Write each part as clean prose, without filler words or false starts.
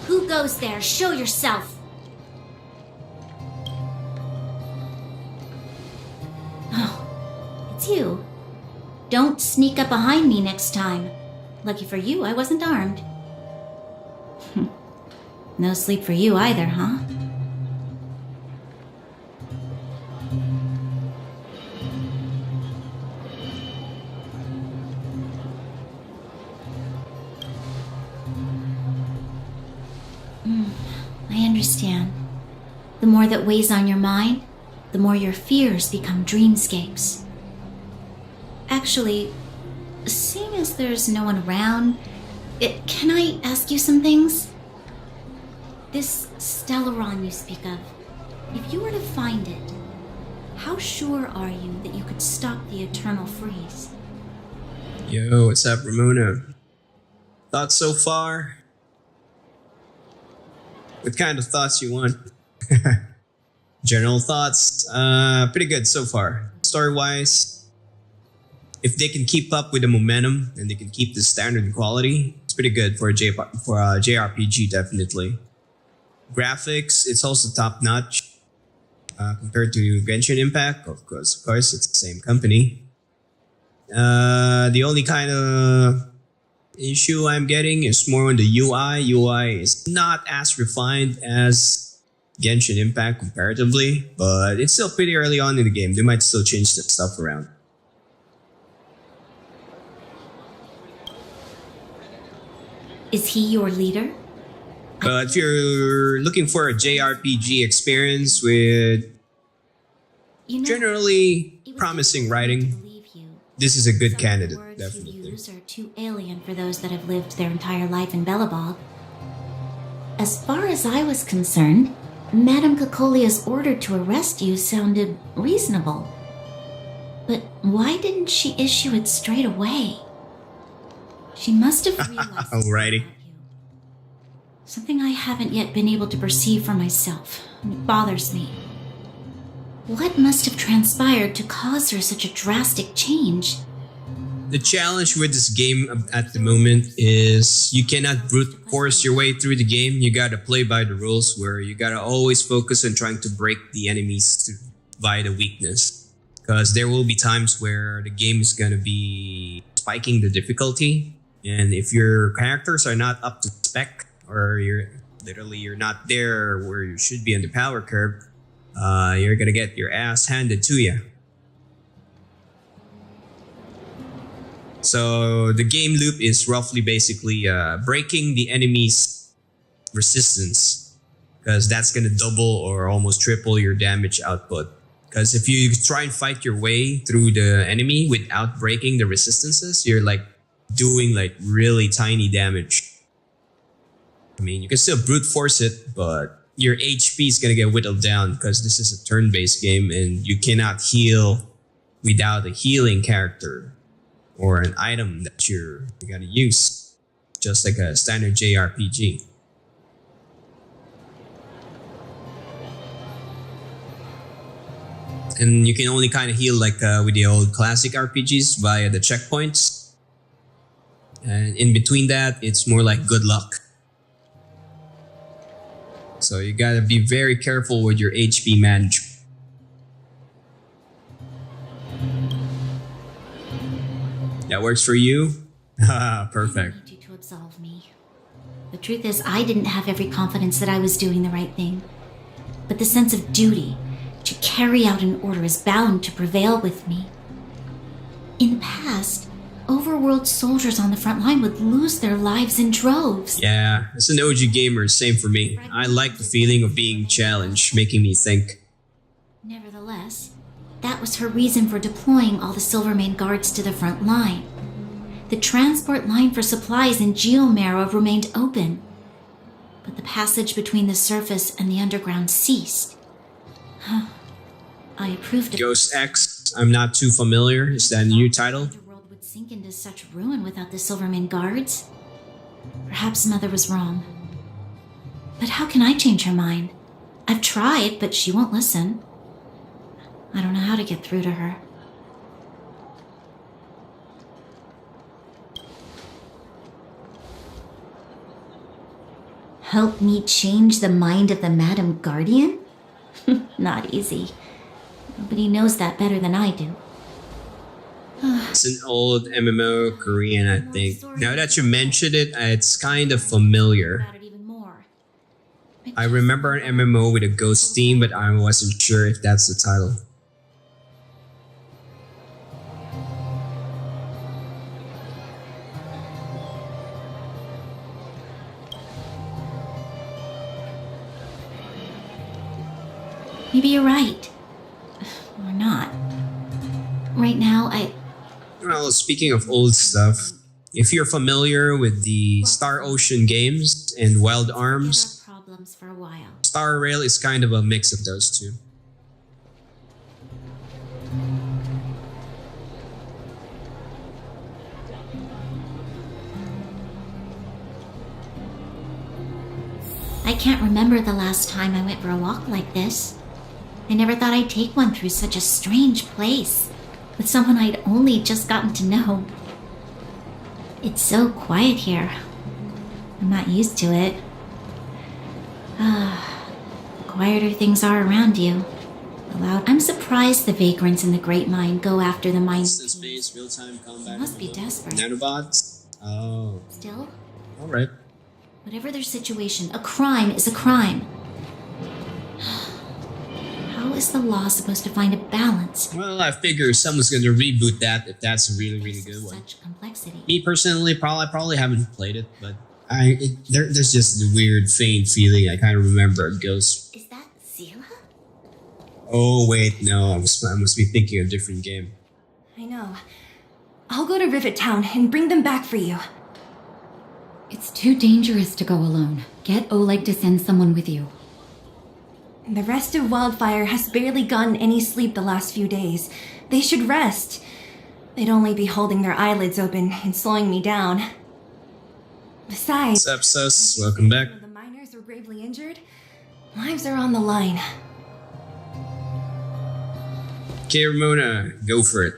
Who goes there? Show yourself! Oh, it's you. Don't sneak up behind me next time. Lucky for you, I wasn't armed. No sleep for you either, huh? I understand. The more that weighs on your mind, the more your fears become dreamscapes. Actually, seeing as there's no one around, can I ask you some things? This Stellaron you speak of, if you were to find it, how sure are you that you could stop the eternal freeze? Yo, what's up, Ramona? Thoughts so far? What kind of thoughts you want? General thoughts? Pretty good so far. Story-wise, if they can keep up with the momentum and they can keep the standard and quality, it's pretty good for a JRPG, definitely. Graphics, it's also top-notch compared to Genshin Impact. Of course, it's the same company. The only kind of issue I'm getting is more on the UI. UI is not as refined as Genshin Impact comparatively, but it's still pretty early on in the game. They might still change some stuff around. Is he your leader? But if you're looking for a JRPG experience with generally promising writing, this is a good candidate, definitely. You use are too alien for those that have lived their entire life in Belobog. As far as I was concerned, Madame Cocolia's order to arrest you sounded reasonable. But why didn't she issue it straight away? She must have realized Alrighty. about you. Something I haven't yet been able to perceive for myself. It bothers me. What must have transpired to cause her such a drastic change? The challenge with this game at the moment is you cannot brute force your way through the game. You gotta play by the rules where you gotta always focus on trying to break the enemies via the weakness. Because there will be times where the game is gonna be spiking the difficulty. And if your characters are not up to spec, or you're not there where you should be on the power curve, you're gonna get your ass handed to you. So the game loop is roughly basically breaking the enemy's resistance, because that's gonna double or almost triple your damage output. Because if you try and fight your way through the enemy without breaking the resistances, you're like doing like really tiny damage. I mean, you can still brute force it, but your HP is gonna get whittled down because this is a turn-based game and you cannot heal without a healing character or an item that you gotta use, just like a standard JRPG. And you can only kind of heal like with the old classic RPGs via the checkpoints. And in between that, it's more like good luck. So you gotta be very careful with your HP management. That works for you? Haha, perfect. I need you to absolve me. The truth is, I didn't have every confidence that I was doing the right thing. But the sense of duty to carry out an order is bound to prevail with me. In the past, overworld soldiers on the front line would lose their lives in droves. Yeah, as an OG gamer, same for me. I like the feeling of being challenged, making me think. Nevertheless, that was her reason for deploying all the Silvermane guards to the front line. The transport line for supplies in Geomarrow remained open, but the passage between the surface and the underground ceased. I approved of Ghost X, I'm not too familiar. Is that a new title? The world would sink into such ruin without the Silvermane guards. Perhaps Mother was wrong. But how can I change her mind? I've tried, but she won't listen. I don't know how to get through to her. Help me change the mind of the Madam Guardian? Not easy. Nobody knows that better than I do. It's an old MMO Korean, I think. Now that you mentioned it, it's kind of familiar. I remember an MMO with a ghost theme, but I wasn't sure if that's the title. Maybe you're right. Or not. Right now, Well, speaking of old stuff, if you're familiar with the Star Ocean games and Wild Arms, problems for a while. Star Rail is kind of a mix of those two. I can't remember the last time I went for a walk like this. I never thought I'd take one through such a strange place, with someone I'd only just gotten to know. It's so quiet here. I'm not used to it. The quieter things are around you, the louder. I'm surprised the vagrants in the Great Mine go after the mine. Space, real-time combat. They must be desperate. Nanobots? Oh. Still, Alright. whatever their situation, a crime is a crime. How is the law supposed to find a balance? Well, I figure someone's going to reboot that if that's a really, really good one. Such complexity. Me personally, I probably haven't played it, but there's just a weird, faint feeling. I kind of remember a ghost. Is that Zila? Oh wait, no, I must be thinking of a different game. I know. I'll go to Rivet Town and bring them back for you. It's too dangerous to go alone. Get Oleg to send someone with you. The rest of Wildfire has barely gotten any sleep the last few days. They should rest. They'd only be holding their eyelids open and slowing me down. Besides, What's up, Sus? Welcome back. the miners were gravely injured. Lives are on the line. Okay, Ramona, go for it.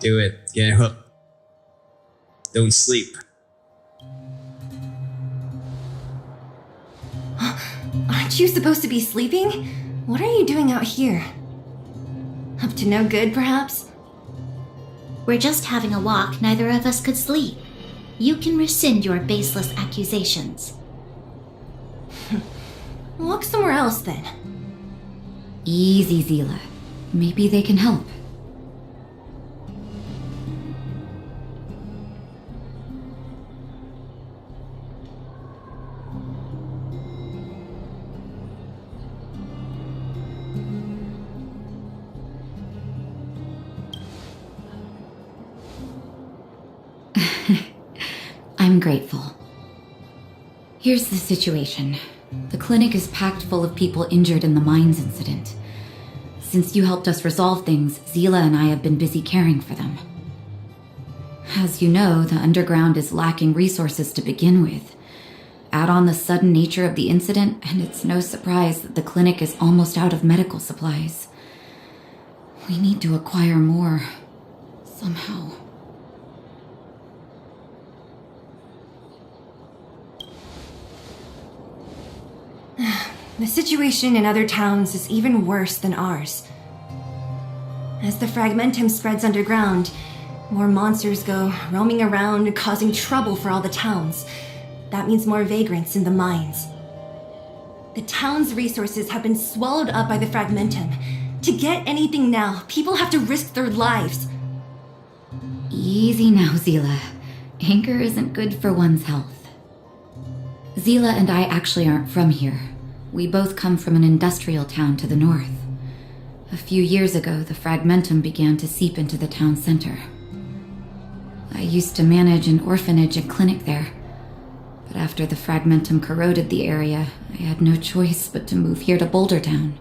Do it. Get hooked. Don't sleep. Aren't you supposed to be sleeping? What are you doing out here? Up to no good, perhaps? We're just having a walk. Neither of us could sleep. You can rescind your baseless accusations. Walk somewhere else, then. Easy, Zila. Maybe they can help. I'm grateful. Here's the situation. The clinic is packed full of people injured in the mines incident. Since you helped us resolve things, Zila and I have been busy caring for them. As you know, the underground is lacking resources to begin with. Add on the sudden nature of the incident, and it's no surprise that the clinic is almost out of medical supplies. We need to acquire more, somehow. The situation in other towns is even worse than ours. As the fragmentum spreads underground, more monsters go roaming around, causing trouble for all the towns. That means more vagrants in the mines. The town's resources have been swallowed up by the fragmentum. To get anything now, people have to risk their lives. Easy now, Zila. Anger isn't good for one's health. Zila and I actually aren't from here. We both come from an industrial town to the north. A few years ago, the fragmentum began to seep into the town center. I used to manage an orphanage and clinic there, but after the fragmentum corroded the area, I had no choice but to move here to Boulder Town.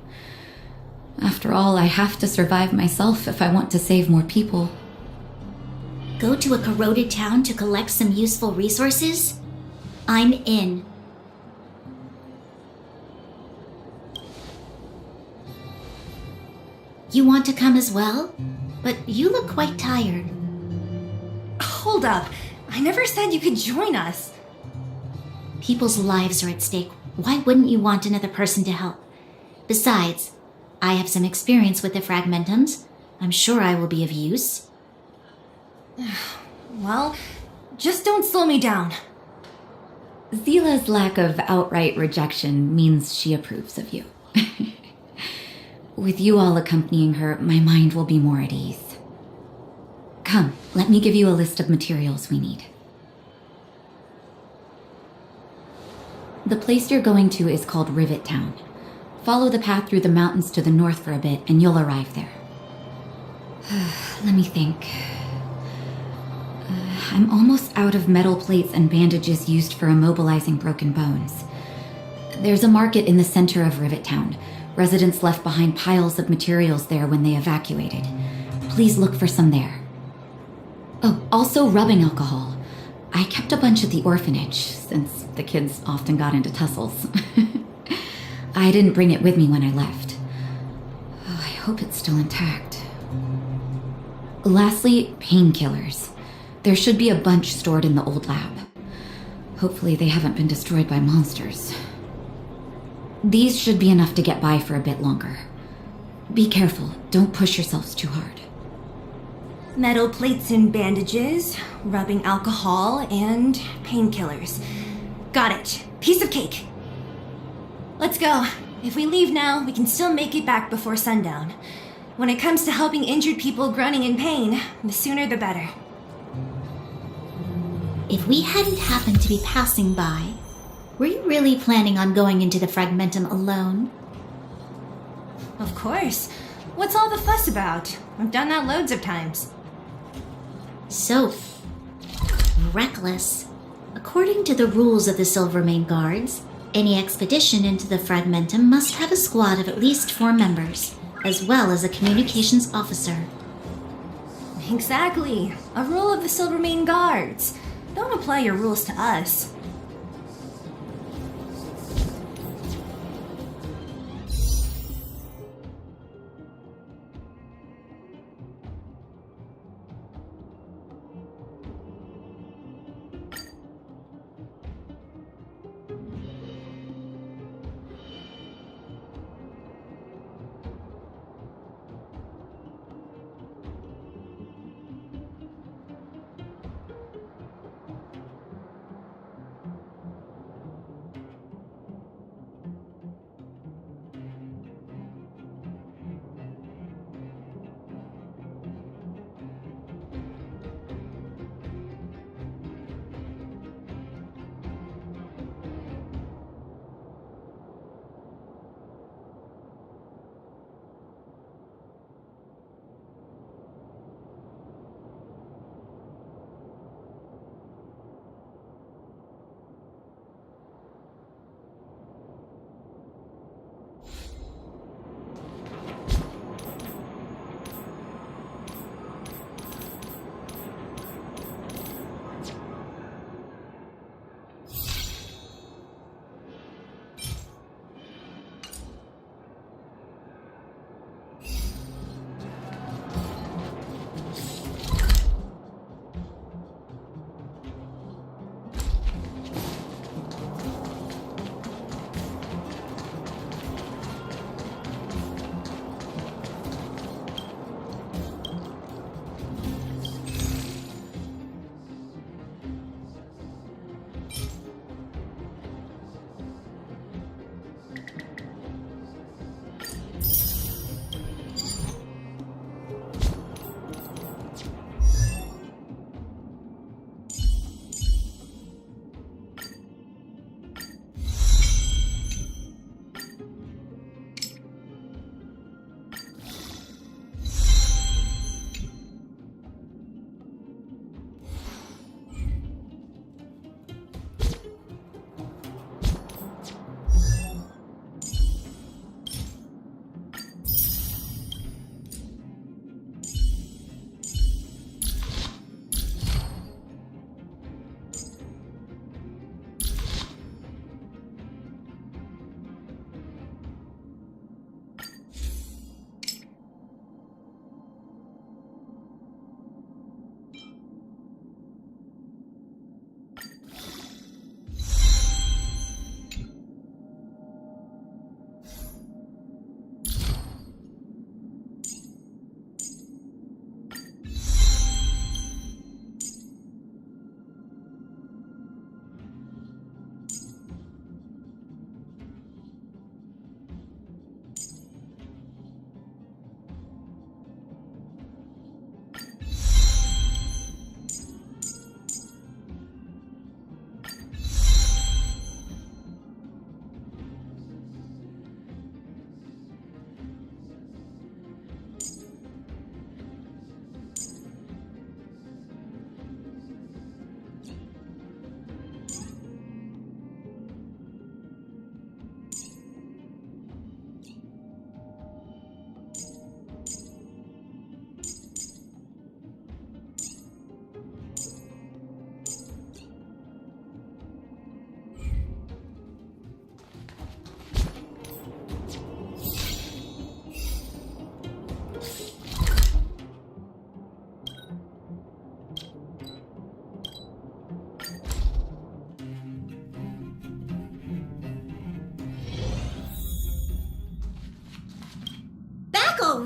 After all, I have to survive myself if I want to save more people. Go to a corroded town to collect some useful resources? I'm in. You want to come as well? But you look quite tired. Hold hold up. I never said you could join us. People's lives are at stake. Why wouldn't you want another person to help? Besides, I have some experience with the fragmentums. I'm sure I will be of use. Well, just don't slow me down. Zila's lack of outright rejection means she approves of you. With you all accompanying her, my mind will be more at ease. Come, let me give you a list of materials we need. The place you're going to is called Rivet Town. Follow the path through the mountains to the north for a bit, and you'll arrive there. Let me think. I'm almost out of metal plates and bandages used for immobilizing broken bones. There's a market in the center of Rivet Town. Residents left behind piles of materials there when they evacuated. Please look for some there. Oh, also rubbing alcohol. I kept a bunch at the orphanage, since the kids often got into tussles. I didn't bring it with me when I left. Oh, I hope it's still intact. Lastly, painkillers. There should be a bunch stored in the old lab. Hopefully they haven't been destroyed by monsters. These should be enough to get by for a bit longer. Be careful, don't push yourselves too hard. Metal plates and bandages, rubbing alcohol, and painkillers. Got it. Piece of cake. Let's go. If we leave now, we can still make it back before sundown. When it comes to helping injured people groaning in pain, the sooner the better. If we hadn't happened to be passing by, were you really planning on going into the Fragmentum alone? Of course. What's all the fuss about? I've done that loads of times. So reckless. According to the rules of the Silvermane Guards, any expedition into the Fragmentum must have a squad of at least 4 members, as well as a communications officer. Exactly. A rule of the Silvermane Guards. Don't apply your rules to us.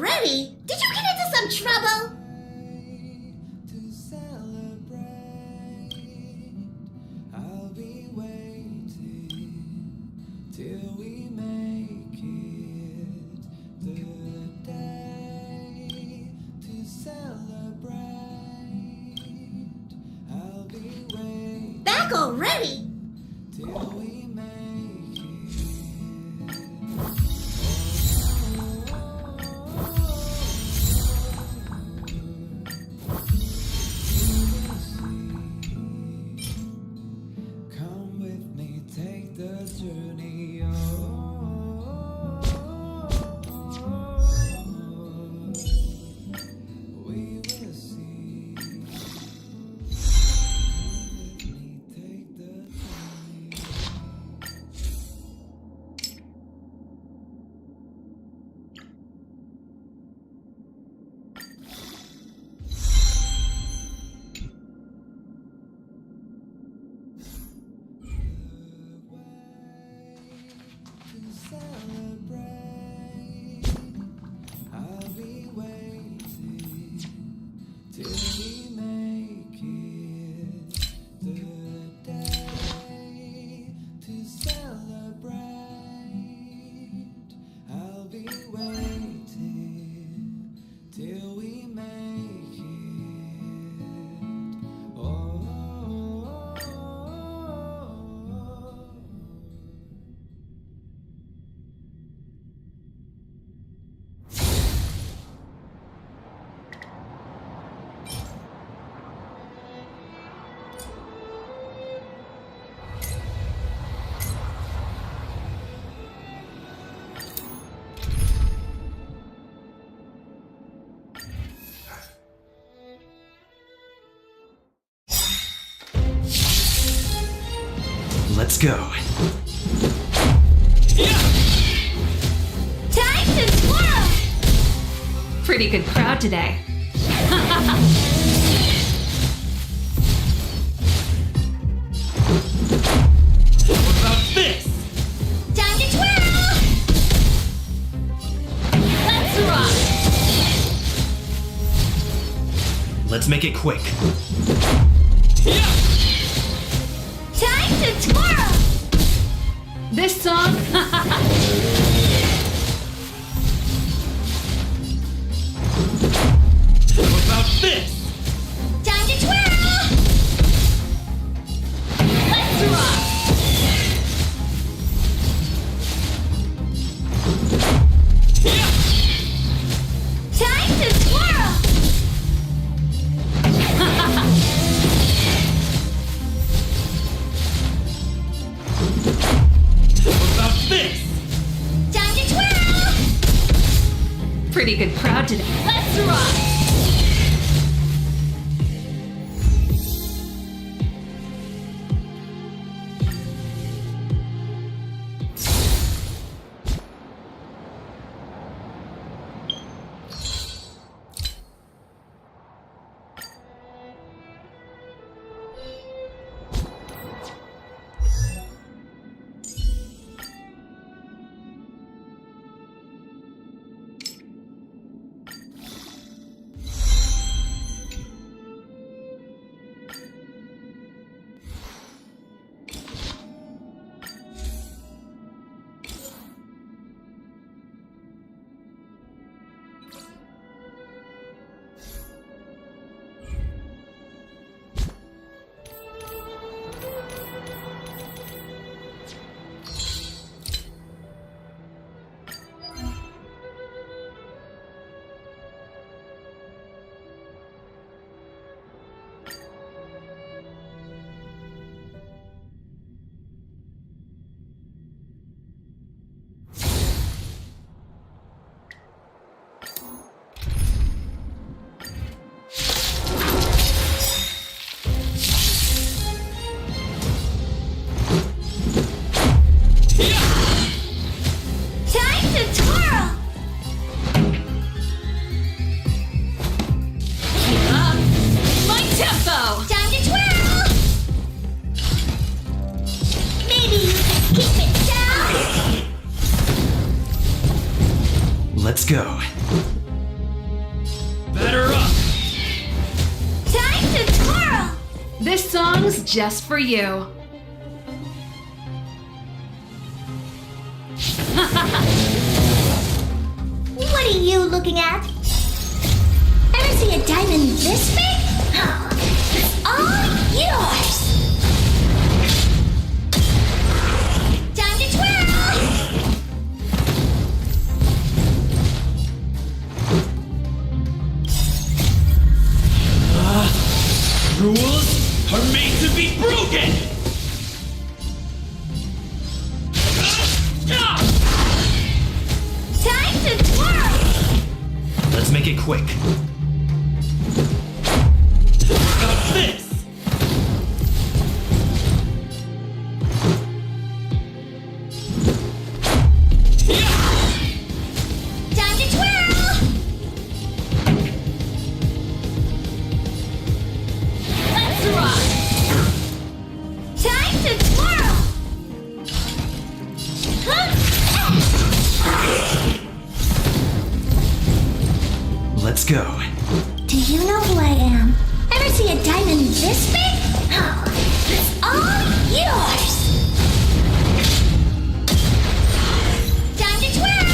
already? Did you get into some trouble? Back already? Let's go. Time to twirl! Pretty good crowd today. What about this? Time to twirl! Let's rock! Let's make it quick. Time to twirl! This song? What about this? Time to twirl! Let's rock! Time to twirl! What about this? Time to twirl! Pretty good crowd today. Let's rock! Let's go. This song's just for you. What are you looking at? Ever see a diamond this big? It's all yours! Time to twirl! Rules are made to be broken! Time to twirl! Let's make it quick. About this! Time to twirl! Let's rock! Time to twirl! Let's go. Do you know who I am? Ever see a diamond this big? It's all yours! Time to twirl!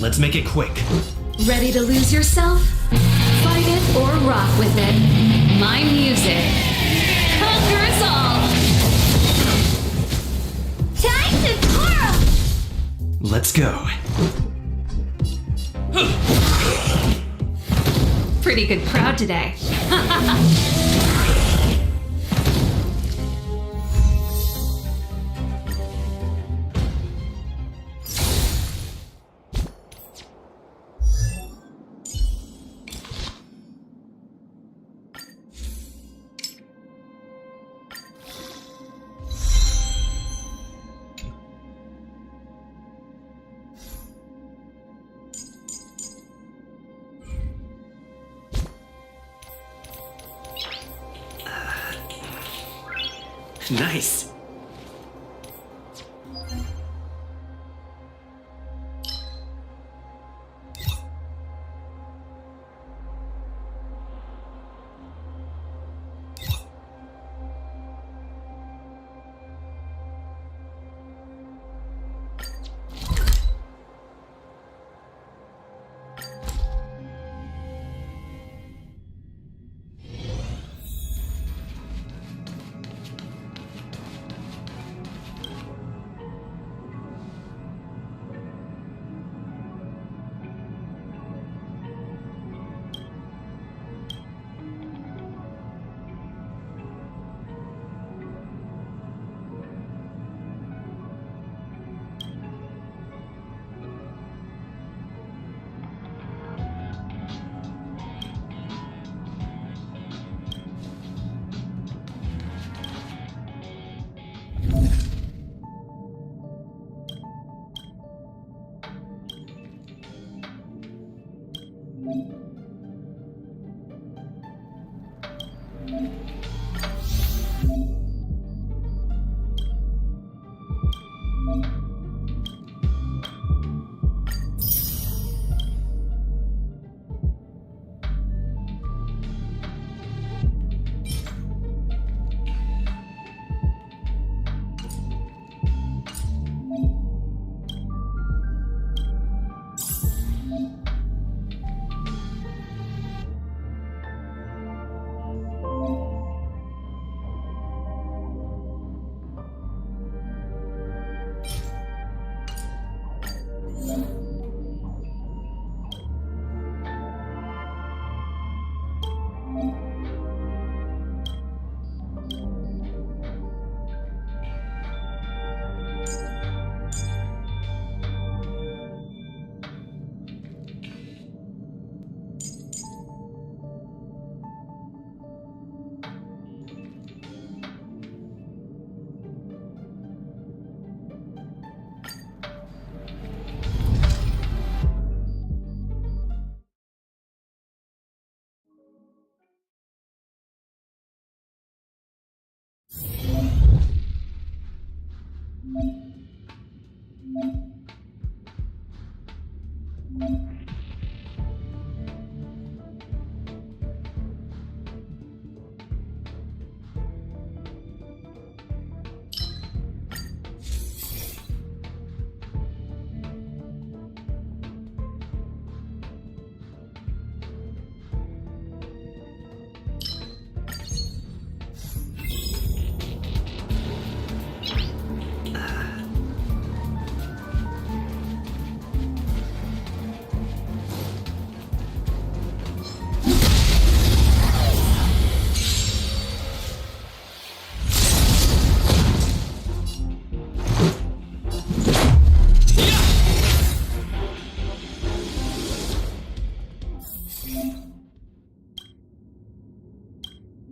Let's make it quick. Ready to lose yourself? Fight it or rock with it. My music conquers all. Time to twirl! Let's go. Pretty good crowd today. Nice.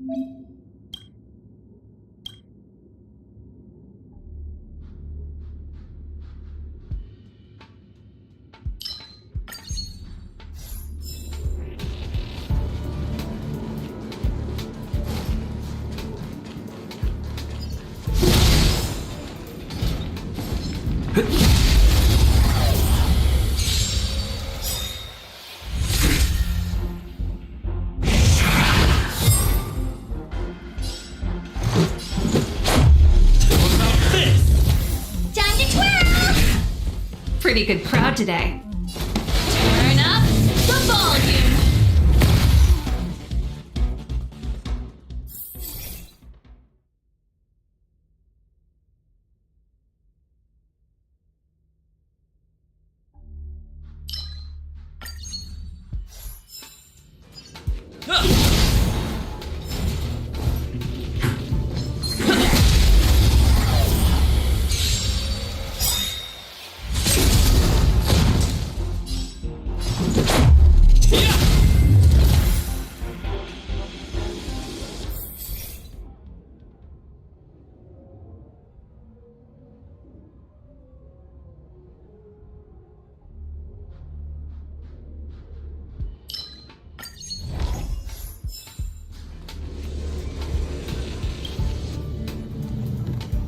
Time to twirl! Pretty good crowd today. Turn up the volume!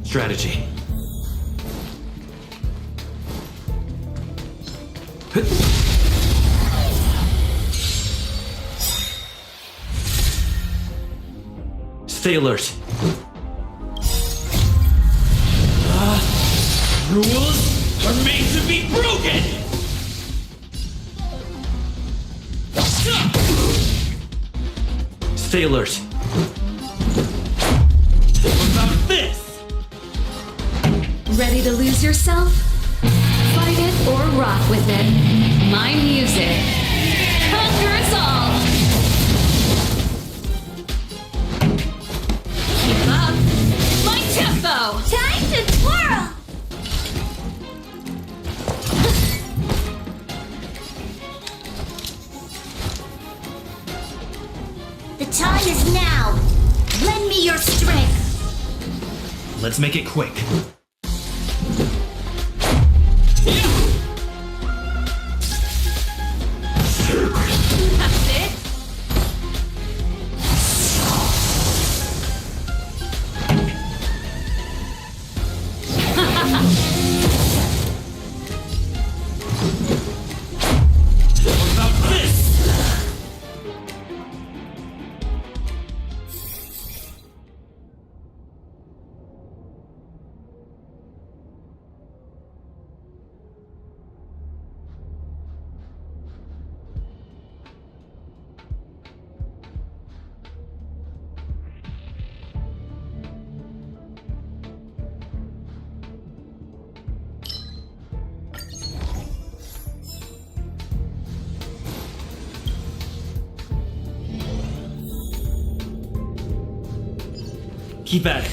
Strategy. Stay alert. Rules are made to be broken! Stay alert. What about this? Ready to lose yourself? Fight it or rock with it. My music. Conquer us all! Keep up! My tempo! Time to twirl! The time is now! Lend me your strength! Let's make it quick. That's it! What about this? Keep at it.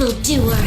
evildoer!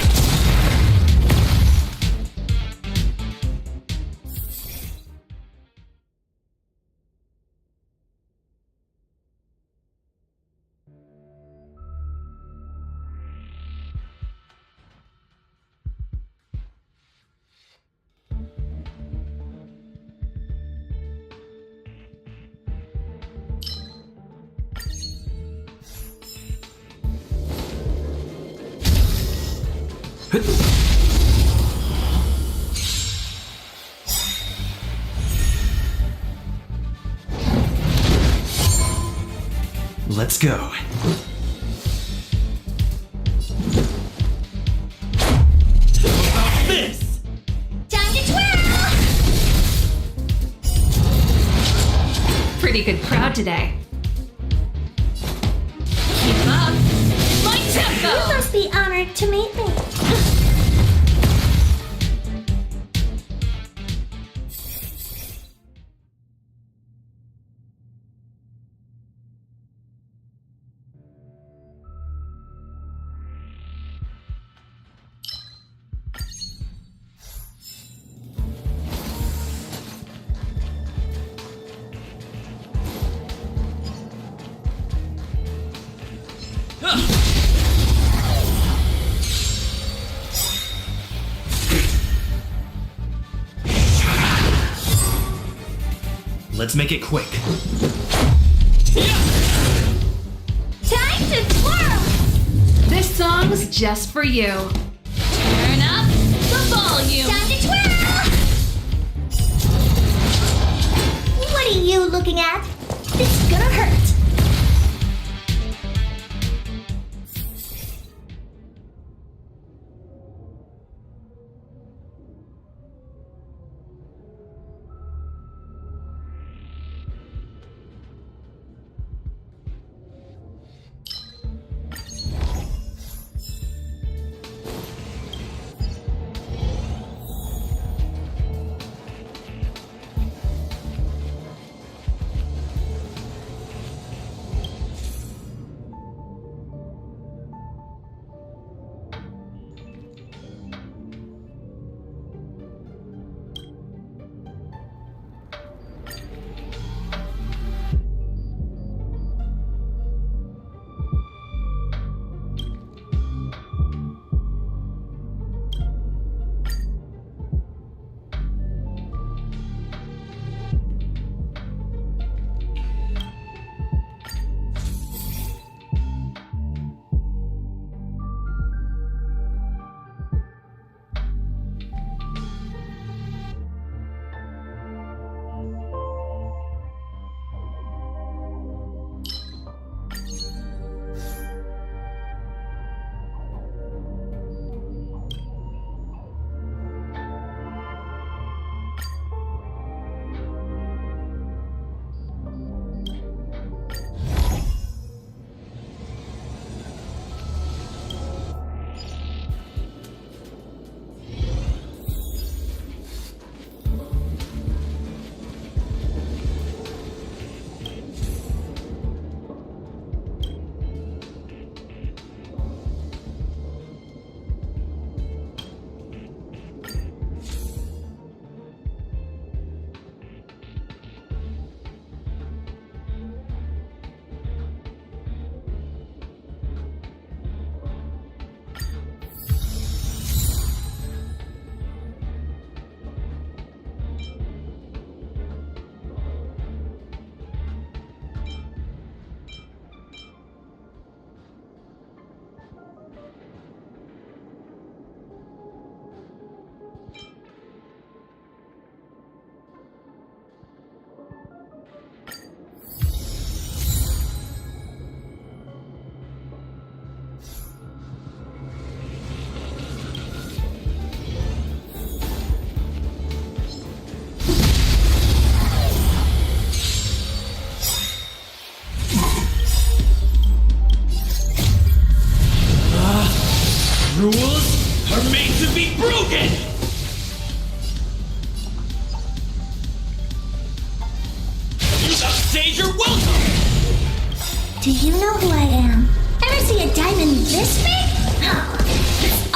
Let's go. How about this? Time to twirl! Pretty good crowd today. Keep up! My You tempo! must be honored to meet me. Let's make it quick. Time to twirl! This song's just for you. Turn up the volume. Time to twirl! What are you looking at? It's gonna hurt. Rules are made to be broken! You upstage your welcome! Do you know who I am? Ever see a diamond this big? Oh,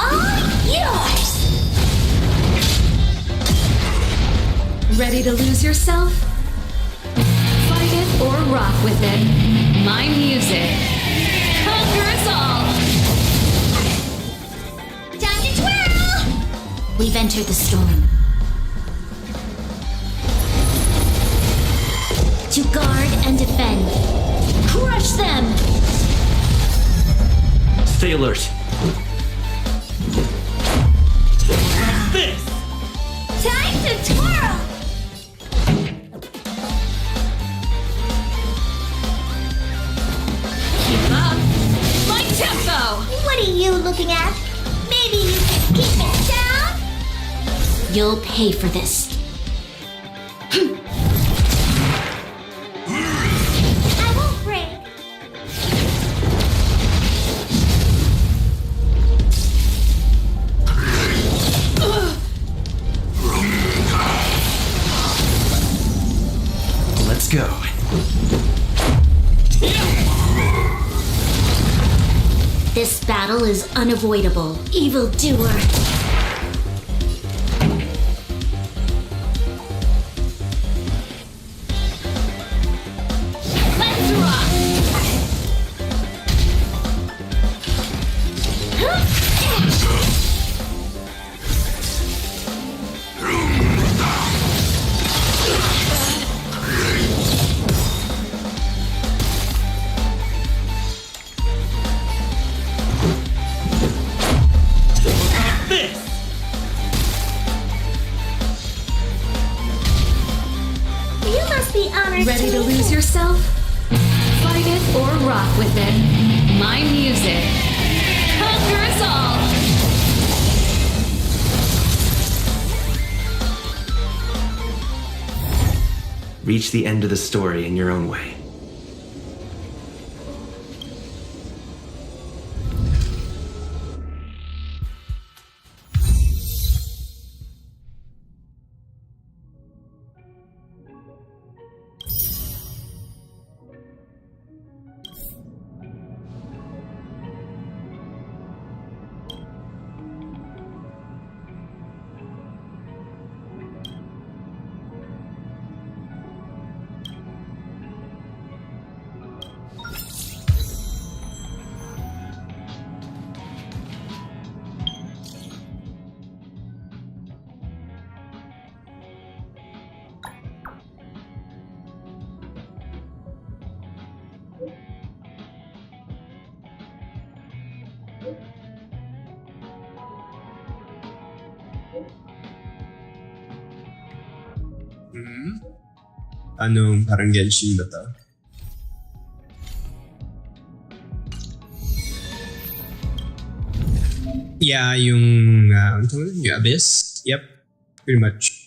All yours! Ready to lose yourself? Fight it or rock with it. My music. Conquer us all! Time to twirl! We've entered the storm. To guard and defend. Crush them! Stay alert. This! Time to twirl! Keep up! My tempo! What are you looking at? Maybe you can keep it down? You'll pay for this. I won't break. Let's go. This battle is unavoidable, evildoer. Let's rock! This! You must be honored. Ready to lose yourself? Fight it or rock with it. My music. Conquer us all! Reach the end of the story in your own way. Ano, parang Genshin ba to? Yeah, yung Abyss. Yep, pretty much.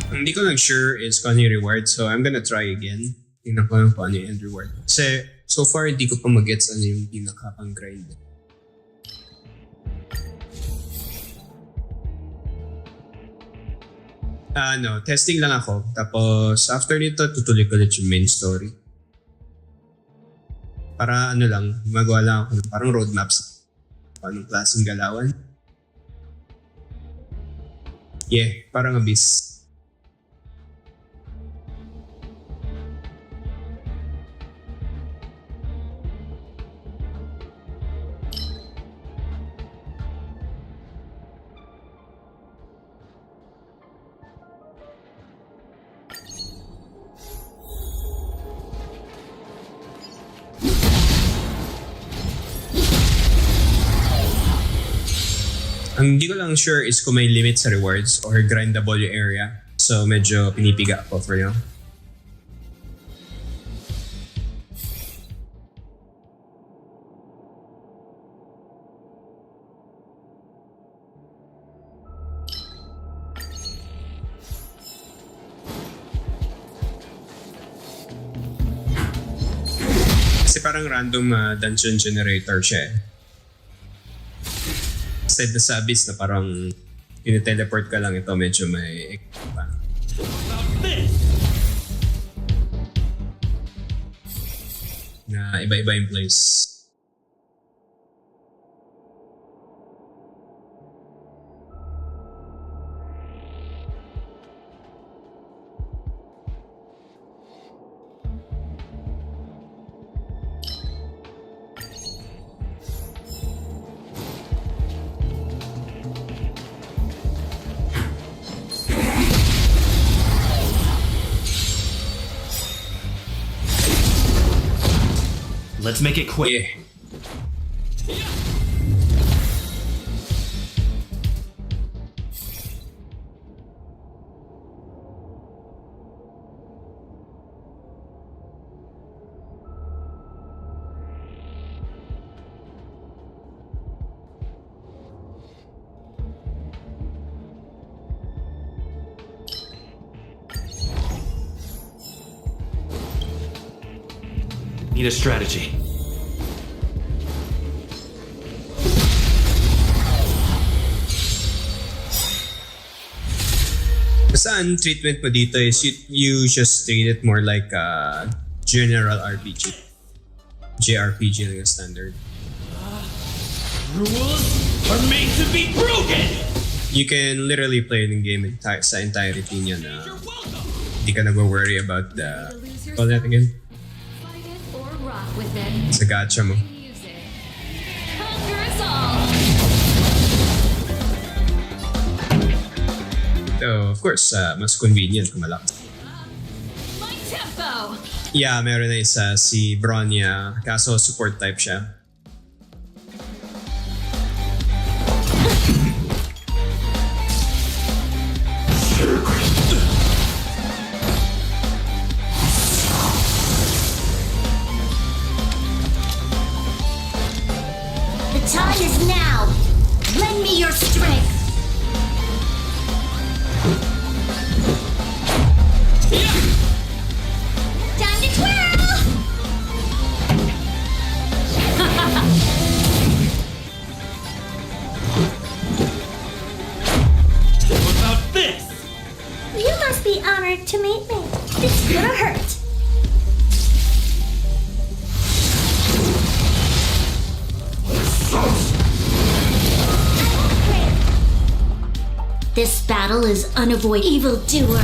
Hindi ko lang sure is kung ano yung reward, so I'm gonna try again. Tingnan ko lang kung ano yung end reward. Kasi so far hindi ko pa mag-gets ano yung pinaka-pang-grind. No, testing lang ako. Tapos after nito, tutuloy ko ulit yung main story. Para ano lang, magawa lang ako ng parang roadmaps. Paano klaseng galawan. Yeah, parang Abyss. Ang hindi ko lang sure is kung may limit sa rewards or grindable yung area. So medyo pinipiga ako for now. Kasi parang random dungeon generator siya eh. Instead na sa abyss na parang teleport ka lang, ito medyo may pa. Na iba-iba yung place. Let's make it quick. Yeah. Need a strategy. Basta ang treatment mo dito is you just treat it more like a general RPG. JRPG like a standard. Rules are made to be broken! You can literally play the game sa entirety niya na hindi ka nag-worry about the... Call that again? Fight it or rock with it. Sa gacha mo. Music. Conquer us all! So, of course, mas convenient kung malaki. My tempo! Yeah, meron na isa si Bronya, kaso support type siya. The time is now. Lend me your strength. Time to twirl! What about this? You must be honored to meet me. It's gonna hurt. This battle is unavoidable. Evildoer.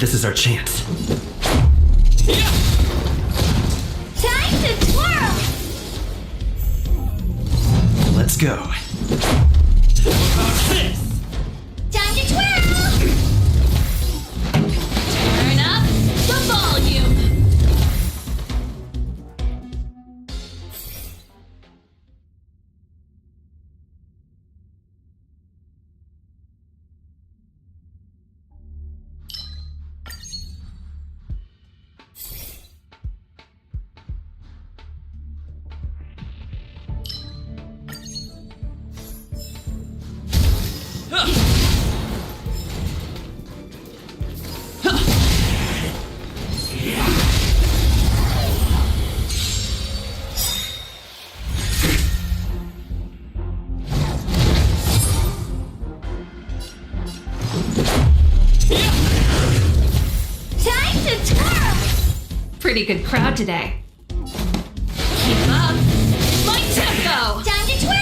This is our chance. Time to twirl! Let's go. What about this? Time to twirl! Turn up the volume! pretty good crowd today. Keep up my tempo! Time to twirl!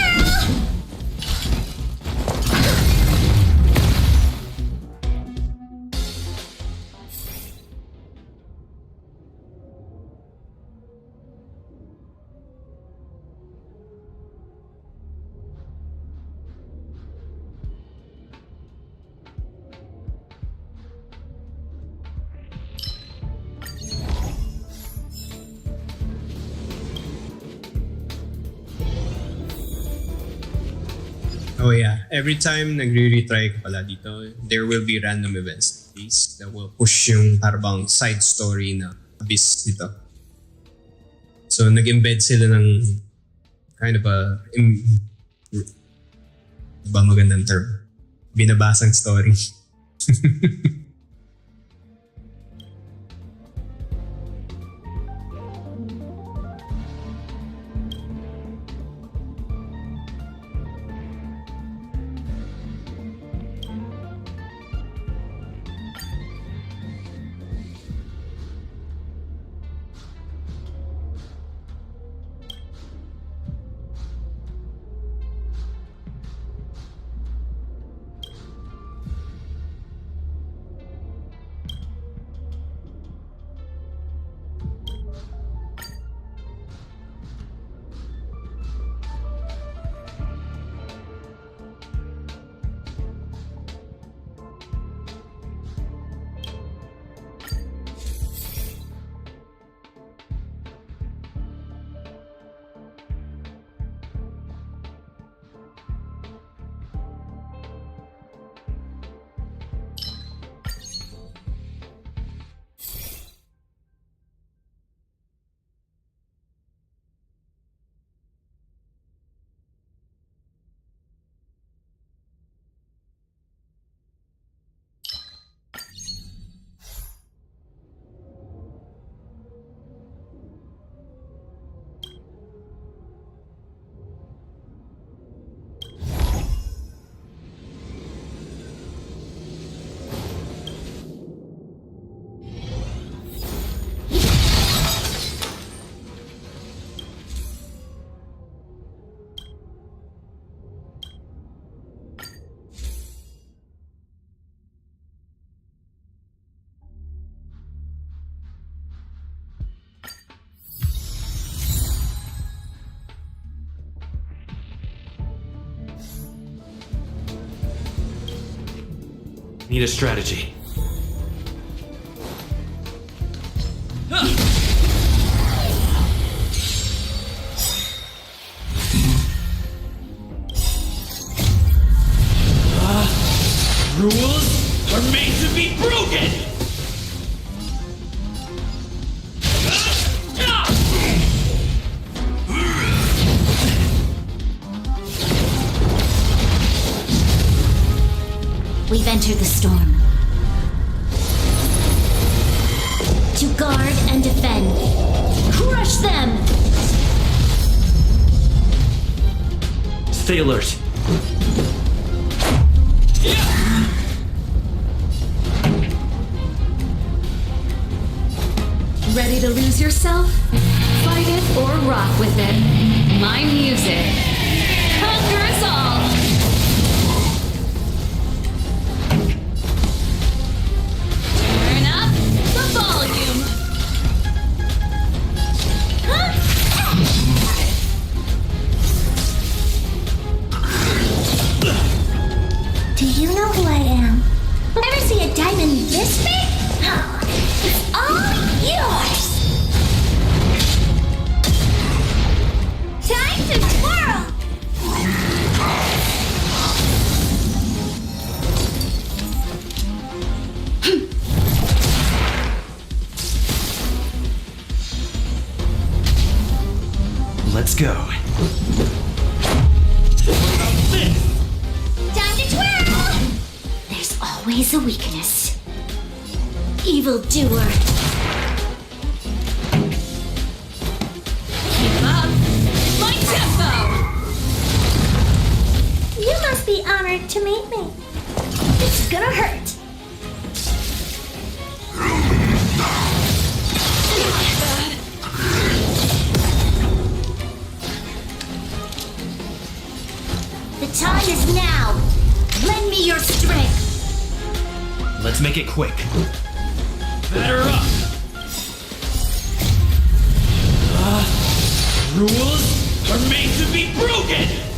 Oh yeah, every time nagre-retry ka pala dito, there will be random events that will push yung parang side story na abyss dito. So nag-embed sila ng kind of ba magandang term? Binabasang story. Need a strategy. Rules are made to be broken! We've entered the storm. To guard and defend. Crush them! Stay alert. Ready to lose yourself? Fight it or rock with it. My music. Conquer us all! Turn up the volume! Do you know who I am? Ever see a diamond this big? It's all yours! Time to twirl! Let's go. Time to twirl! There's always a weakness. Evildoer. Keep up my tempo! You must be honored to meet me. It's gonna hurt. make it quick. Batter up! Rules are made to be broken!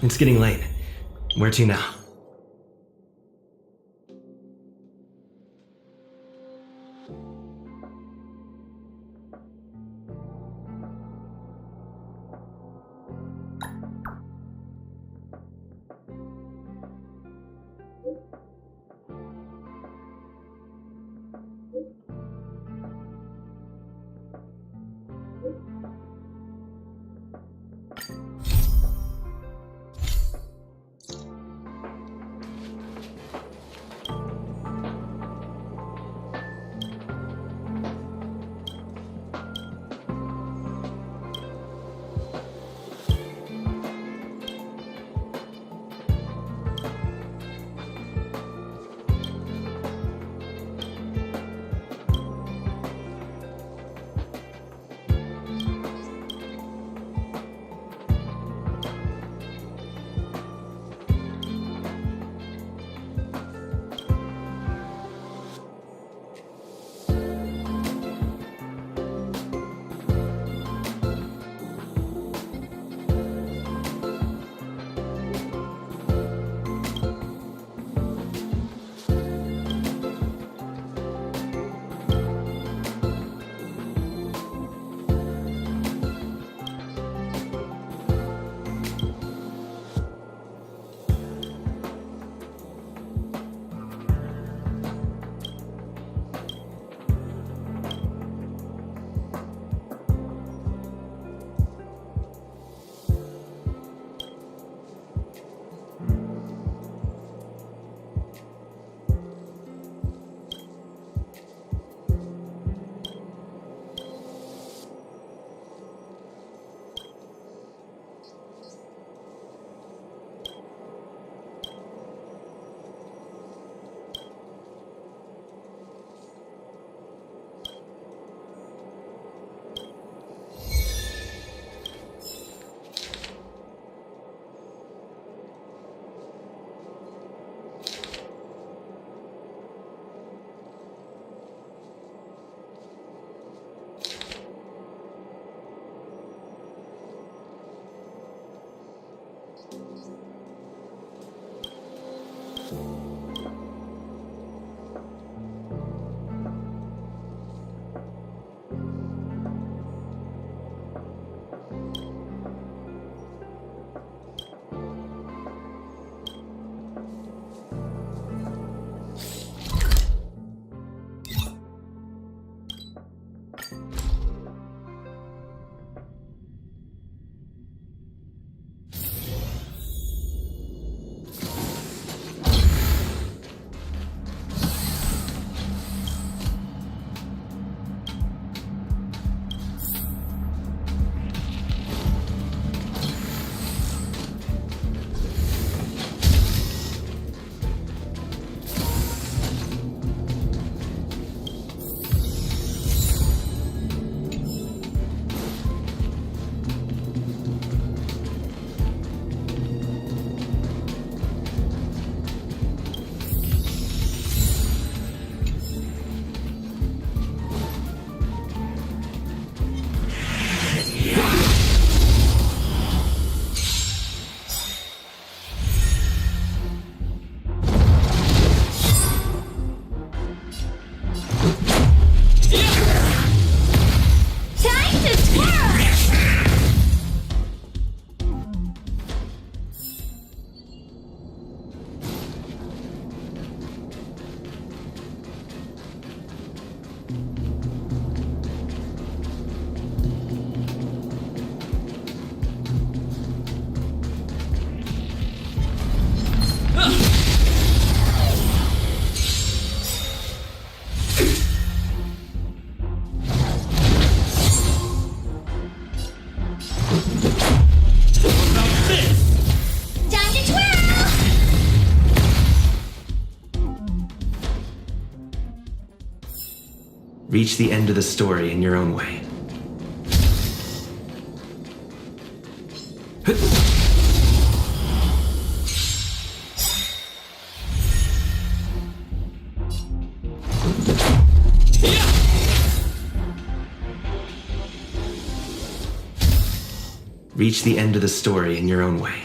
It's getting late. Where to now? Reach the end of the story in your own way. Reach the end of the story in your own way.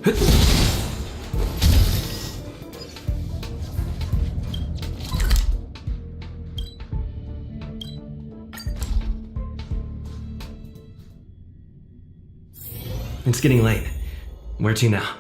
It's getting late. Where to now?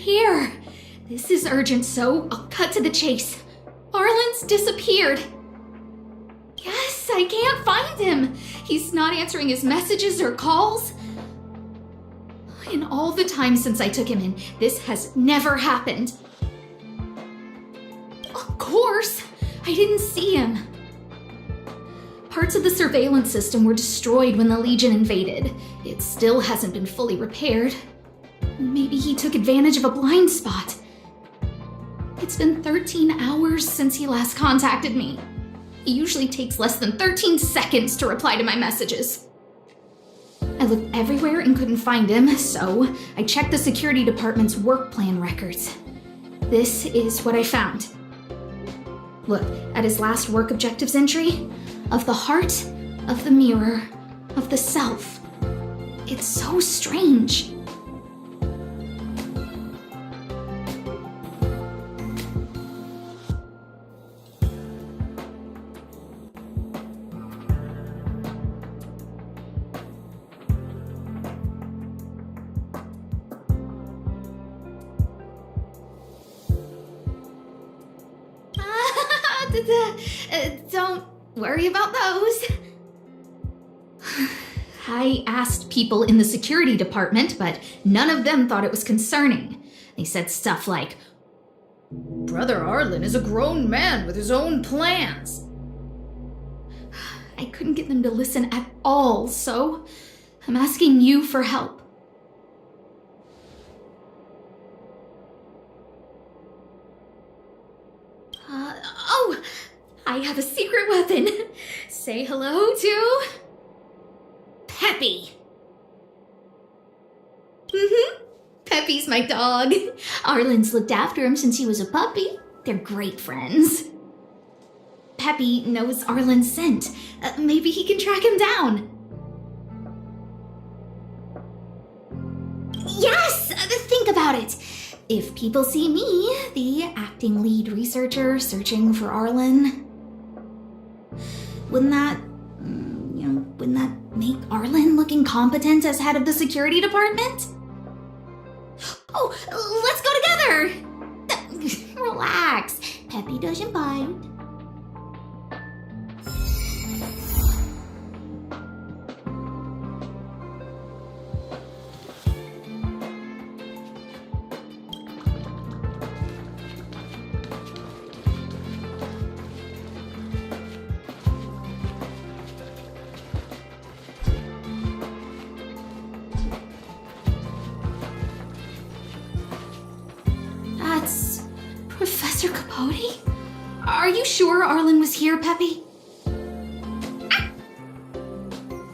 Here. This is urgent, so I'll cut to the chase. Arlen's disappeared. Yes, I can't find him. He's not answering his messages or calls. In all the time since I took him in, this has never happened. Of course, I didn't see him. Parts of the surveillance system were destroyed when the Legion invaded. It still hasn't been fully repaired. Maybe he took advantage of a blind spot. It's been 13 hours since he last contacted me. He usually takes less than 13 seconds to reply to my messages. I looked everywhere and couldn't find him, so I checked the security department's work plan records. This is what I found. Look at his last work objectives entry. Of the heart, of the mirror, of the self. It's so strange. Don't worry about those. I asked people in the security department, but none of them thought it was concerning. They said stuff like, "Brother Arlen is a grown man with his own plans." I couldn't get them to listen at all, so I'm asking you for help. Oh! I have a secret weapon. Say hello to... Peppy. Peppy's my dog. Arlen's looked after him since he was a puppy. They're great friends. Peppy knows Arlen's scent. Maybe he can track him down. Yes! Think about it. If people see me, the acting lead researcher searching for Arlen, wouldn't that make Arlen look incompetent as head of the security department? Oh, let's go together! Relax. Peppy doesn't bite. That's Professor Capote? Are you sure Arlen was here, Peppy?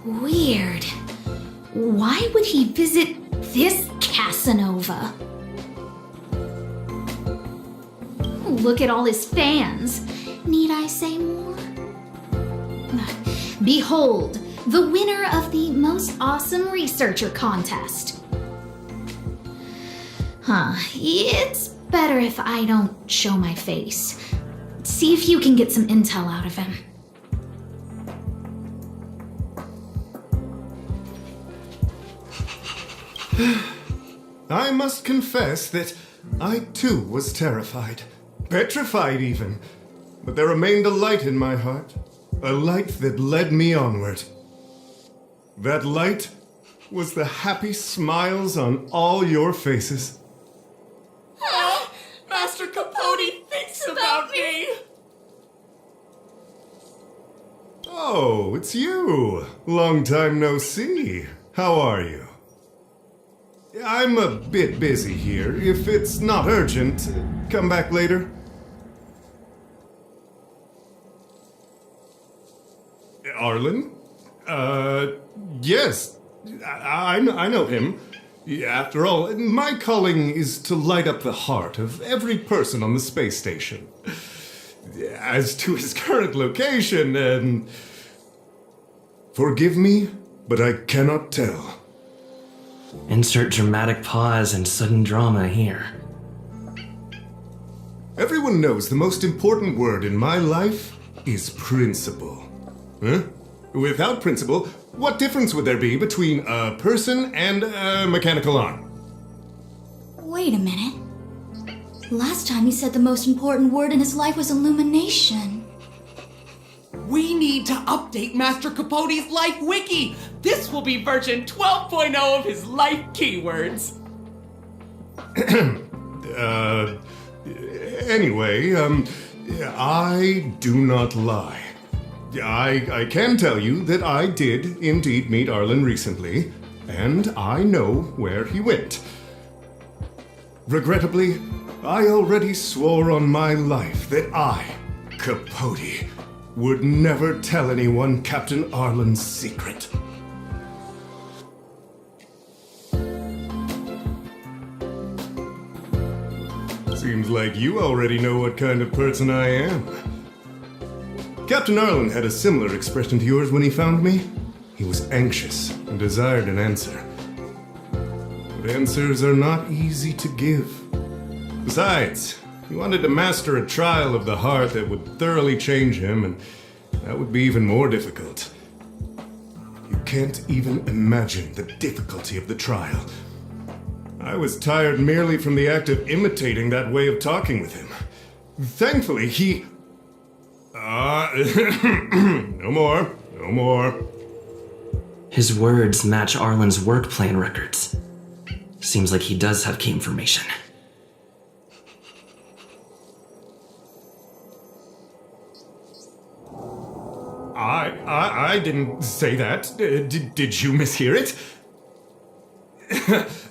Weird. Why would he visit this Casanova? Look at all his fans. Need I say more? Behold, the winner of the Most Awesome Researcher contest. It's better if I don't show my face. See if you can get some intel out of him. I must confess that I too was terrified. Petrified even. But there remained a light in my heart. A light that led me onward. That light was the happy smiles on all your faces. Master Capote thinks about me! Oh, it's you. Long time no see. How are you? I'm a bit busy here. If it's not urgent, come back later. Arlen? Yes. I know him. After all, my calling is to light up the heart of every person on the space station. As to his current location, forgive me, but I cannot tell. Insert dramatic pause and sudden drama here. Everyone knows the most important word in my life is principle. Huh? Without principle, what difference would there be between a person and a mechanical arm? Wait a minute. Last time he said the most important word in his life was illumination. We need to update Master Capote's life wiki. This will be version 12.0 of his life keywords. Anyway, I do not lie. I can tell you that I did indeed meet Arlen recently, and I know where he went. Regrettably, I already swore on my life that I, Capote, would never tell anyone Captain Arlen's secret. Seems like you already know what kind of person I am. Captain Arlen had a similar expression to yours when he found me. He was anxious and desired an answer. But answers are not easy to give. Besides, he wanted to master a trial of the heart that would thoroughly change him, and that would be even more difficult. You can't even imagine the difficulty of the trial. I was tired merely from the act of imitating that way of talking with him. Thankfully, he... no more. His words match Arlen's work plan records. Seems like he does have key information. I didn't say that. Did you mishear it?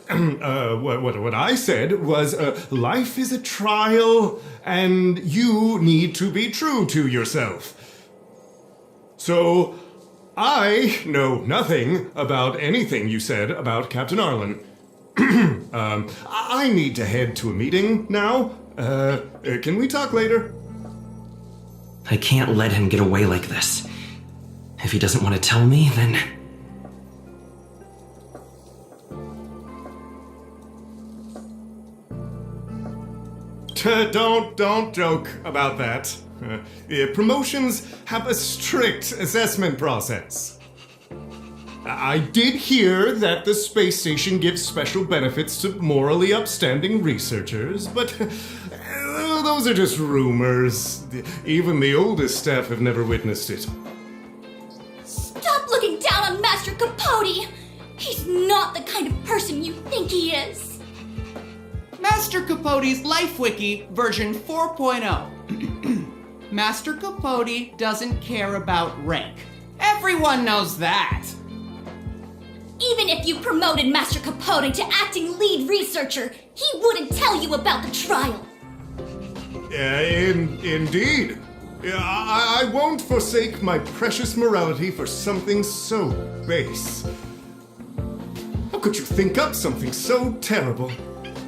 What I said was, life is a trial, and you need to be true to yourself. So, I know nothing about anything you said about Captain Arlen. I need to head to a meeting now. Can we talk later? I can't let him get away like this. If he doesn't want to tell me, then... Don't joke about that. Promotions have a strict assessment process. I did hear that the space station gives special benefits to morally upstanding researchers, but those are just rumors. Even the oldest staff have never witnessed it. Stop looking down on Master Capote! He's not the kind of person you think he is! Master Capote's life wiki version 4.0. Master Capote doesn't care about rank. Everyone knows that. Even if you promoted Master Capote to acting lead researcher, he wouldn't tell you about the trial. Indeed. I won't forsake my precious morality for something so base. How could you think up something so terrible?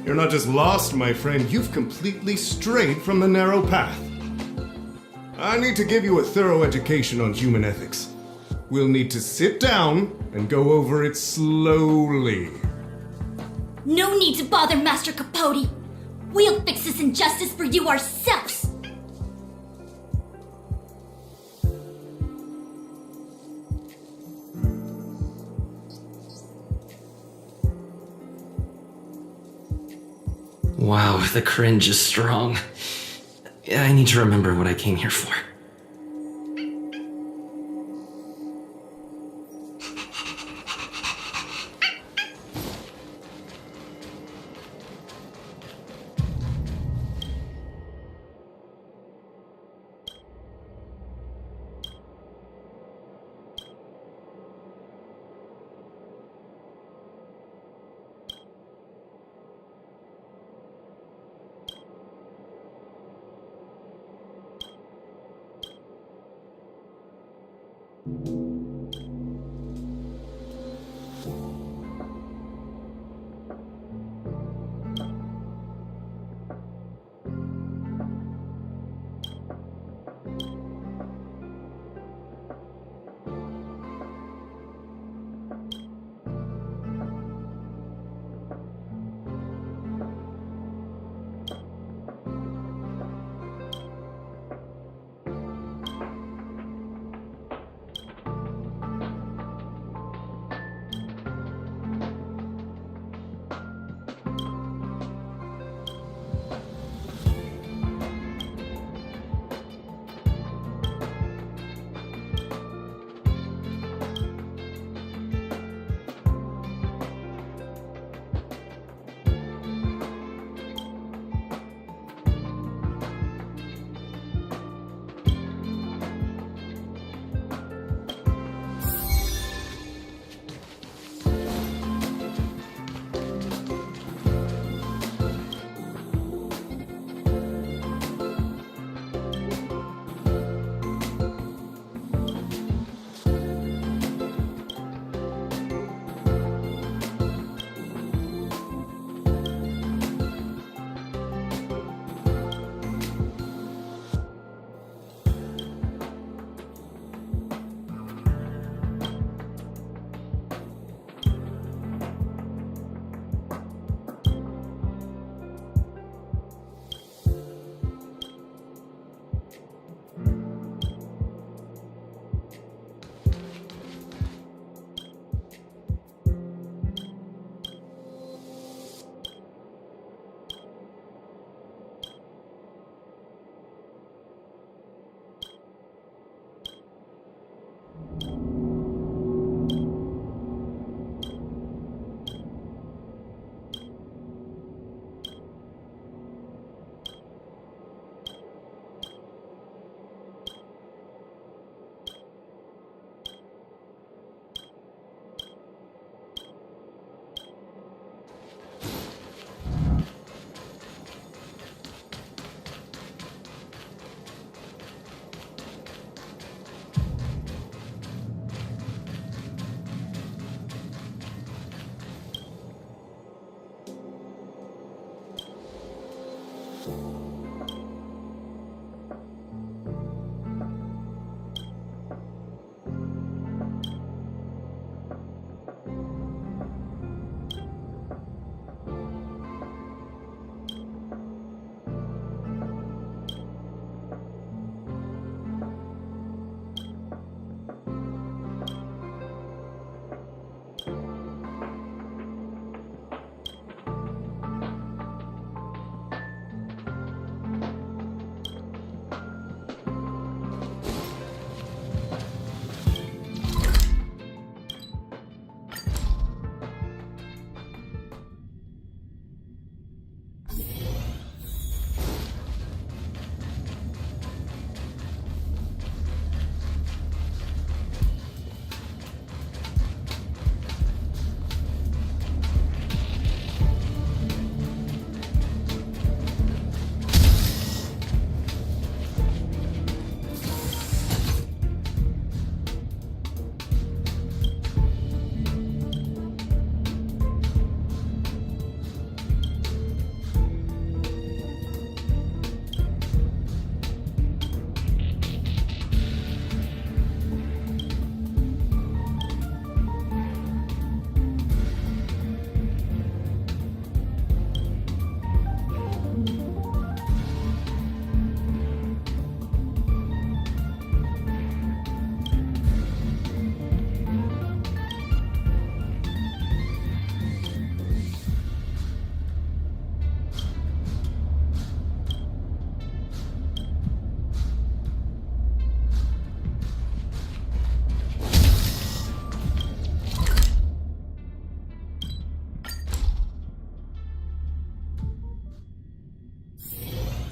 You're not just lost, my friend, you've completely strayed from the narrow path. I need to give you a thorough education on human ethics. We'll need to sit down and go over it slowly. No need to bother Master Capote. We'll fix this injustice for you ourselves. Wow, the cringe is strong. I need to remember what I came here for.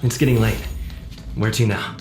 It's getting late. Where to now?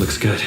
Looks good.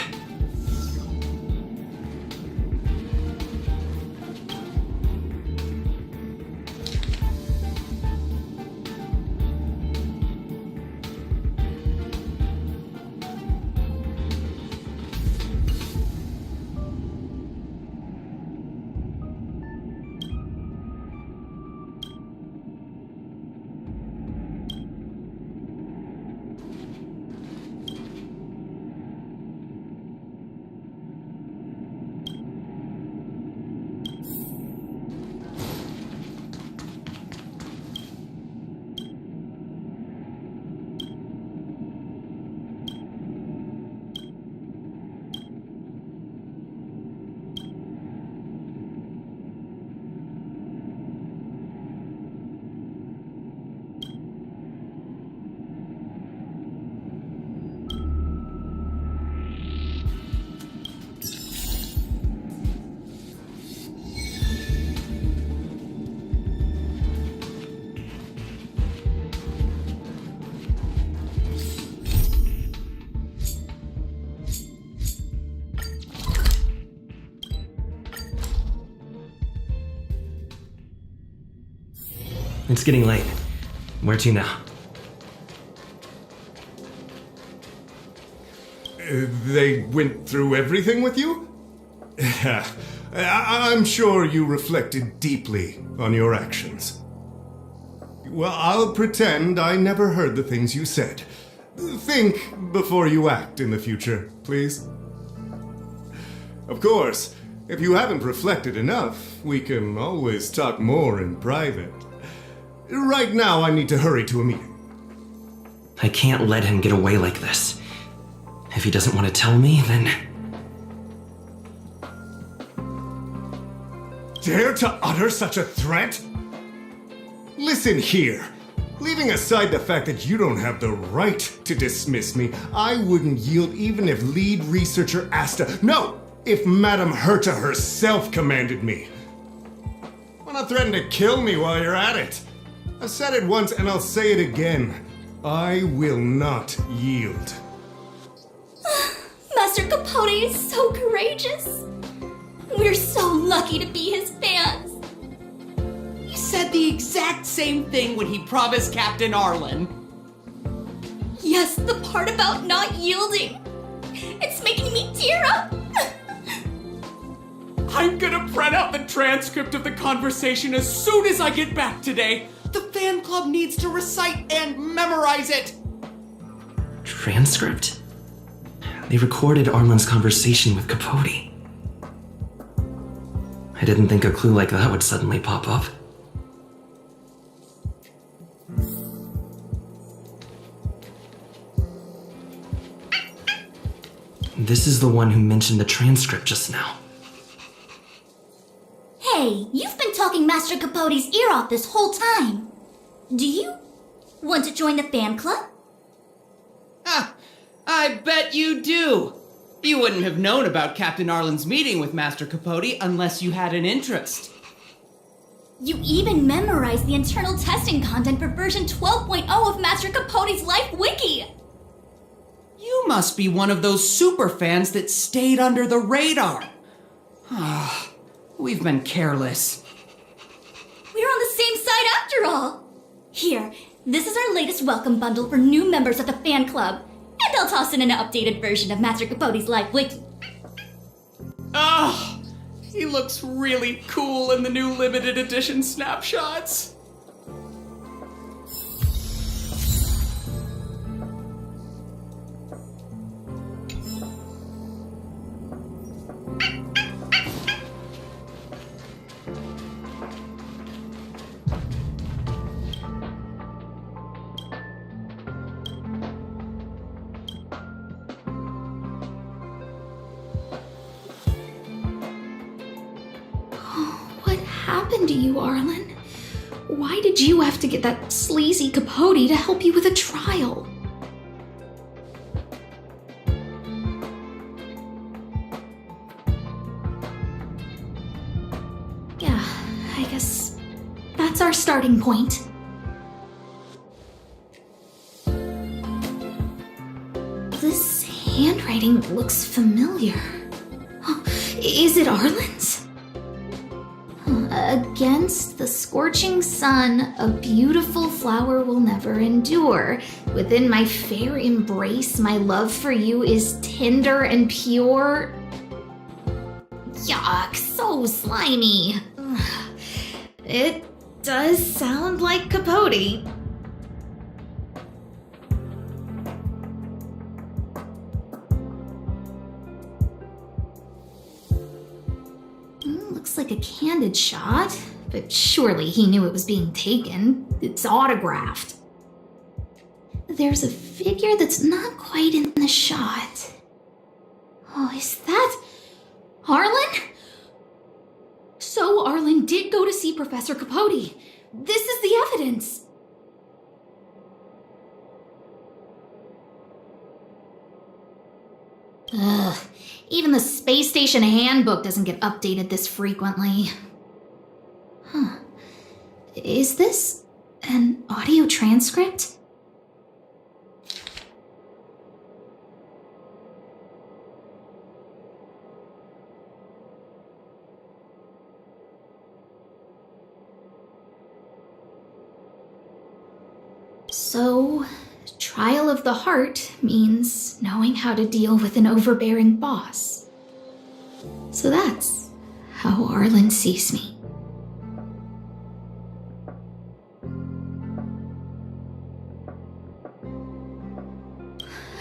It's getting late. Where to now? They went through everything with you? I'm sure you reflected deeply on your actions. Well, I'll pretend I never heard the things you said. Think before you act in the future, please. Of course, if you haven't reflected enough, we can always talk more in private. Right now, I need to hurry to a meeting. I can't let him get away like this. If he doesn't want to tell me, then... Dare to utter such a threat? Listen here. Leaving aside the fact that you don't have the right to dismiss me, I wouldn't yield even if lead researcher Asta... No! If Madame Herta herself commanded me. Wanna threaten to kill me while you're at it? I said it once and I'll say it again. I will not yield. Master Capote is so courageous. We're so lucky to be his fans. He said the exact same thing when he promised Captain Arlen. Yes, the part about not yielding. It's making me tear up. I'm gonna print out the transcript of the conversation as soon as I get back today. The fan club needs to recite and memorize it. Transcript? They recorded Arlen's conversation with Capote. I didn't think a clue like that would suddenly pop up. This is the one who mentioned the transcript just now. Hey, you've been talking Master Capote's ear off this whole time. Do you want to join the fan club? Ah, I bet you do. You wouldn't have known about Captain Arlen's meeting with Master Capote unless you had an interest. You even memorized the internal testing content for version 12.0 of Master Capote's Life Wiki. You must be one of those super fans that stayed under the radar. Ah, we've been careless. We're on the same side after all. Here, this is our latest welcome bundle for new members of the fan club. And I'll toss in an updated version of Master Capote's Life Wiki. Ah, he looks really cool in the new limited edition snapshots. What happened to you, Arlen? Why did you have to get that sleazy Capote to help you with a trial? Yeah, I guess that's our starting point. This handwriting looks familiar. Oh, is it Arlen's? Against the scorching sun, a beautiful flower will never endure. Within my fair embrace, my love for you is tender and pure. Yuck, so slimy. Ugh. It does sound like Capote. Looks like a candid shot, but surely he knew it was being taken. It's autographed. There's a figure that's not quite in the shot. Oh, is that Arlen? So Arlen did go to see Professor Capote. This is the evidence. Ugh. Even the space station handbook doesn't get updated this frequently. Huh. Is this an audio transcript? So, trial of the heart means knowing how to deal with an overbearing boss. So that's how Arlen sees me.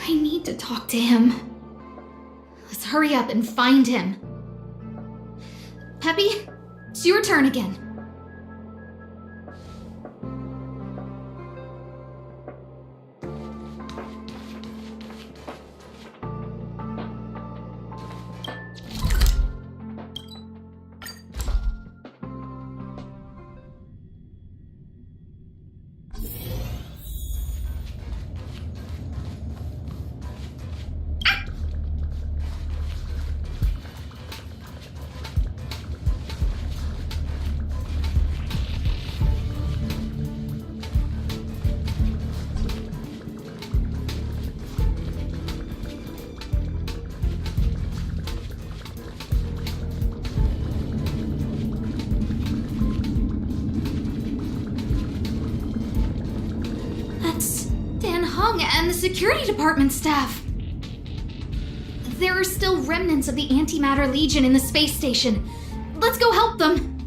I need to talk to him. Let's hurry up and find him. Peppy, it's your turn again. And the security department staff. There are still remnants of the Antimatter Legion in the space station. Let's go help them.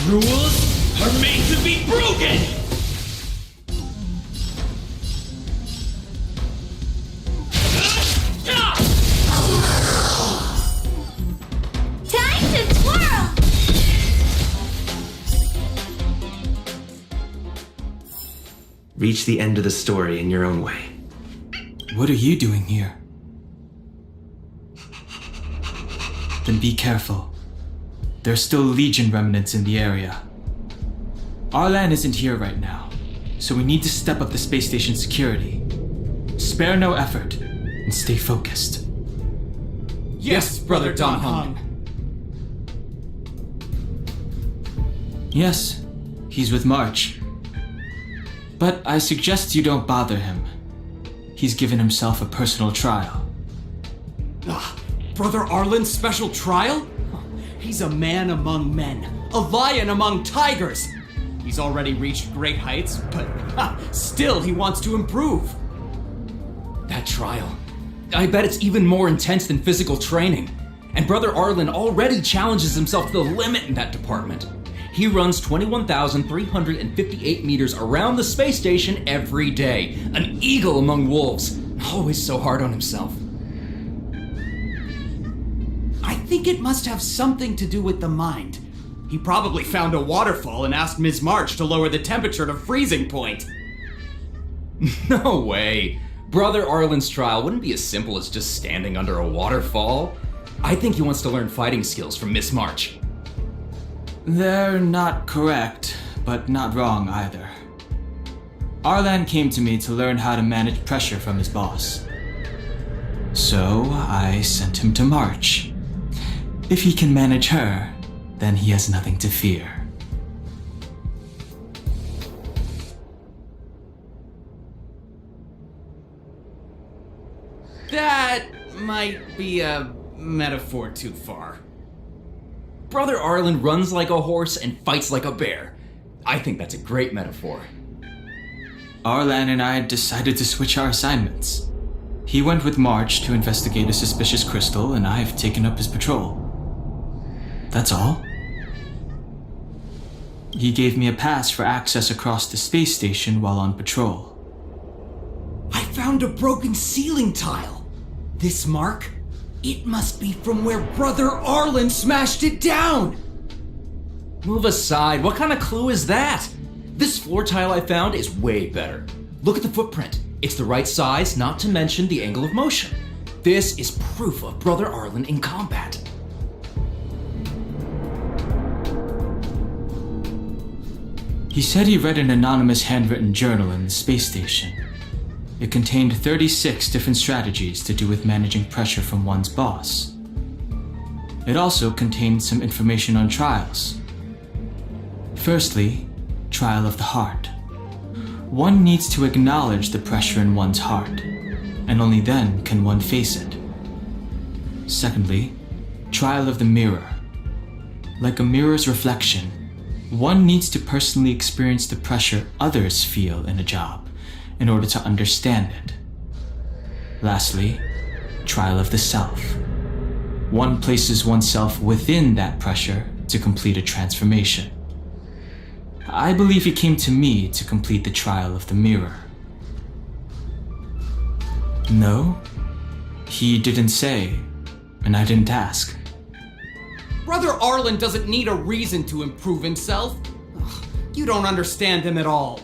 Rules are made to be broken! Reach the end of the story in your own way. What are you doing here? Then be careful. There's still Legion remnants in the area. Arlan isn't here right now, so we need to step up the space station security. Spare no effort, and stay focused. Yes, Brother Don Hung. Yes, he's with March. But I suggest you don't bother him. He's given himself a personal trial. Brother Arlen's special trial? He's a man among men, a lion among tigers. He's already reached great heights, but still he wants to improve. That trial. I bet it's even more intense than physical training. And Brother Arlen already challenges himself to the limit in that department. He runs 21,358 meters around the space station every day. An eagle among wolves. Always so hard on himself. I think it must have something to do with the mind. He probably found a waterfall and asked Ms. March to lower the temperature to freezing point. No way. Brother Arlen's trial wouldn't be as simple as just standing under a waterfall. I think he wants to learn fighting skills from Miss March. They're not correct, but not wrong either. Arlan came to me to learn how to manage pressure from his boss. So I sent him to March. If he can manage her, then he has nothing to fear. That might be a metaphor too far. Brother Arlen runs like a horse and fights like a bear. I think that's a great metaphor. Arlan and I decided to switch our assignments. He went with March to investigate a suspicious crystal, and I've taken up his patrol. That's all. He gave me a pass for access across the space station while on patrol. I found a broken ceiling tile. This mark? It must be from where Brother Arlen smashed it down! Move aside, what kind of clue is that? This floor tile I found is way better. Look at the footprint. It's the right size, not to mention the angle of motion. This is proof of Brother Arlen in combat. He said he read an anonymous handwritten journal in the space station. It contained 36 different strategies to do with managing pressure from one's boss. It also contained some information on trials. Firstly, trial of the heart. One needs to acknowledge the pressure in one's heart, and only then can one face it. Secondly, trial of the mirror. Like a mirror's reflection, one needs to personally experience the pressure others feel in a job in order to understand it. Lastly, trial of the self. One places oneself within that pressure to complete a transformation. I believe he came to me to complete the trial of the mirror. No, he didn't say, and I didn't ask. Brother Arlen doesn't need a reason to improve himself. Ugh, you don't understand him at all.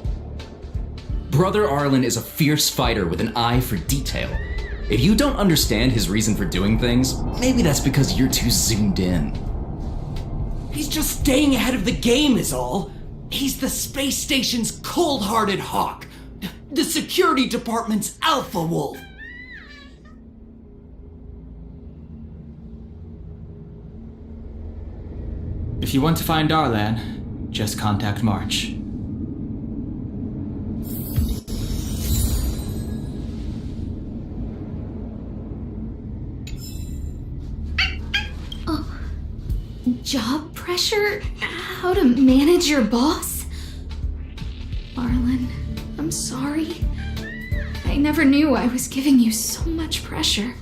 Brother Arlen is a fierce fighter with an eye for detail. If you don't understand his reason for doing things, maybe that's because you're too zoomed in. He's just staying ahead of the game is all. He's the space station's cold-hearted hawk. The security department's alpha wolf. If you want to find Arlan, just contact March. Job pressure? How to manage your boss? Arlen, I'm sorry. I never knew I was giving you so much pressure.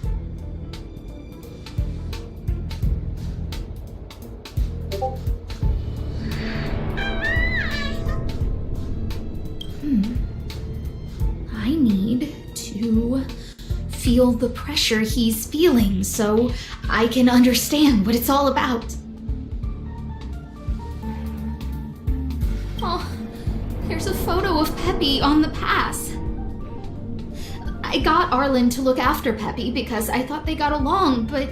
I need to feel the pressure he's feeling so I can understand what it's all about. Oh, there's a photo of Peppy on the pass. I got Arlen to look after Peppy because I thought they got along, but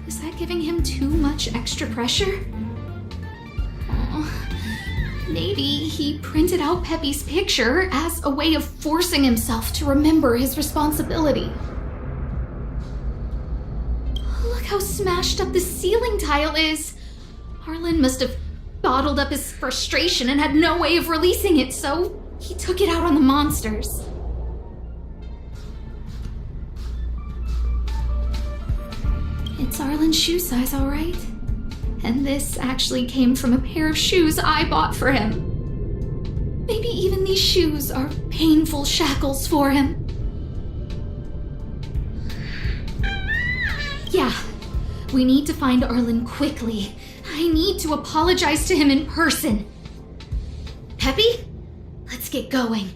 is that giving him too much extra pressure? Maybe he printed out Peppy's picture as a way of forcing himself to remember his responsibility. Look how smashed up the ceiling tile is. Arlen must have bottled up his frustration and had no way of releasing it, so he took it out on the monsters. It's Arlen's shoe size, all right? And this actually came from a pair of shoes I bought for him. Maybe even these shoes are painful shackles for him. Yeah, we need to find Arlen quickly. I need to apologize to him in person. Peppy, let's get going.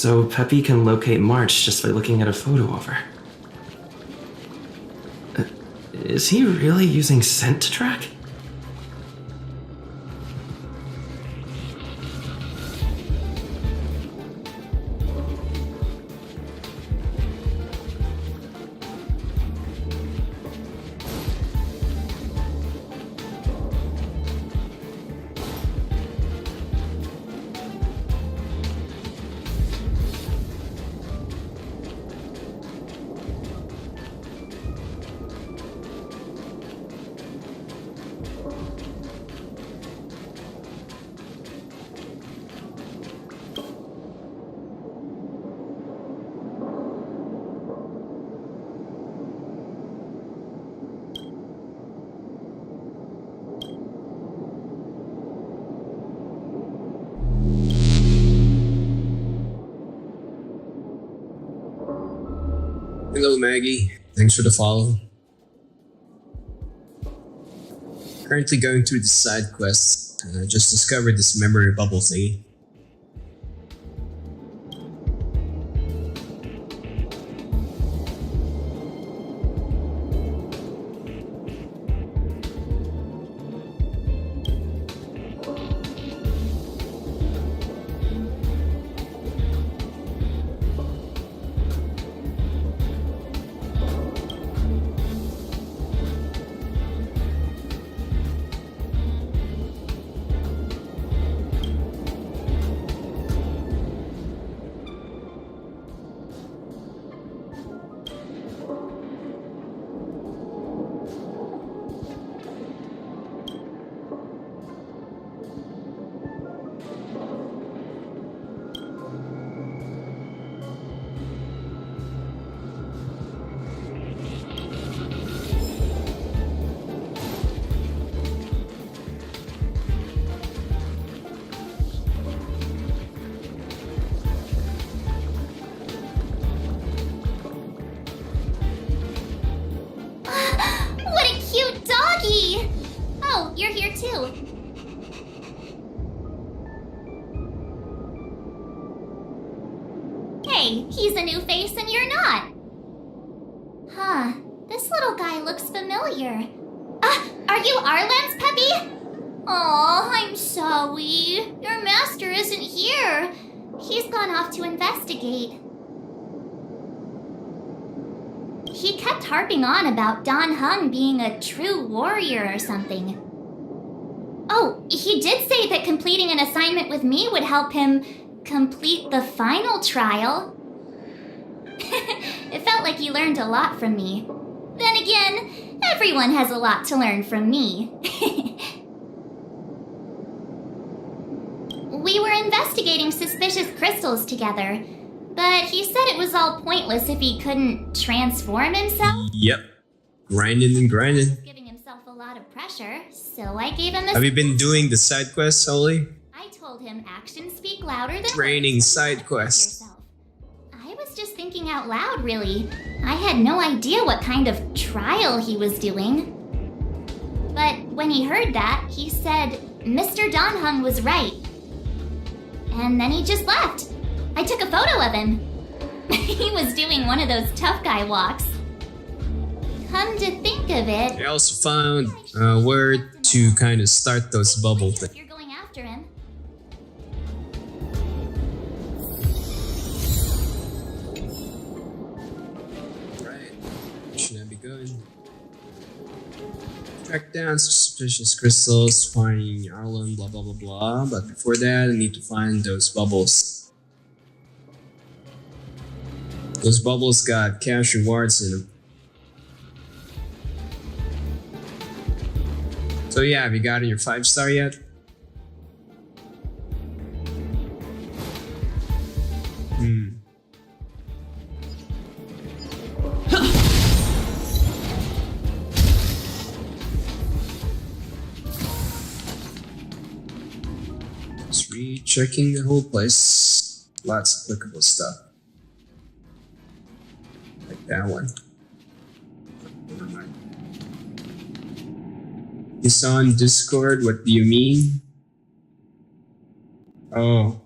So Peppy can locate March just by looking at a photo of her. Is he really using scent to track? Hello, Maggie. Thanks for the follow. Currently going through the side quests. Just discovered this memory bubble thingy. What a cute doggy! Oh, you're here too. Hey, he's a new face and you're not. Huh, this little guy looks familiar. Are you Arlen's Peppy? Aw, I'm sorry. Your master isn't here. He's gone off to investigate. He kept harping on about Don Hung being a true warrior or something. Oh, he did say that completing an assignment with me would help him complete the final trial. It felt like he learned a lot from me. Then again, everyone has a lot to learn from me. We were investigating suspicious crystals together, but he said it was all pointless if he couldn't transform himself. Yep. Grinding and grinding. Giving himself a lot of pressure, so I gave him this. Have you been doing the side quests, Holly? I told him actions speak louder than Training words. side quests. I was just thinking out loud, really. I had no idea what kind of trial he was doing. But when he heard that, he said Mr. Don Hung was right. And then he just left. I took a photo of him. He was doing one of those tough guy walks. Come to think of it, I also found where to kind of start those bubble things. if you're going after him. Right. Should I be good? Track down suspicious crystals, find Arlen, blah blah blah blah. But before that, I need to find those bubbles. Those bubbles got cash rewards in them. So yeah, have you gotten your 5-star yet? Just rechecking the whole place. Lots of clickable stuff. Like that one. Never mind. It's on Discord, what do you mean? Oh.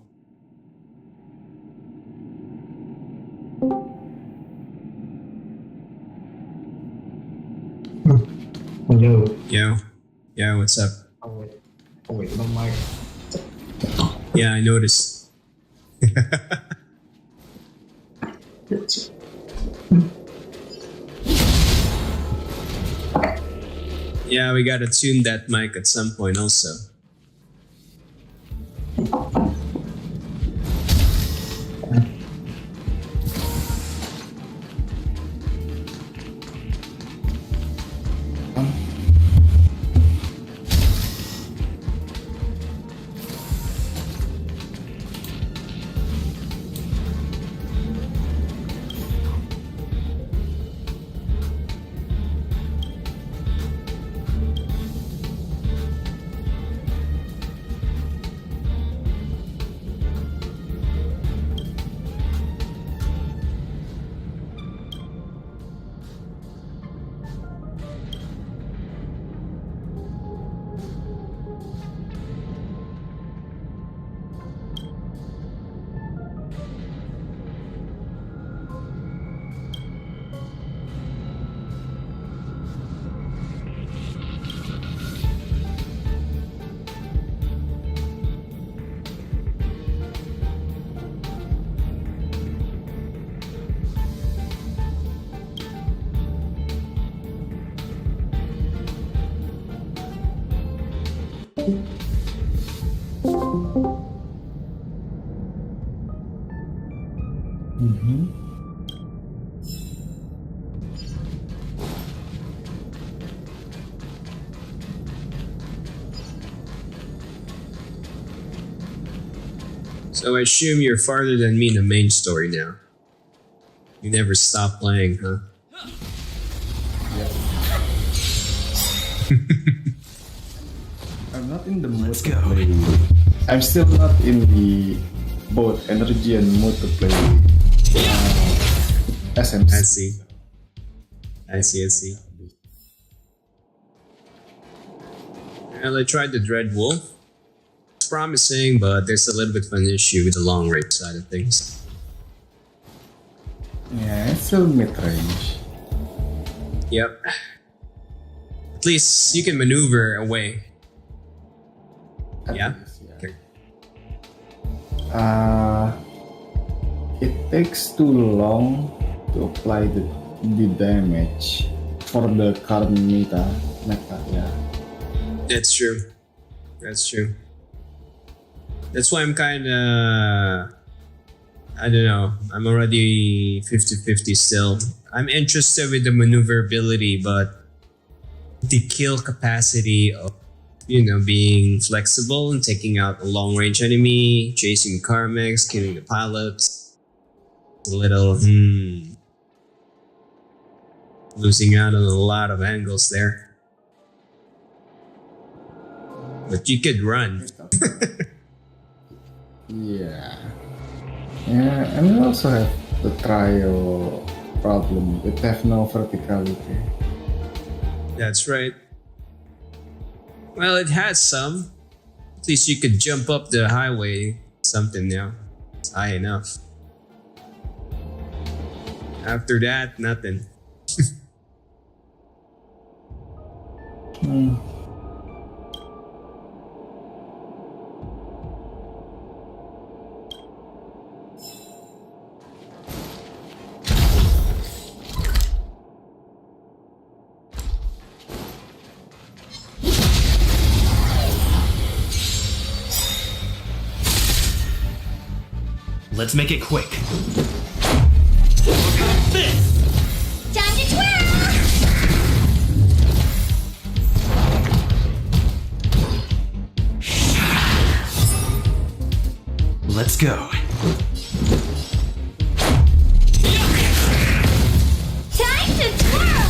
Yo. Yo. Yeah, what's up? Oh wait, no mic. Yeah, I noticed. Yeah, we gotta tune that mic at some point also. So I assume you're farther than me in the main story now. You never stop playing, huh? I'm not in the mood Let's to go. play. I'm still not in the both energy and mood to play SMC. I see. Well, I tried the Dread Wolf. It's promising, but there's a little bit of an issue with the long range side of things. Yeah, it's still mid-range. Yep. At least you can maneuver away. At Yeah? least, yeah. Okay. It takes too long to apply the damage for the current meta, yeah. That's true. That's why I'm kinda... I don't know. I'm already 50-50 still. I'm interested with the maneuverability, but the kill capacity of, being flexible and taking out a long-range enemy, chasing karmics, killing the pilots. A little, losing out on a lot of angles there. But you could run. Yeah. Yeah, and we also have the trio problem. It have no verticality. That's right. Well, it has some. At least you could jump up the highway. Something now. It's high enough. After that, nothing. Let's make it quick. Time to twirl! Let's go. Time to twirl!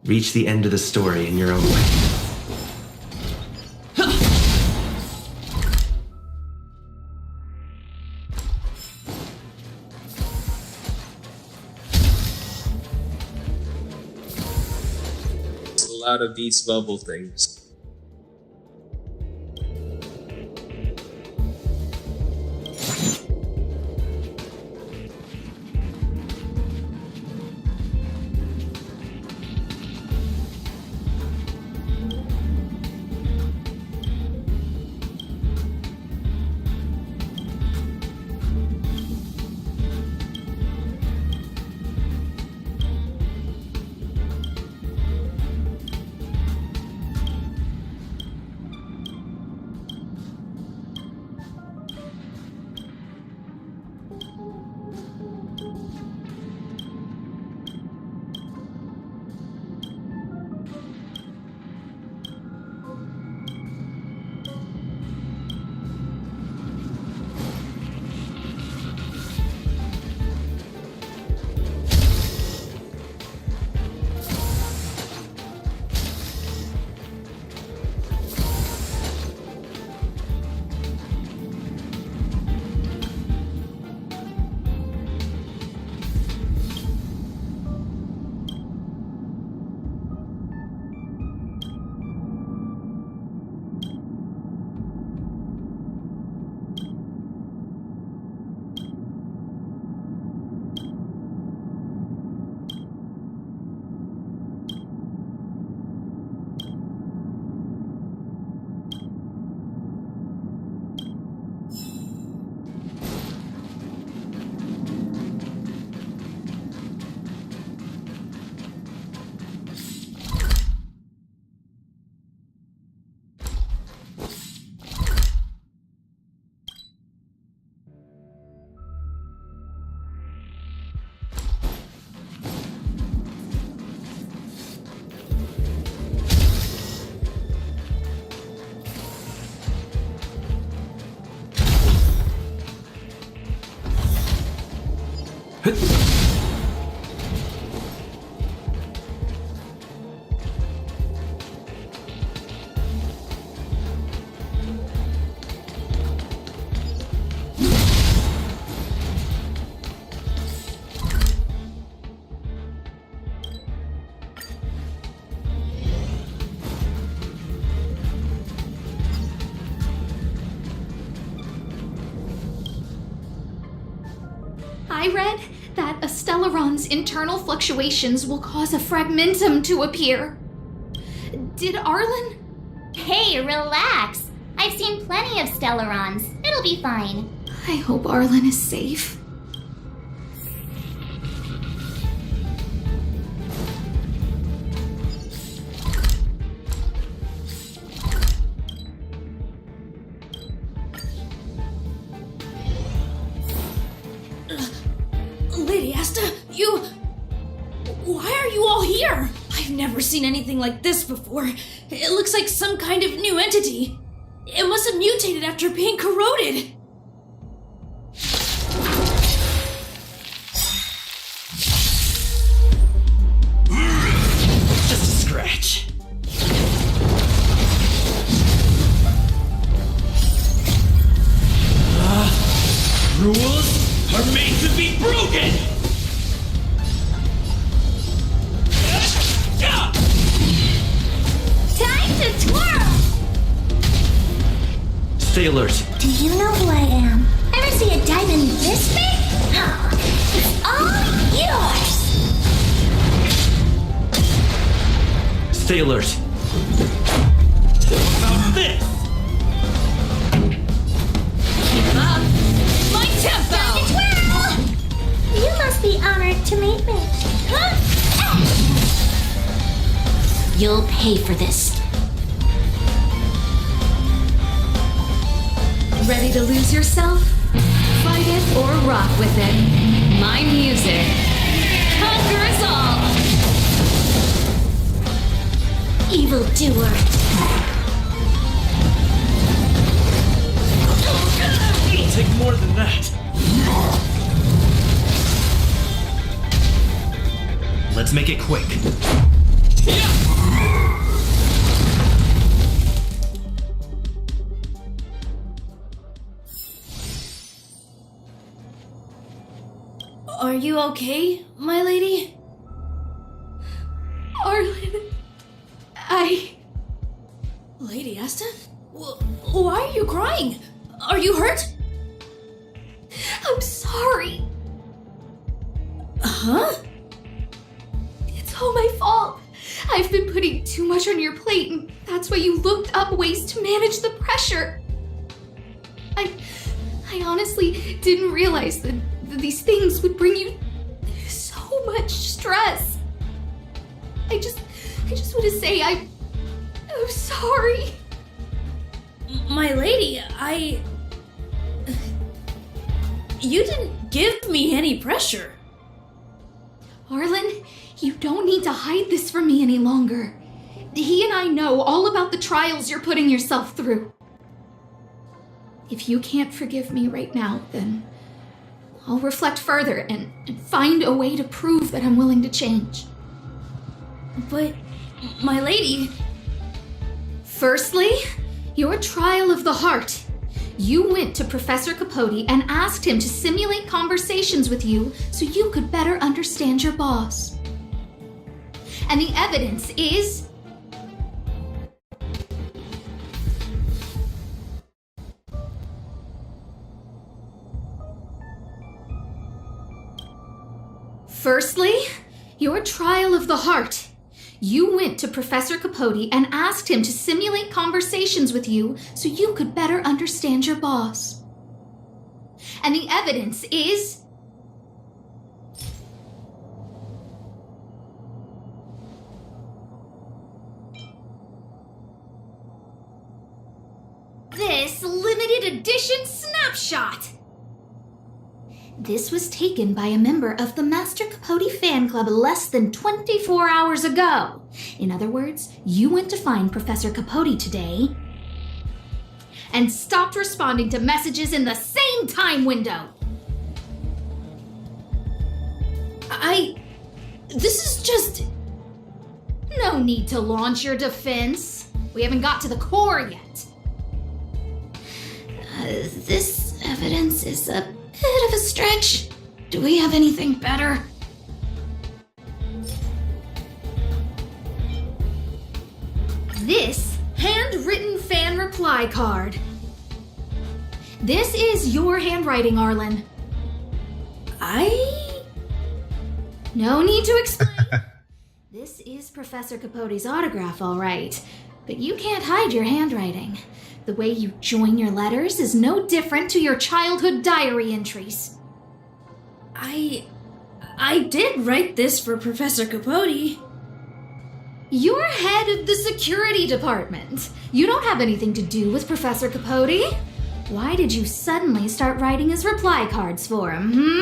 Reach the end of the story in your own way. It's a lot of these bubble things. I read that a Stellaron's internal fluctuations will cause a fragmentum to appear. Did Arlen? Hey, relax. I've seen plenty of Stellarons. It'll be fine. I hope Arlen is safe. Lady Asta, why are you all here? I've never seen anything like this before. It looks like some kind of new entity. It must have mutated after being corroded. Just a scratch. Rules are made to be broken! Time to twirl! Stay alert. Do you know who I am? Ever see a diamond this big? Oh, it's all yours! Stay alert. How about this? Keep up! My tempo! Time to twirl! You must be honored to meet me. Huh? You'll pay for this. Ready to lose yourself? Fight it or rock with it. My music conquers all! Evildoer. It'll take more than that. Let's make it quick. Are you okay, my lady? Arlen, Lady Asta? Why are you crying? Are you hurt? I'm sorry. Huh? It's all my fault. I've been putting too much on your plate, and that's why you looked up ways to manage the pressure. I honestly didn't realize that these things would bring you so much stress. I just want to say I'm sorry. My lady, You didn't give me any pressure. Arlen, you don't need to hide this from me any longer. He and I know all about the trials you're putting yourself through. If you can't forgive me right now, then I'll reflect further and find a way to prove that I'm willing to change. But, my lady... Firstly, your trial of the heart. You went to Professor Capote and asked him to simulate conversations with you so you could better understand your boss. And the evidence is... Firstly, your trial of the heart. You went to Professor Capote and asked him to simulate conversations with you so you could better understand your boss. And the evidence is... this limited edition snapshot! This was taken by a member of the Master Capote fan club less than 24 hours ago. In other words, you went to find Professor Capote today and stopped responding to messages in the same time window. This is just... No need to launch your defense. We haven't got to the core yet. This evidence is a bit of a stretch. Do we have anything better? This handwritten fan reply card. This is your handwriting, Arlen. No need to explain. This is Professor Capote's autograph, all right. But you can't hide your handwriting. The way you join your letters is no different to your childhood diary entries. I did write this for Professor Capote. You're head of the security department. You don't have anything to do with Professor Capote. Why did you suddenly start writing his reply cards for him,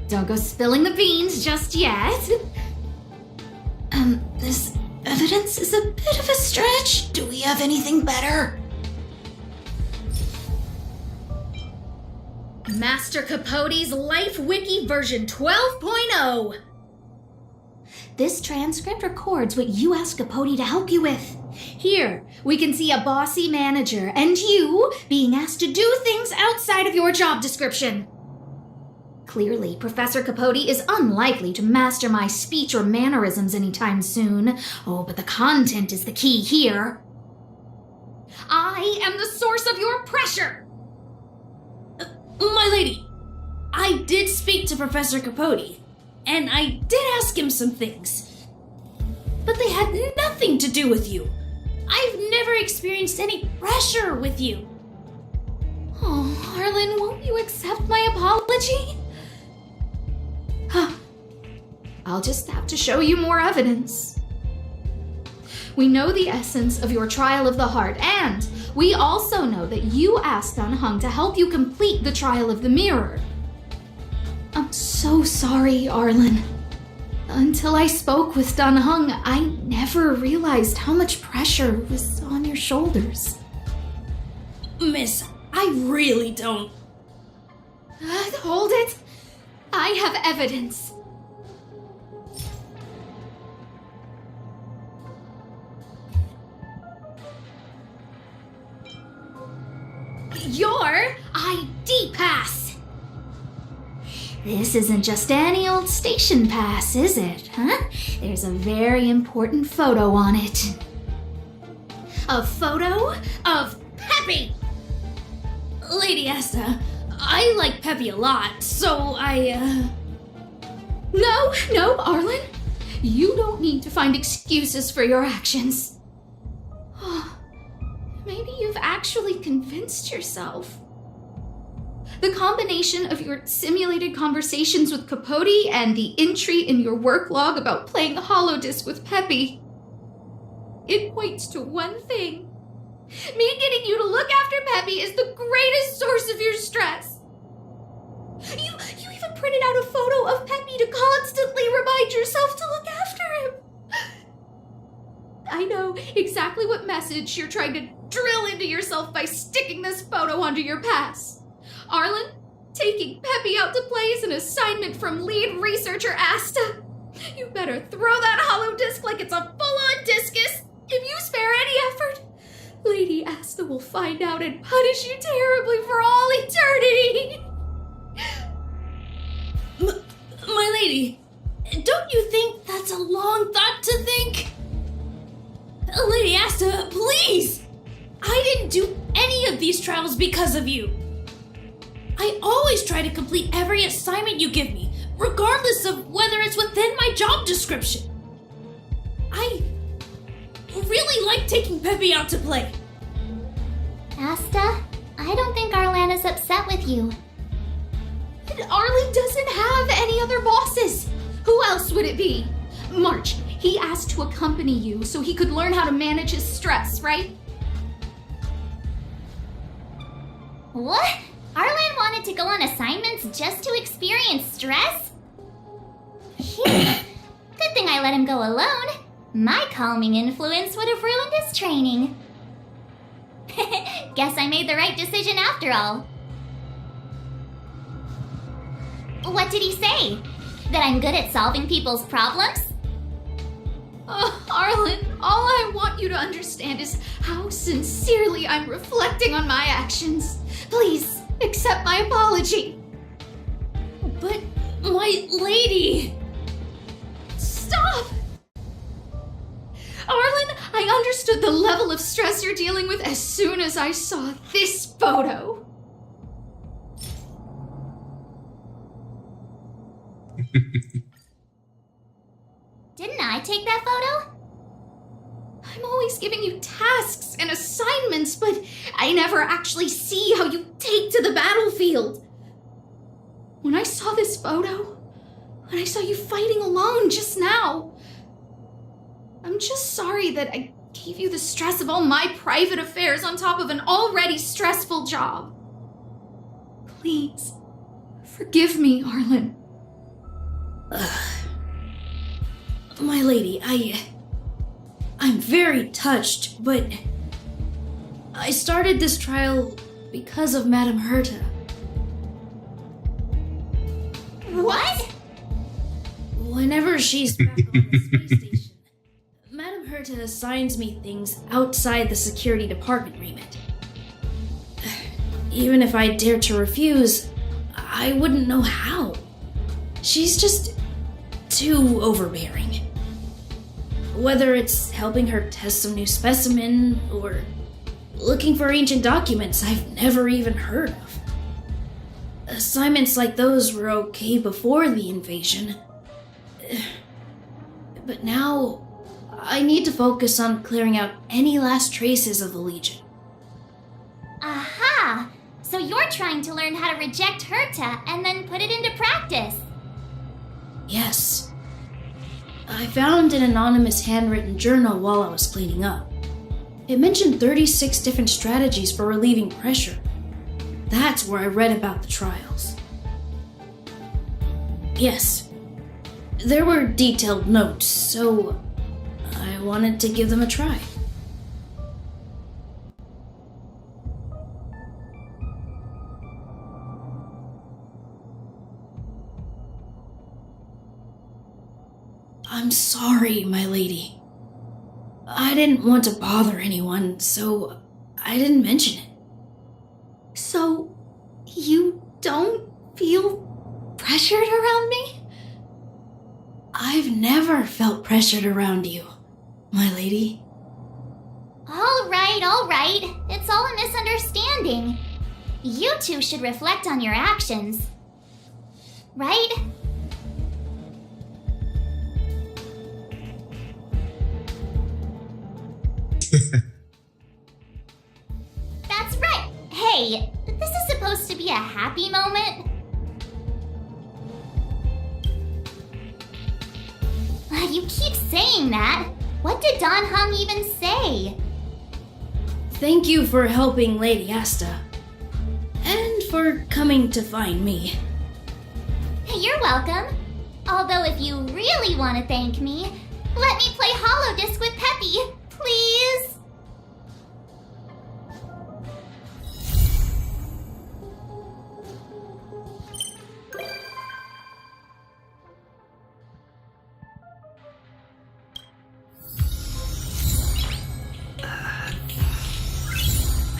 Don't go spilling the beans just yet. This evidence is a bit of a stretch. Do we have anything better? Master Capote's Life Wiki version 12.0. This transcript records what you asked Capote to help you with. Here, we can see a bossy manager and you being asked to do things outside of your job description. Clearly, Professor Capote is unlikely to master my speech or mannerisms anytime soon. Oh, but the content is the key here. I am the source of your pressure! My lady, I did speak to Professor Capote, and I did ask him some things. But they had nothing to do with you. I've never experienced any pressure with you. Oh, Arlen, won't you accept my apology? I'll just have to show you more evidence. We know the essence of your trial of the heart, and we also know that you asked Dunhung to help you complete the trial of the mirror. I'm so sorry, Arlen. Until I spoke with Dunhung, I never realized how much pressure was on your shoulders. Miss, I really don't... Hold it! I have evidence. Your ID pass! This isn't just any old station pass, is it, There's a very important photo on it. A photo of Peppy! Lady Asta, I like Peppy a lot, so No, Arlen. You don't need to find excuses for your actions. Maybe you've actually convinced yourself. The combination of your simulated conversations with Capote and the entry in your work log about playing holodisc with Peppy, it points to one thing. Me getting you to look after Peppy is the greatest source of your stress. You even printed out a photo of Peppy to constantly remind yourself to look after him. I know exactly what message you're trying to drill into yourself by sticking this photo onto your pass. Arlen, taking Peppy out to play is an assignment from lead researcher Asta. You better throw that holodisc like it's a full-on discus. If you spare any effort, Lady Asta will find out and punish you terribly for all eternity. My lady, don't you think that's a long thought to think? Lady Asta, please! I didn't do any of these trials because of you. I always try to complete every assignment you give me, regardless of whether it's within my job description. I really like taking Peppy out to play. Asta, I don't think Arlan is upset with you. And Arlen doesn't have any other bosses. Who else would it be? March, he asked to accompany you so he could learn how to manage his stress, right? What? Arlan wanted to go on assignments just to experience stress? Phew. Good thing I let him go alone. My calming influence would have ruined his training. Guess I made the right decision after all. What did he say? That I'm good at solving people's problems? Arlen, all I want you to understand is how sincerely I'm reflecting on my actions. Please, accept my apology. But, my lady... Stop! Arlen, I understood the level of stress you're dealing with as soon as I saw this photo. Didn't I take that photo? I'm always giving you tasks and assignments, but I never actually see how you take to the battlefield. When I saw this photo, when I saw you fighting alone just now, I'm just sorry that I gave you the stress of all my private affairs on top of an already stressful job. Please, forgive me, Arlen. My lady, I'm very touched, but I started this trial because of Madame Herta. What? Whenever she's back on the space station, Madame Herta assigns me things outside the security department remit. Even if I dared to refuse, I wouldn't know how. She's just too overbearing. Whether it's helping her test some new specimen, or looking for ancient documents I've never even heard of. Assignments like those were okay before the invasion. But now, I need to focus on clearing out any last traces of the Legion. Aha! So you're trying to learn how to reject Herta and then put it into practice. Yes. I found an anonymous handwritten journal while I was cleaning up. It mentioned 36 different strategies for relieving pressure. That's where I read about the trials. Yes, there were detailed notes, so I wanted to give them a try. I'm sorry, my lady. I didn't want to bother anyone, so I didn't mention it. So, you don't feel pressured around me? I've never felt pressured around you, my lady. All right. It's all a misunderstanding. You two should reflect on your actions. Right? That's right. Hey, this is supposed to be a happy moment. You keep saying that. What did Don Hung even say? Thank you for helping Lady Asta. And for coming to find me. You're welcome. Although if you really want to thank me, let me play Hollow Disc with Peppy, please.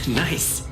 Nice.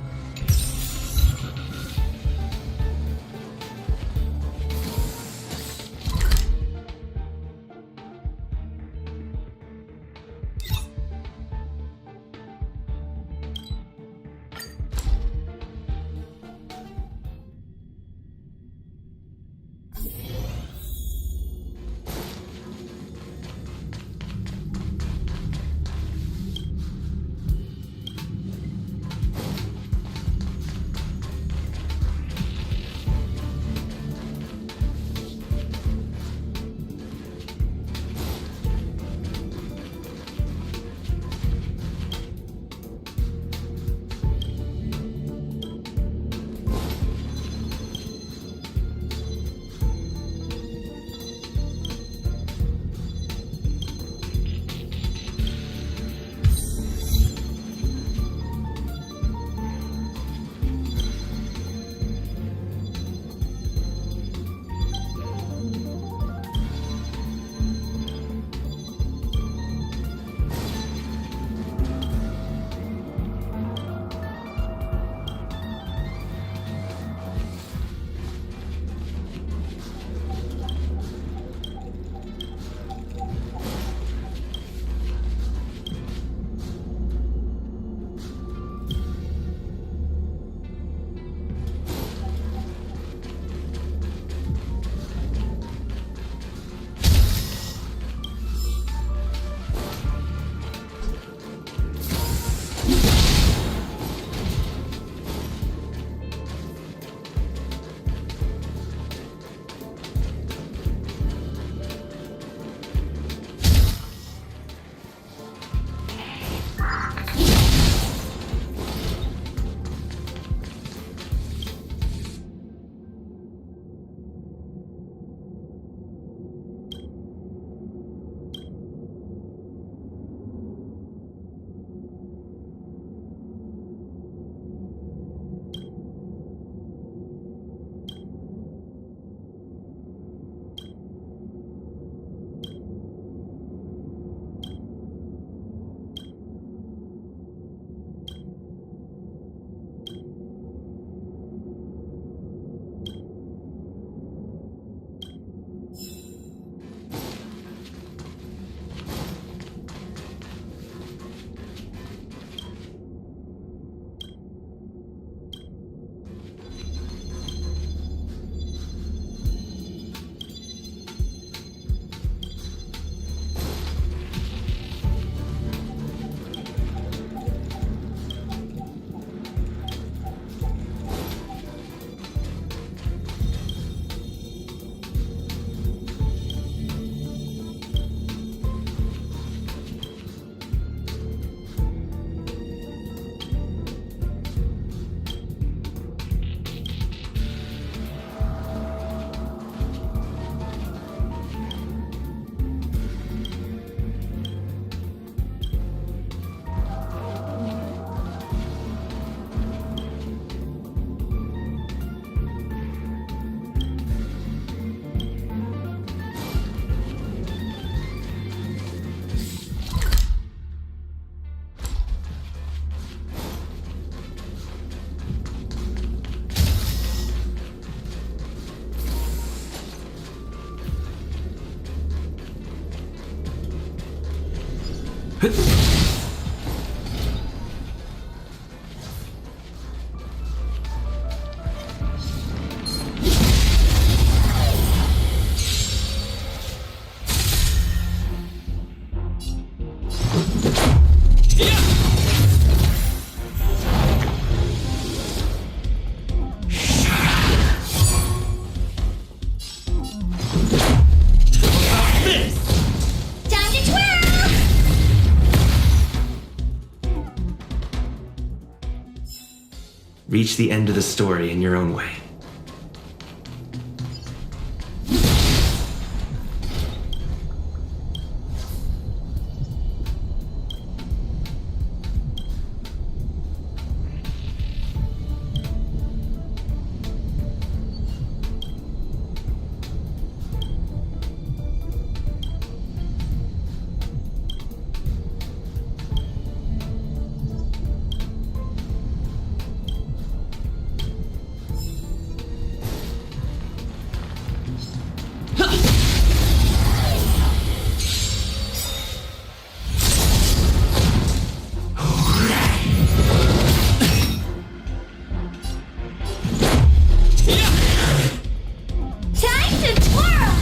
Time to twirl! Reach the end of the story in your own way. Time to twirl!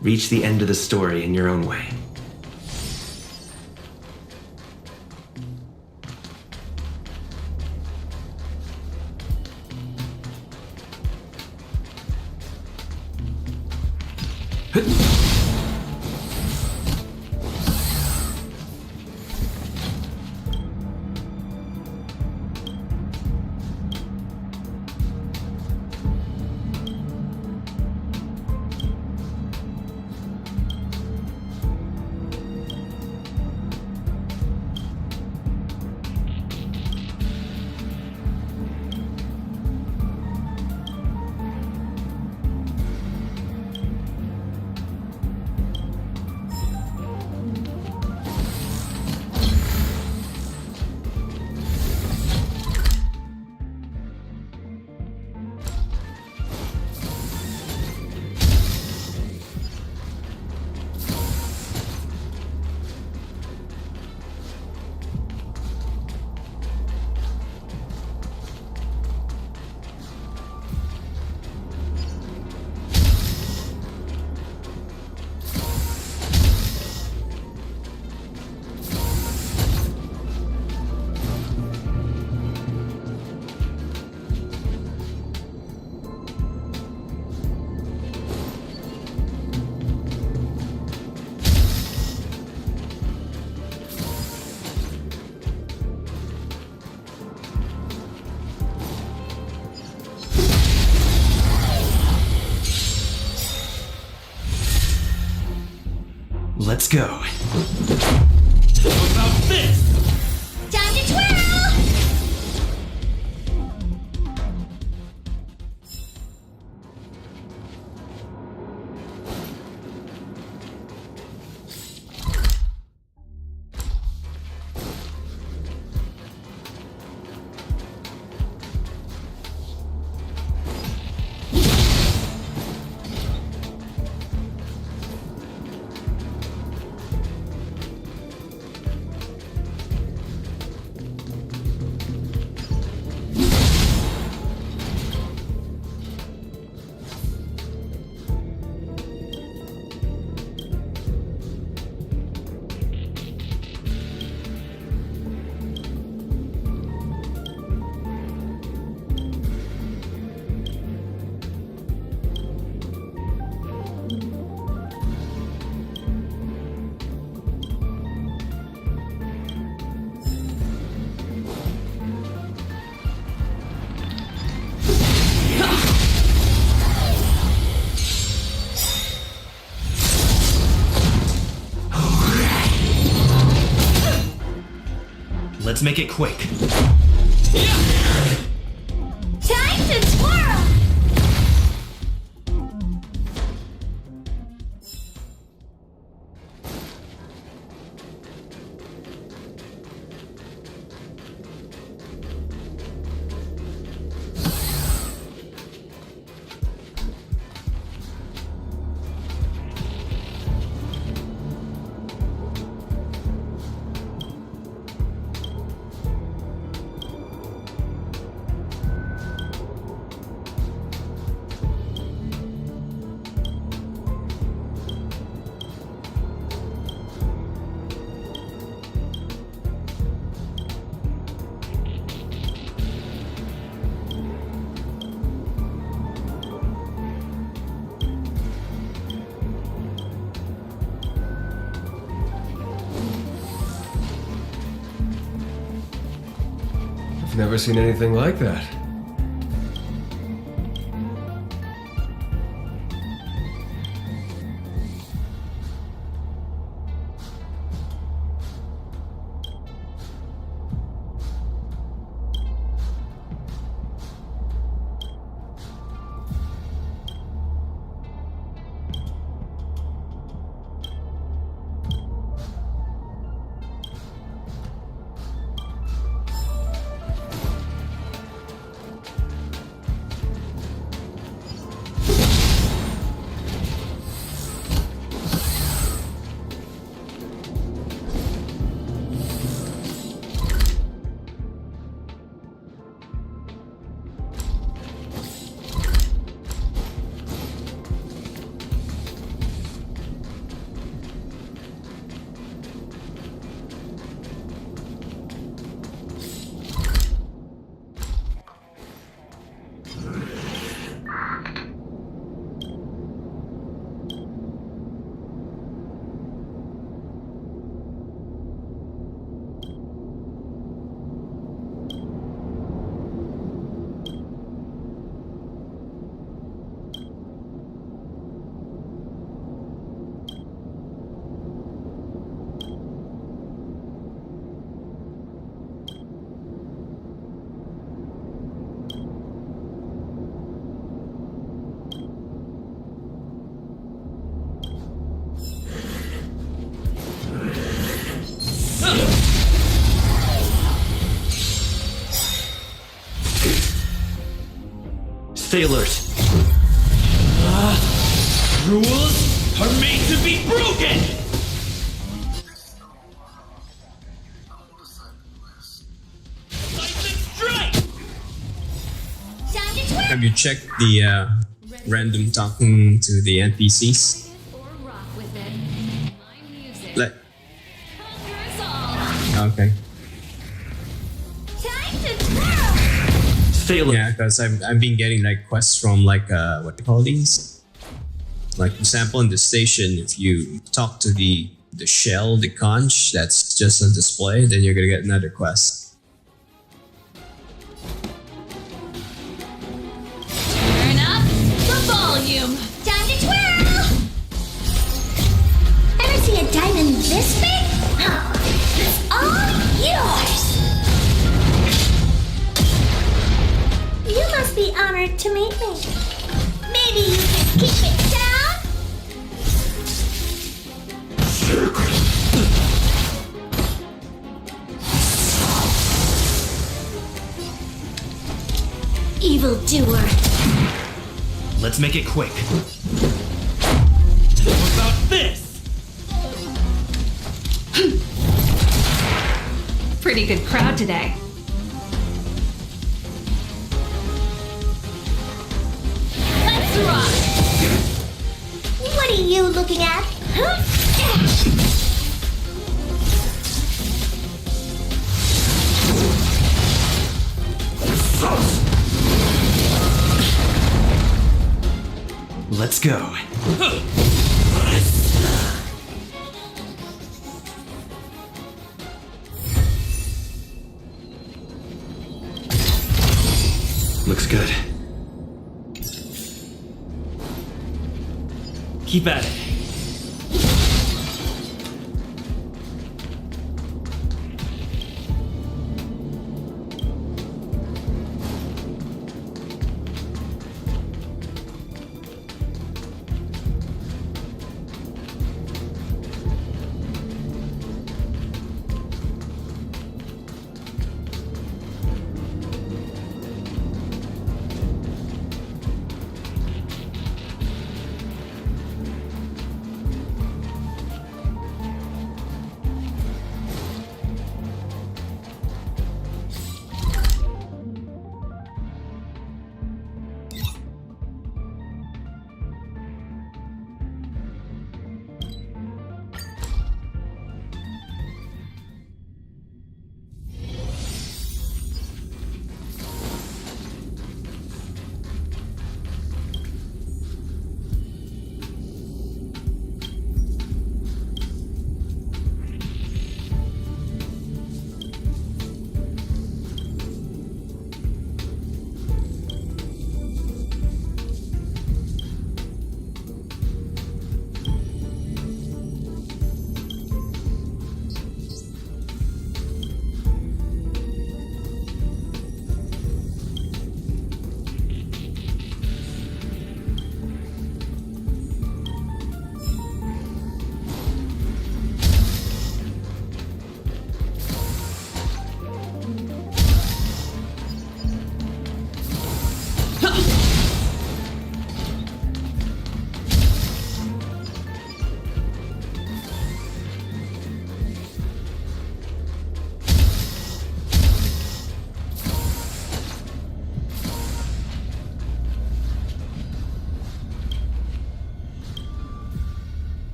Reach the end of the story in your own way. Let's go. How about this? Time to twirl! Let's make it quick. Time to twirl! Never seen anything like that. Stay alert. Rules are made to be broken! Have you checked the random talking to the NPCs? Let. Okay. Stay alert. Yeah, because I've been getting like quests from like what do you call these? Like for example, in the station, if you talk to the shell, the conch that's just on display, then you're gonna get another quest. Turn up the volume. Time to twirl! Ever see a diamond this big? Huh. It's all yours! You must be honored to meet me. Maybe you can keep it down? Evildoer. Let's make it quick. What about this? Pretty good crowd today. Let's rock. What are you looking at? Huh? Let's go. Looks good. Keep at it.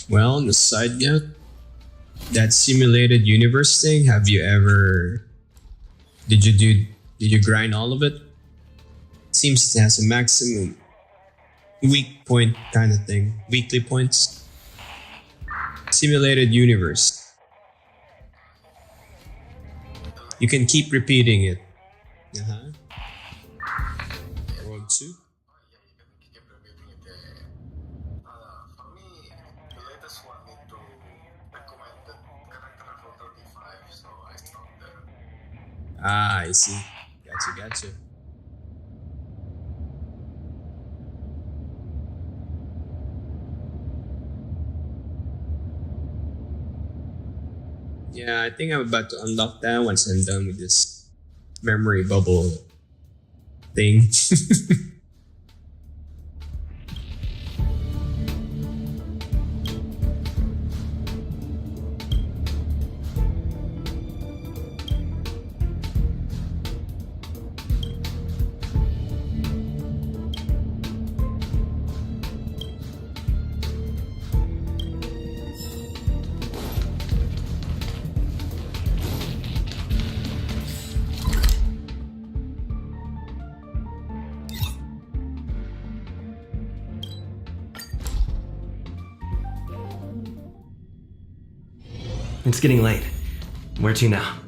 Well, on the side note, that simulated universe thing, have you ever did you grind all of it? Seems it has a maximum weak point kind of thing. Weekly points. Simulated universe. You can keep repeating it. Uh-huh. World 2. Ah, I see. Gotcha. Yeah, I think I'm about to unlock that once I'm done with this memory bubble thing. It's getting late. Where to now?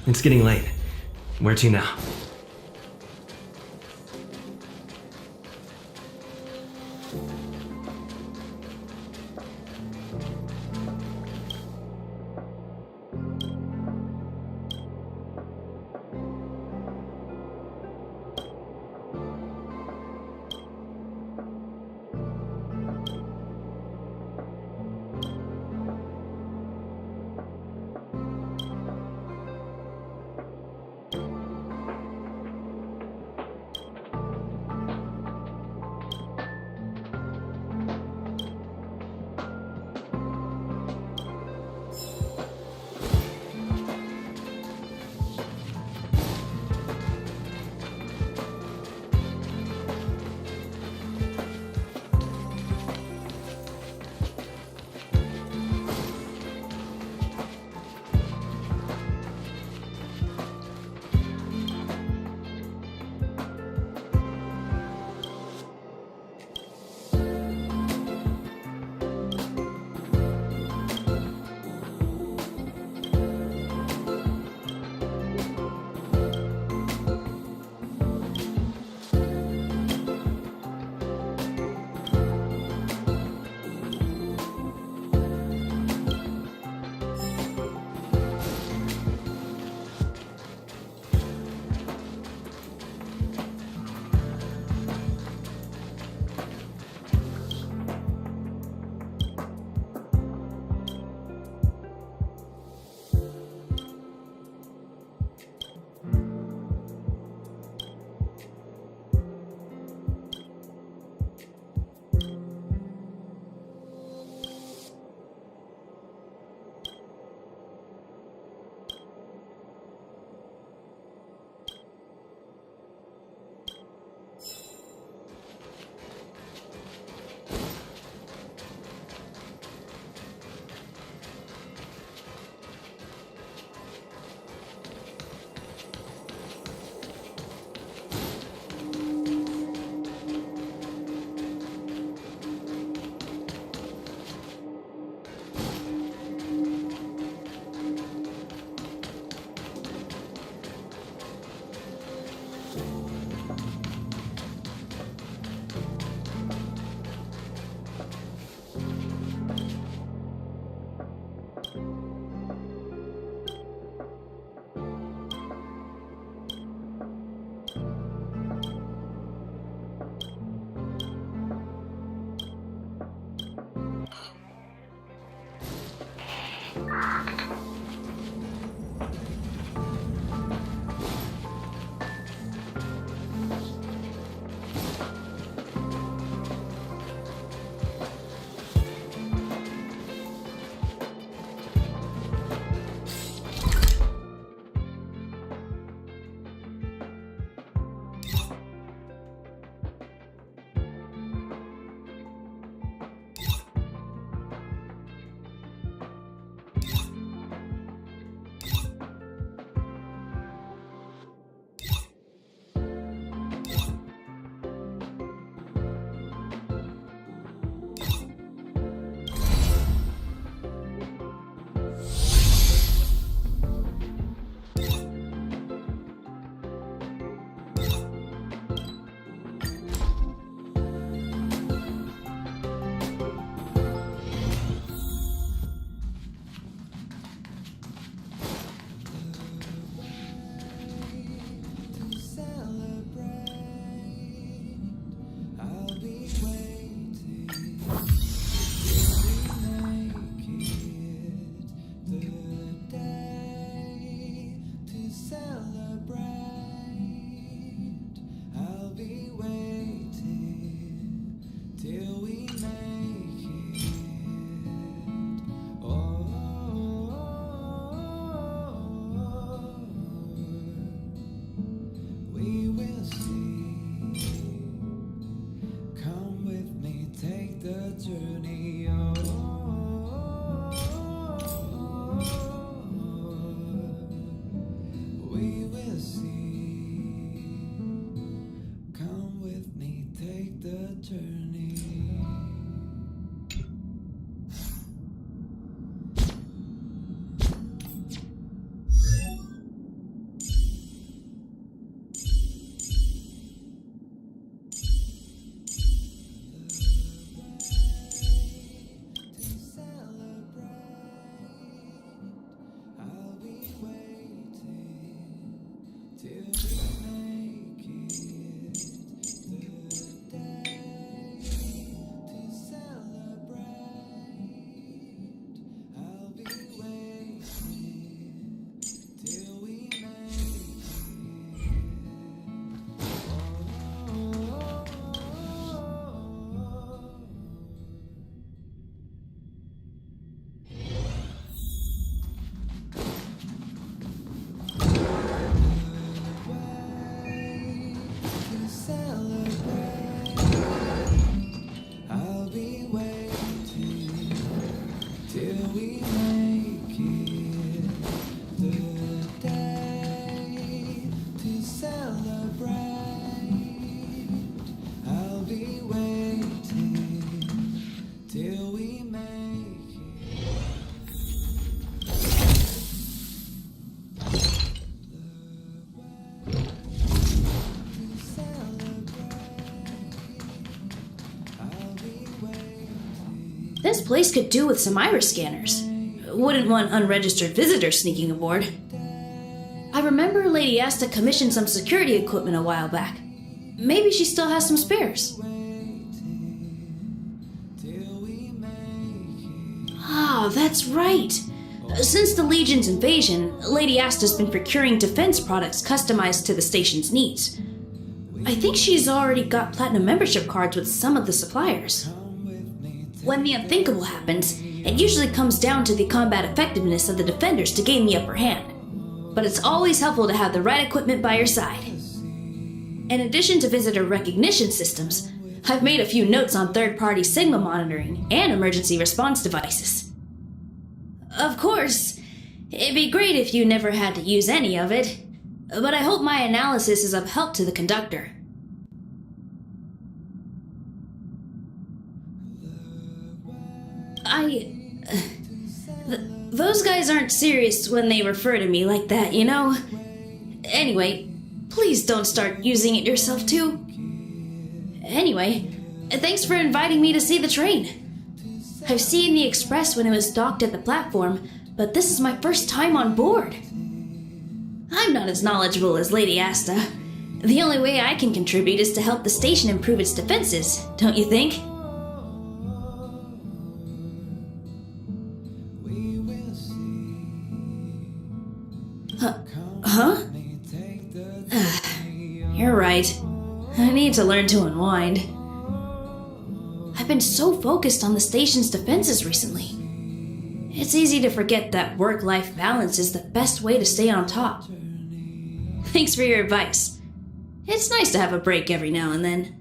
It's getting late. Where to now? place could do with some iris scanners. Wouldn't want unregistered visitors sneaking aboard. I remember Lady Asta commissioned some security equipment a while back. Maybe she still has some spares. Ah, that's right. Since the Legion's invasion, Lady Asta's been procuring defense products customized to the station's needs. I think she's already got platinum membership cards with some of the suppliers. When the unthinkable happens, it usually comes down to the combat effectiveness of the defenders to gain the upper hand. But it's always helpful to have the right equipment by your side. In addition to visitor recognition systems, I've made a few notes on third-party Sigma monitoring and emergency response devices. Of course, it'd be great if you never had to use any of it, but I hope my analysis is of help to the conductor. Those guys aren't serious when they refer to me like that, you know? Anyway, please don't start using it yourself too. Anyway, thanks for inviting me to see the train. I've seen the express when it was docked at the platform, but this is my first time on board. I'm not as knowledgeable as Lady Asta. The only way I can contribute is to help the station improve its defenses, don't you think? Huh? You're right. I need to learn to unwind. I've been so focused on the station's defenses recently. It's easy to forget that work-life balance is the best way to stay on top. Thanks for your advice. It's nice to have a break every now and then.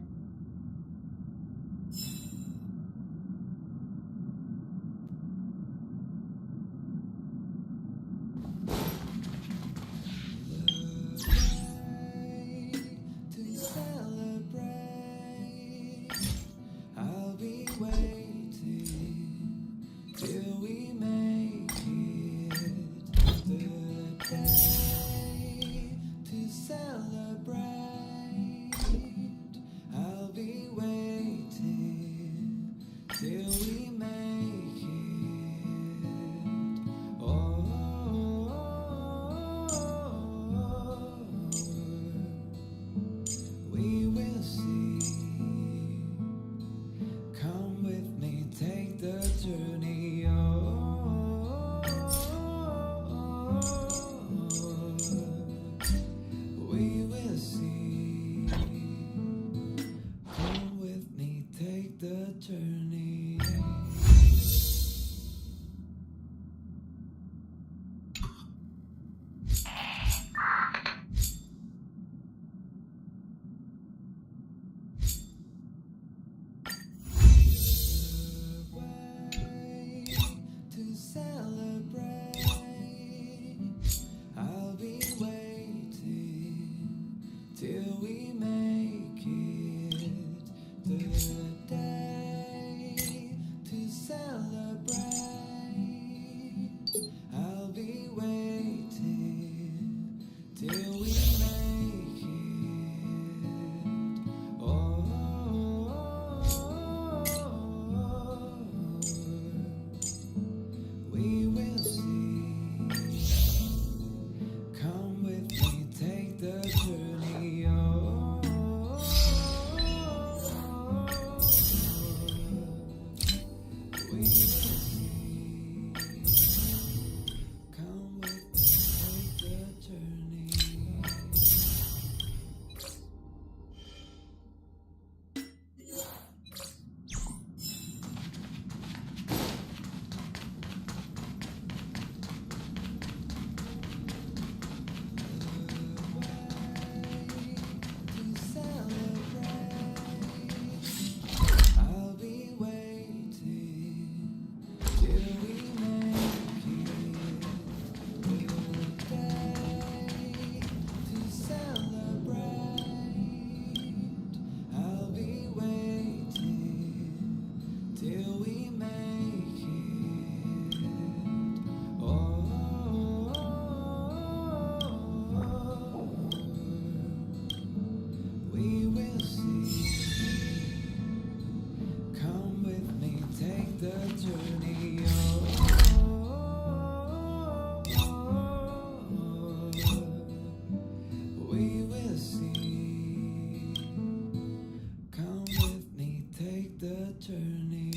We will see. Come with me, take the journey.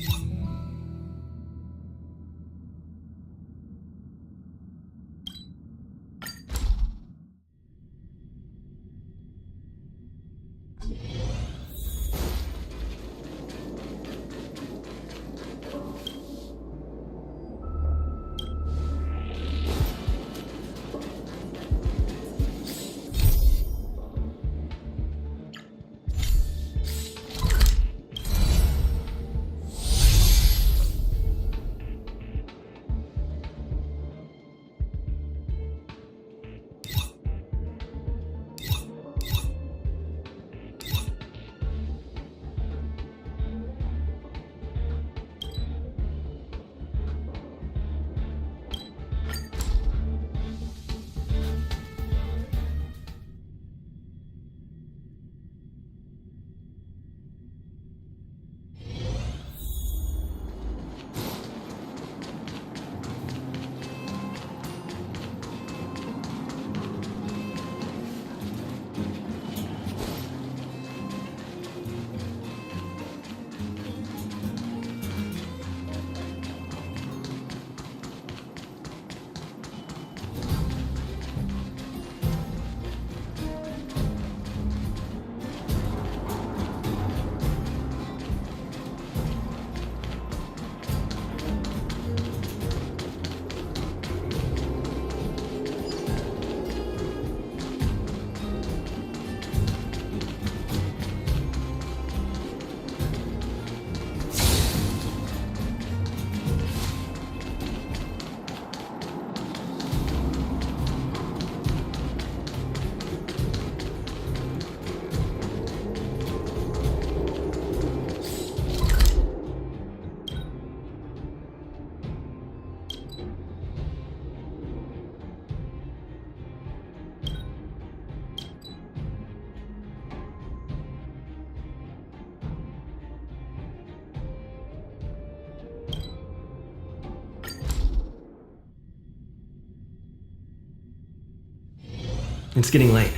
It's getting late.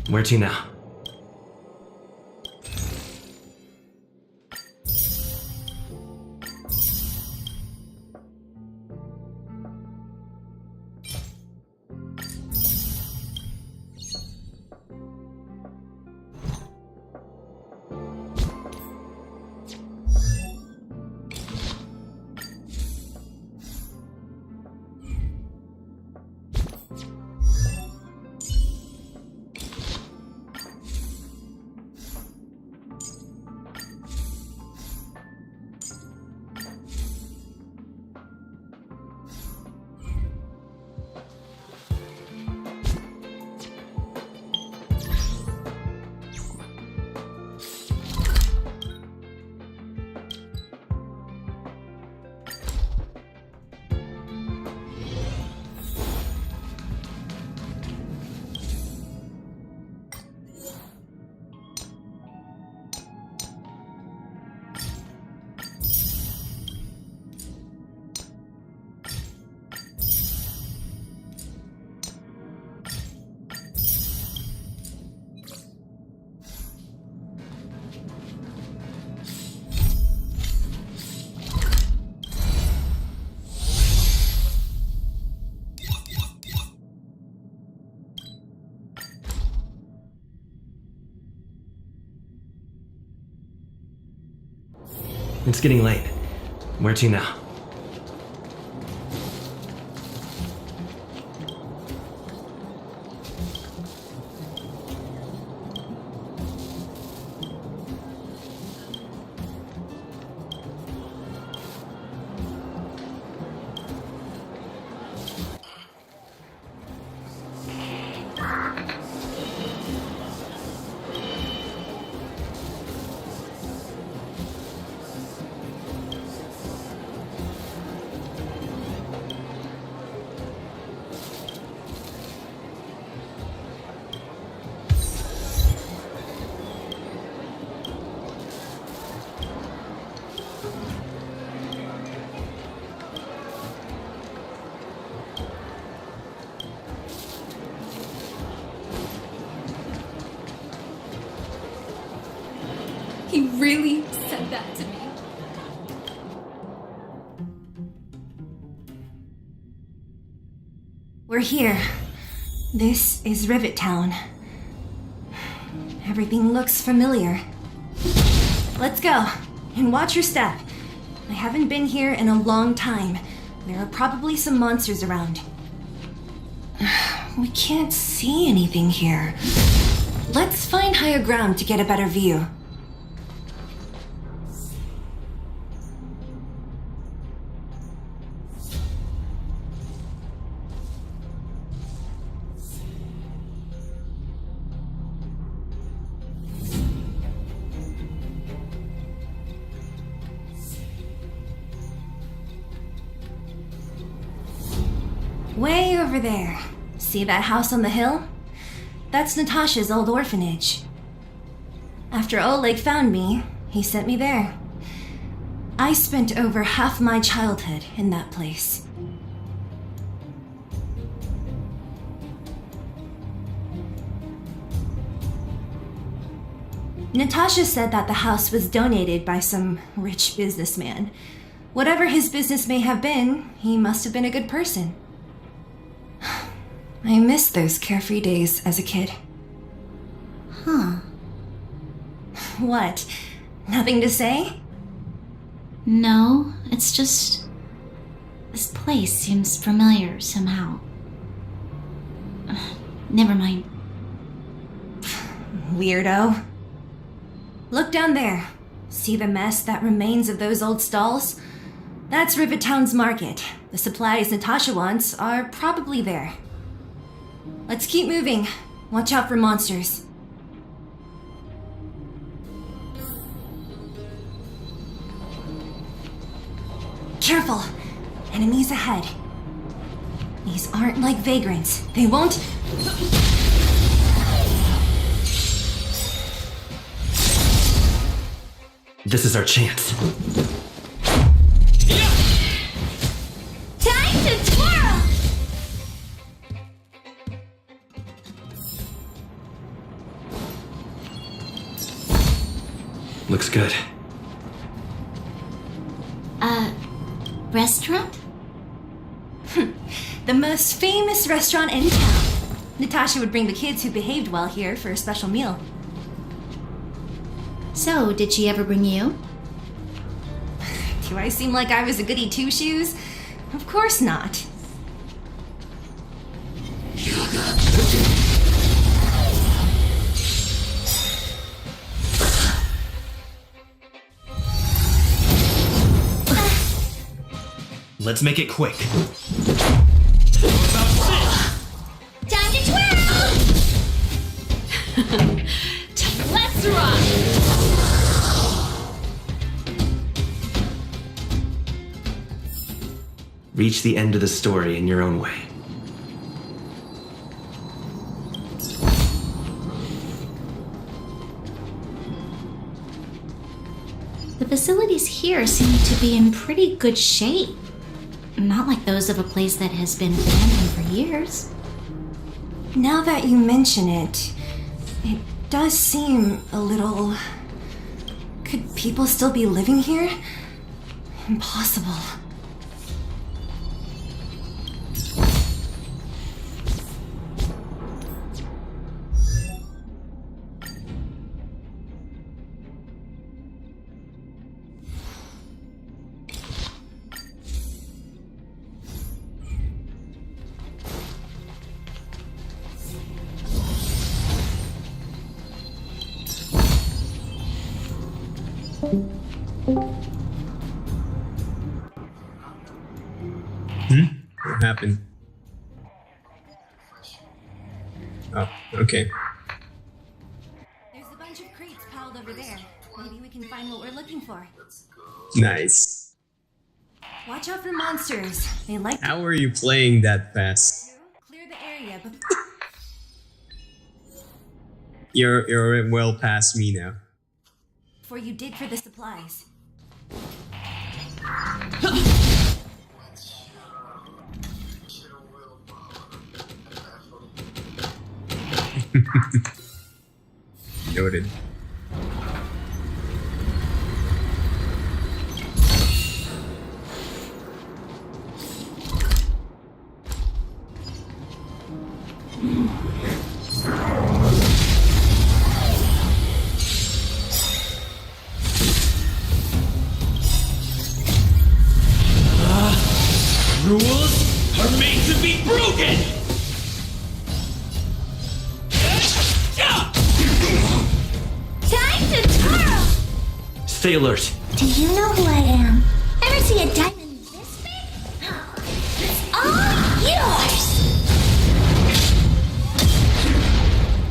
Where to now? It's getting late. Where to now? He really said that to me. We're here. This is Rivet Town. Everything looks familiar. Let's go, and watch your step. I haven't been here in a long time. There are probably some monsters around. We can't see anything here. Let's find higher ground to get a better view. Way over there. See that house on the hill? That's Natasha's old orphanage. After Oleg found me, he sent me there. I spent over half my childhood in that place. Natasha said that the house was donated by some rich businessman. Whatever his business may have been, he must have been a good person. I miss those carefree days as a kid. Huh. What? Nothing to say? No, it's just... this place seems familiar somehow. Never mind. Weirdo. Look down there. See the mess that remains of those old stalls? That's Rivet Town's market. The supplies Natasha wants are probably there. Let's keep moving. Watch out for monsters. Careful! Enemies ahead. These aren't like vagrants. They won't... This is our chance. Time to twirl! Looks good. Restaurant? The most famous restaurant in town. Natasha would bring the kids who behaved well here for a special meal. So, did she ever bring you? Do I seem like I was a goody two-shoes? Of course not. Let's make it quick. Time to twirl! Let's rock! Reach the end of the story in your own way. The facilities here seem to be in pretty good shape. Not like those of a place that has been abandoned for years. Now that you mention it, it does seem a little... Could people still be living here? Impossible. What happened? Oh, okay. There's a bunch of crates piled over there. Maybe we can find what we're looking for. Nice. Watch out for monsters. They like to How are you playing that fast? clear the area, but You're well past me now. before you dig for the supplies. Noted. broken! Time to twirl! Stay alert. Do you know who I am? Ever see a diamond this big? It's all yours!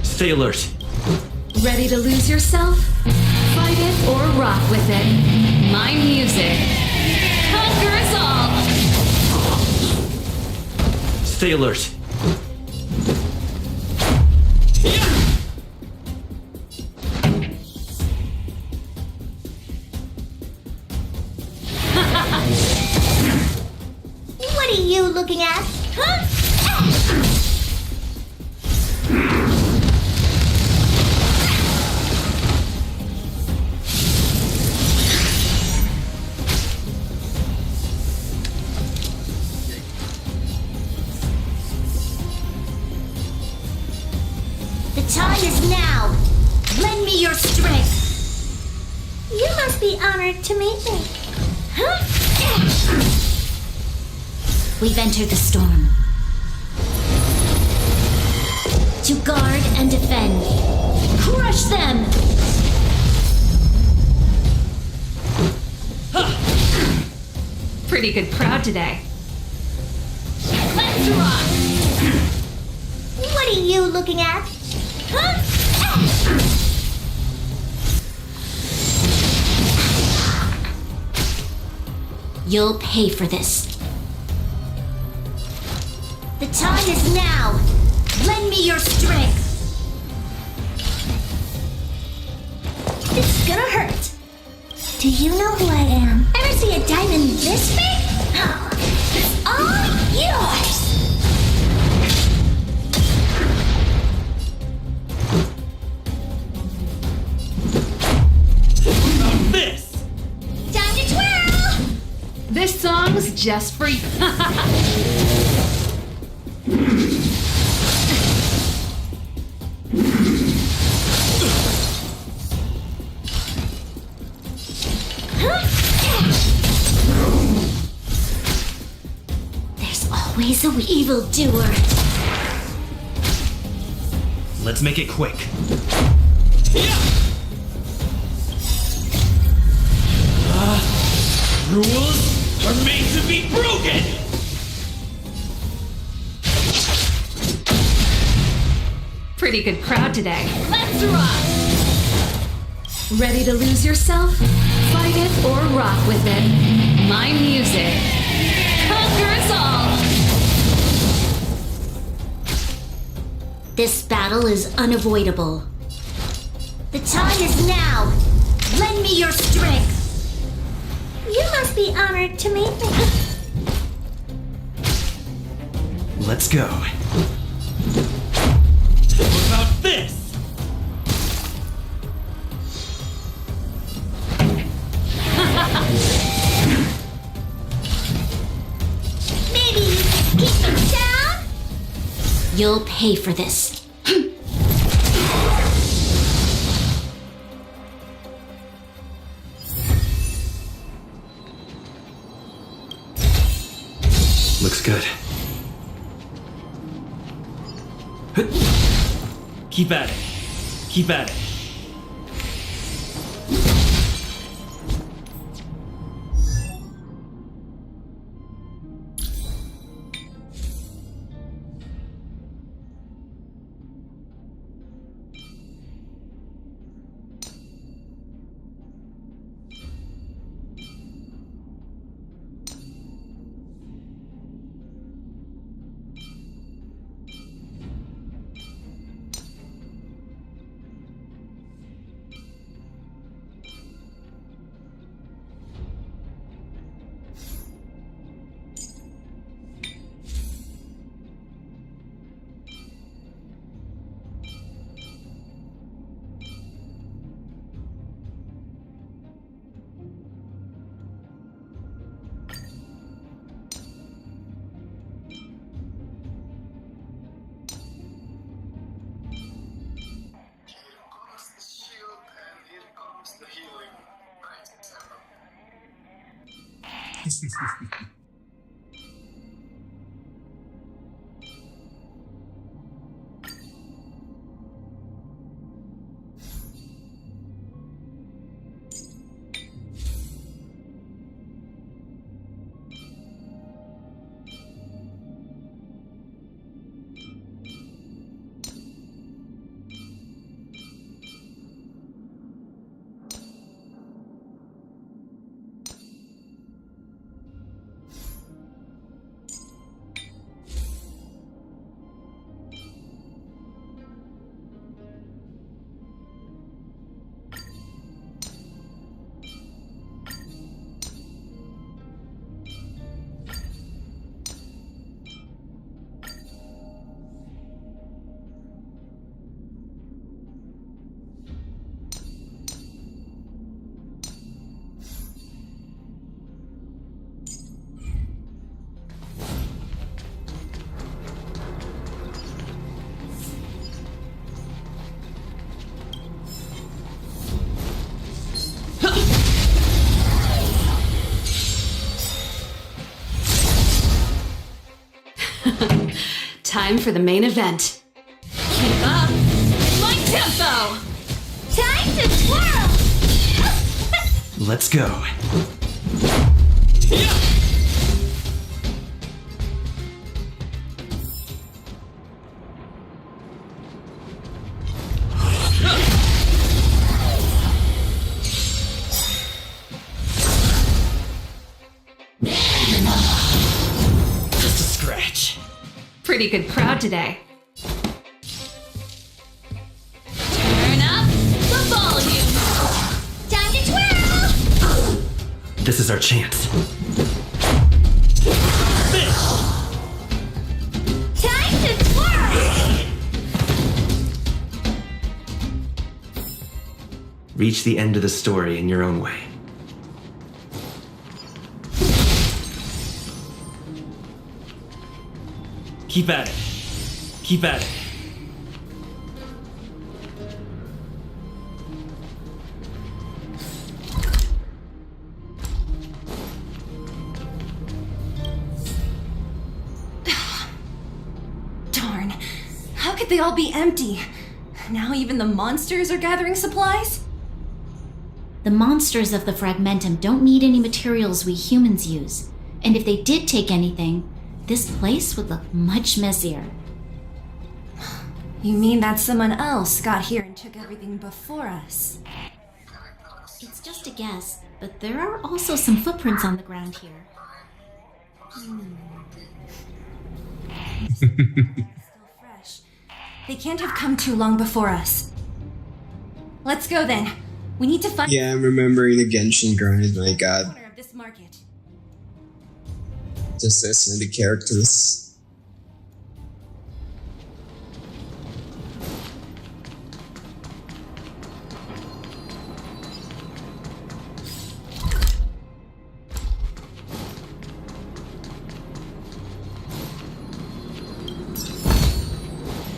Stay alert. Ready to lose yourself? Fight it or rock with it. My music. Conquer us all! Stay alert. What are you looking at? Huh? The time is now. Lend me your strength. You must be honored to meet me. Huh? We've entered the storm. To guard and defend. Crush them! Pretty good crowd today. Let's rock! What are you looking at? Huh? You'll pay for this. The time is now. Lend me your strength. It's gonna hurt. Do you know who I am? Ever see a diamond this big? It's all yours. What about this? Time to twirl. This song's just for you. There's always an evildoer. Let's make it quick. Rules are made to be broken! Pretty good crowd today. Let's rock. Ready to lose yourself? Fight it or rock with it. My music. Conquer us all! This battle is unavoidable. The time is now. Lend me your strength. You must be honored to meet me. Let's go. What about this? Maybe you can keep me down? You'll pay for this. Looks good. Keep at it. Keep at it. Time for the main event. Keep up my tempo! Time to twirl! Let's go. Just a scratch. Pretty good crowd today. Turn up the volume. Time to twirl! This is our chance. Time to twirl! Reach the end of the story in your own way. Keep at it. Keep at it. Darn. How could they all be empty? Now even the monsters are gathering supplies? The monsters of the Fragmentum don't need any materials we humans use. And if they did take anything, this place would look much messier. You mean that someone else got here and took everything before us? It's just a guess, but there are also some footprints on the ground here. Still fresh. They can't have come too long before us. Let's go then. We need to find Yeah, I'm remembering the Genshin grind. My the god. corner of this market. Just this and the characters.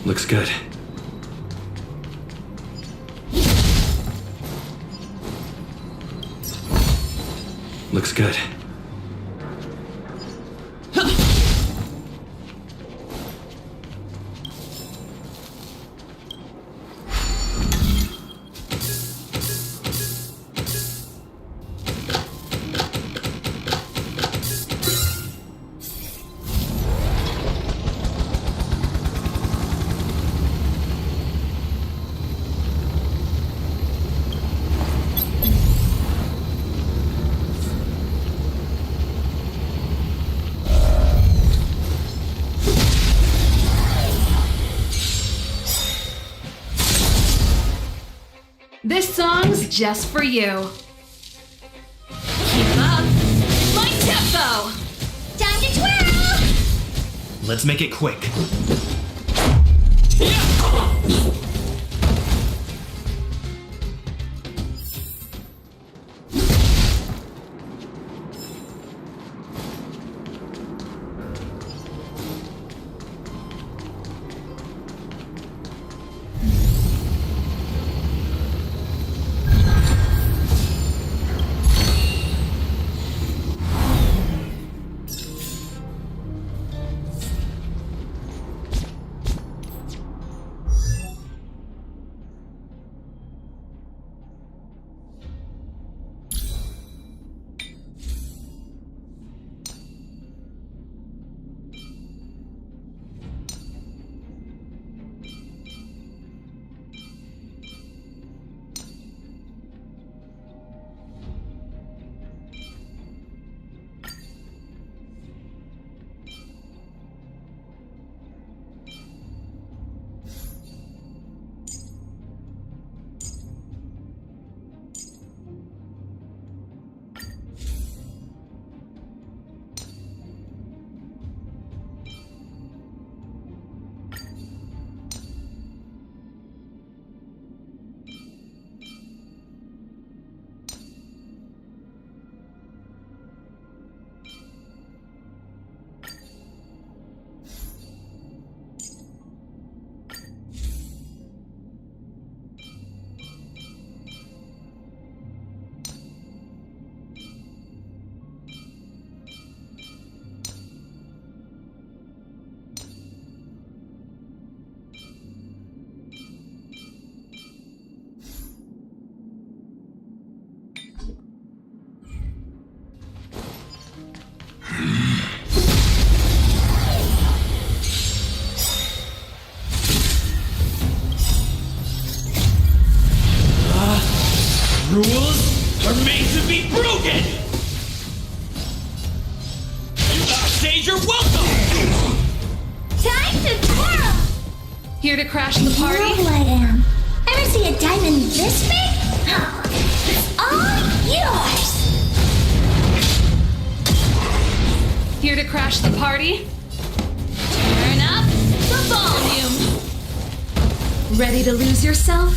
Looks good. Looks good. This song's just for you. Keep up my tempo! Time to twirl! Let's make it quick. Here to crash the You know party? who I am. Ever see a diamond this big? Huh. It's all yours! Here to crash the party? Turn up the volume. Ready to lose yourself?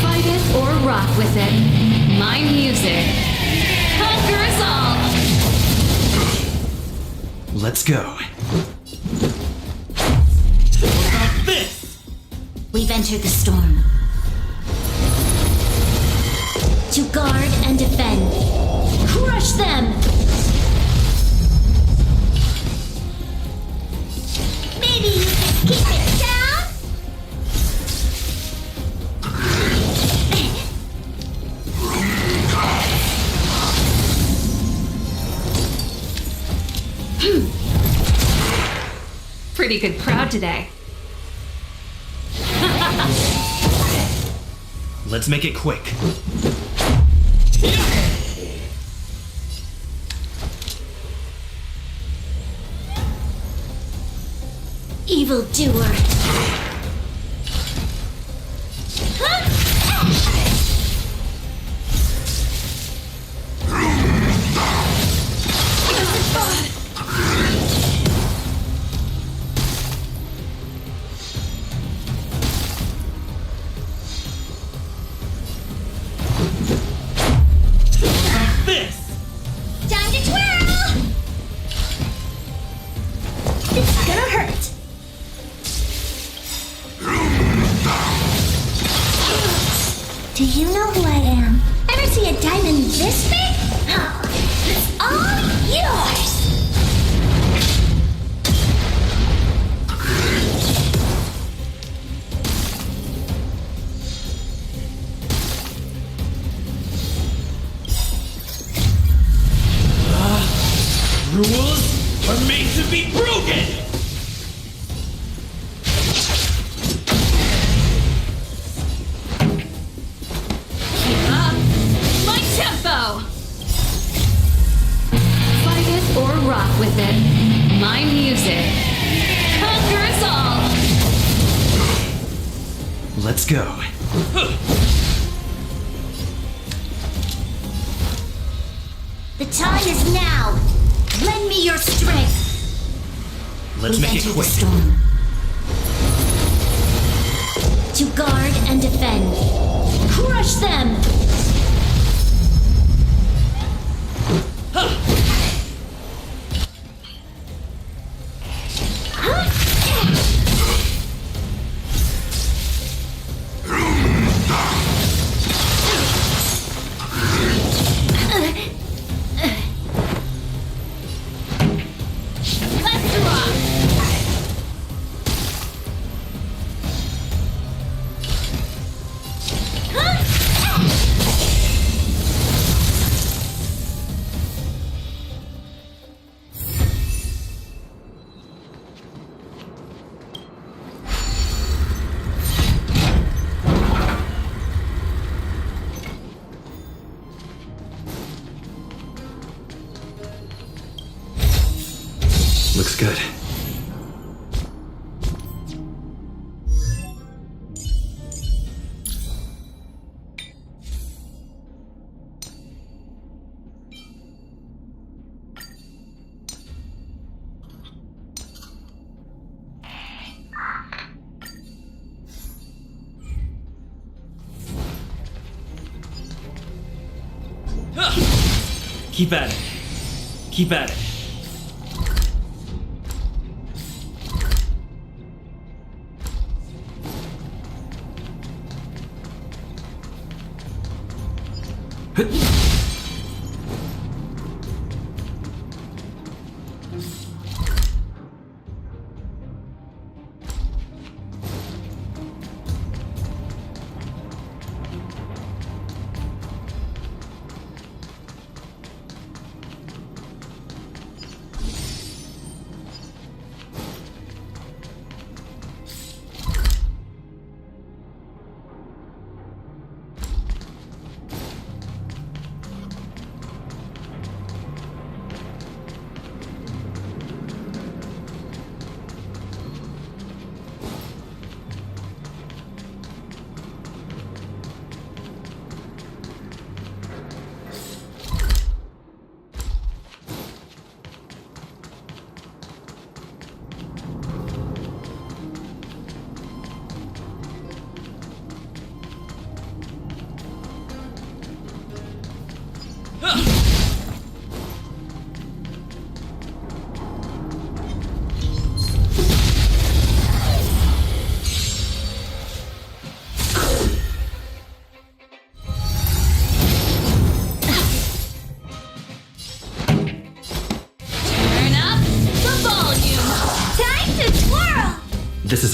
Fight it or rock with it. My music conquers all. Let's go. We've entered the storm. To guard and defend. Crush them! Maybe you can keep it down? Pretty good crowd today. Let's make it quick. Evildoer. Time to twirl! It's gonna hurt. Do you know who I am? Ever see a diamond this big? Huh. It's all yours! Rules are made to be broken! Keep up my tempo. Fight it or rock with it. My music conquers all. Let's go. The time is now! Lend me your strength! Let's We've make it entered the quick. storm. To guard and defend. Crush them! Let's rock. Looks good. Keep at it. Keep at it.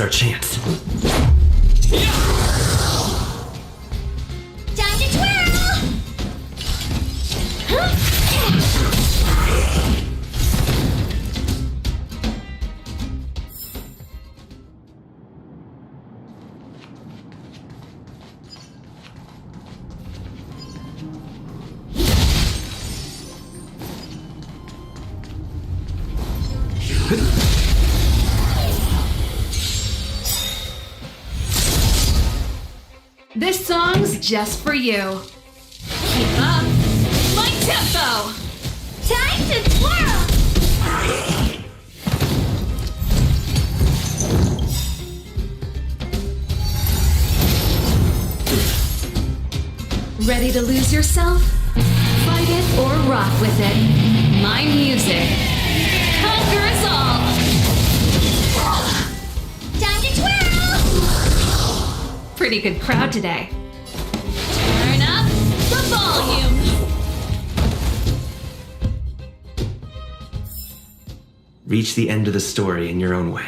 our chance. Time to twirl! This song's just for you. Keep up my tempo! Time to twirl! Ready to lose yourself? Fight it or rock with it. My music. Conquer us all! Time to twirl! Pretty good crowd today. Turn up the volume! Reach the end of the story in your own way.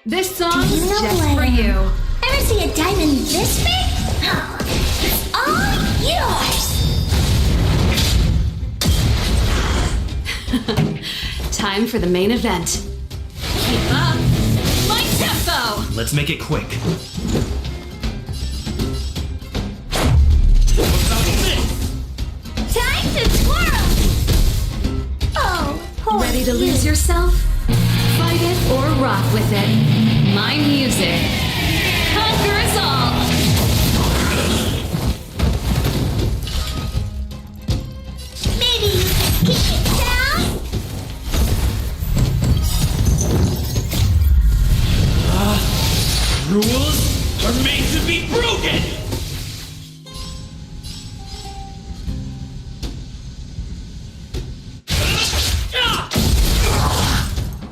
This song's Do you know just what, for you. Ever see a diamond this big? Oh, it's all yours! Time for the main event. Keep up my tempo! Let's make it quick. Time to twirl! Oh, Ready to lose yourself? Fight it or rock with it. My music. Conquer us all! maybe you can kick it down? Rules are made to be broken!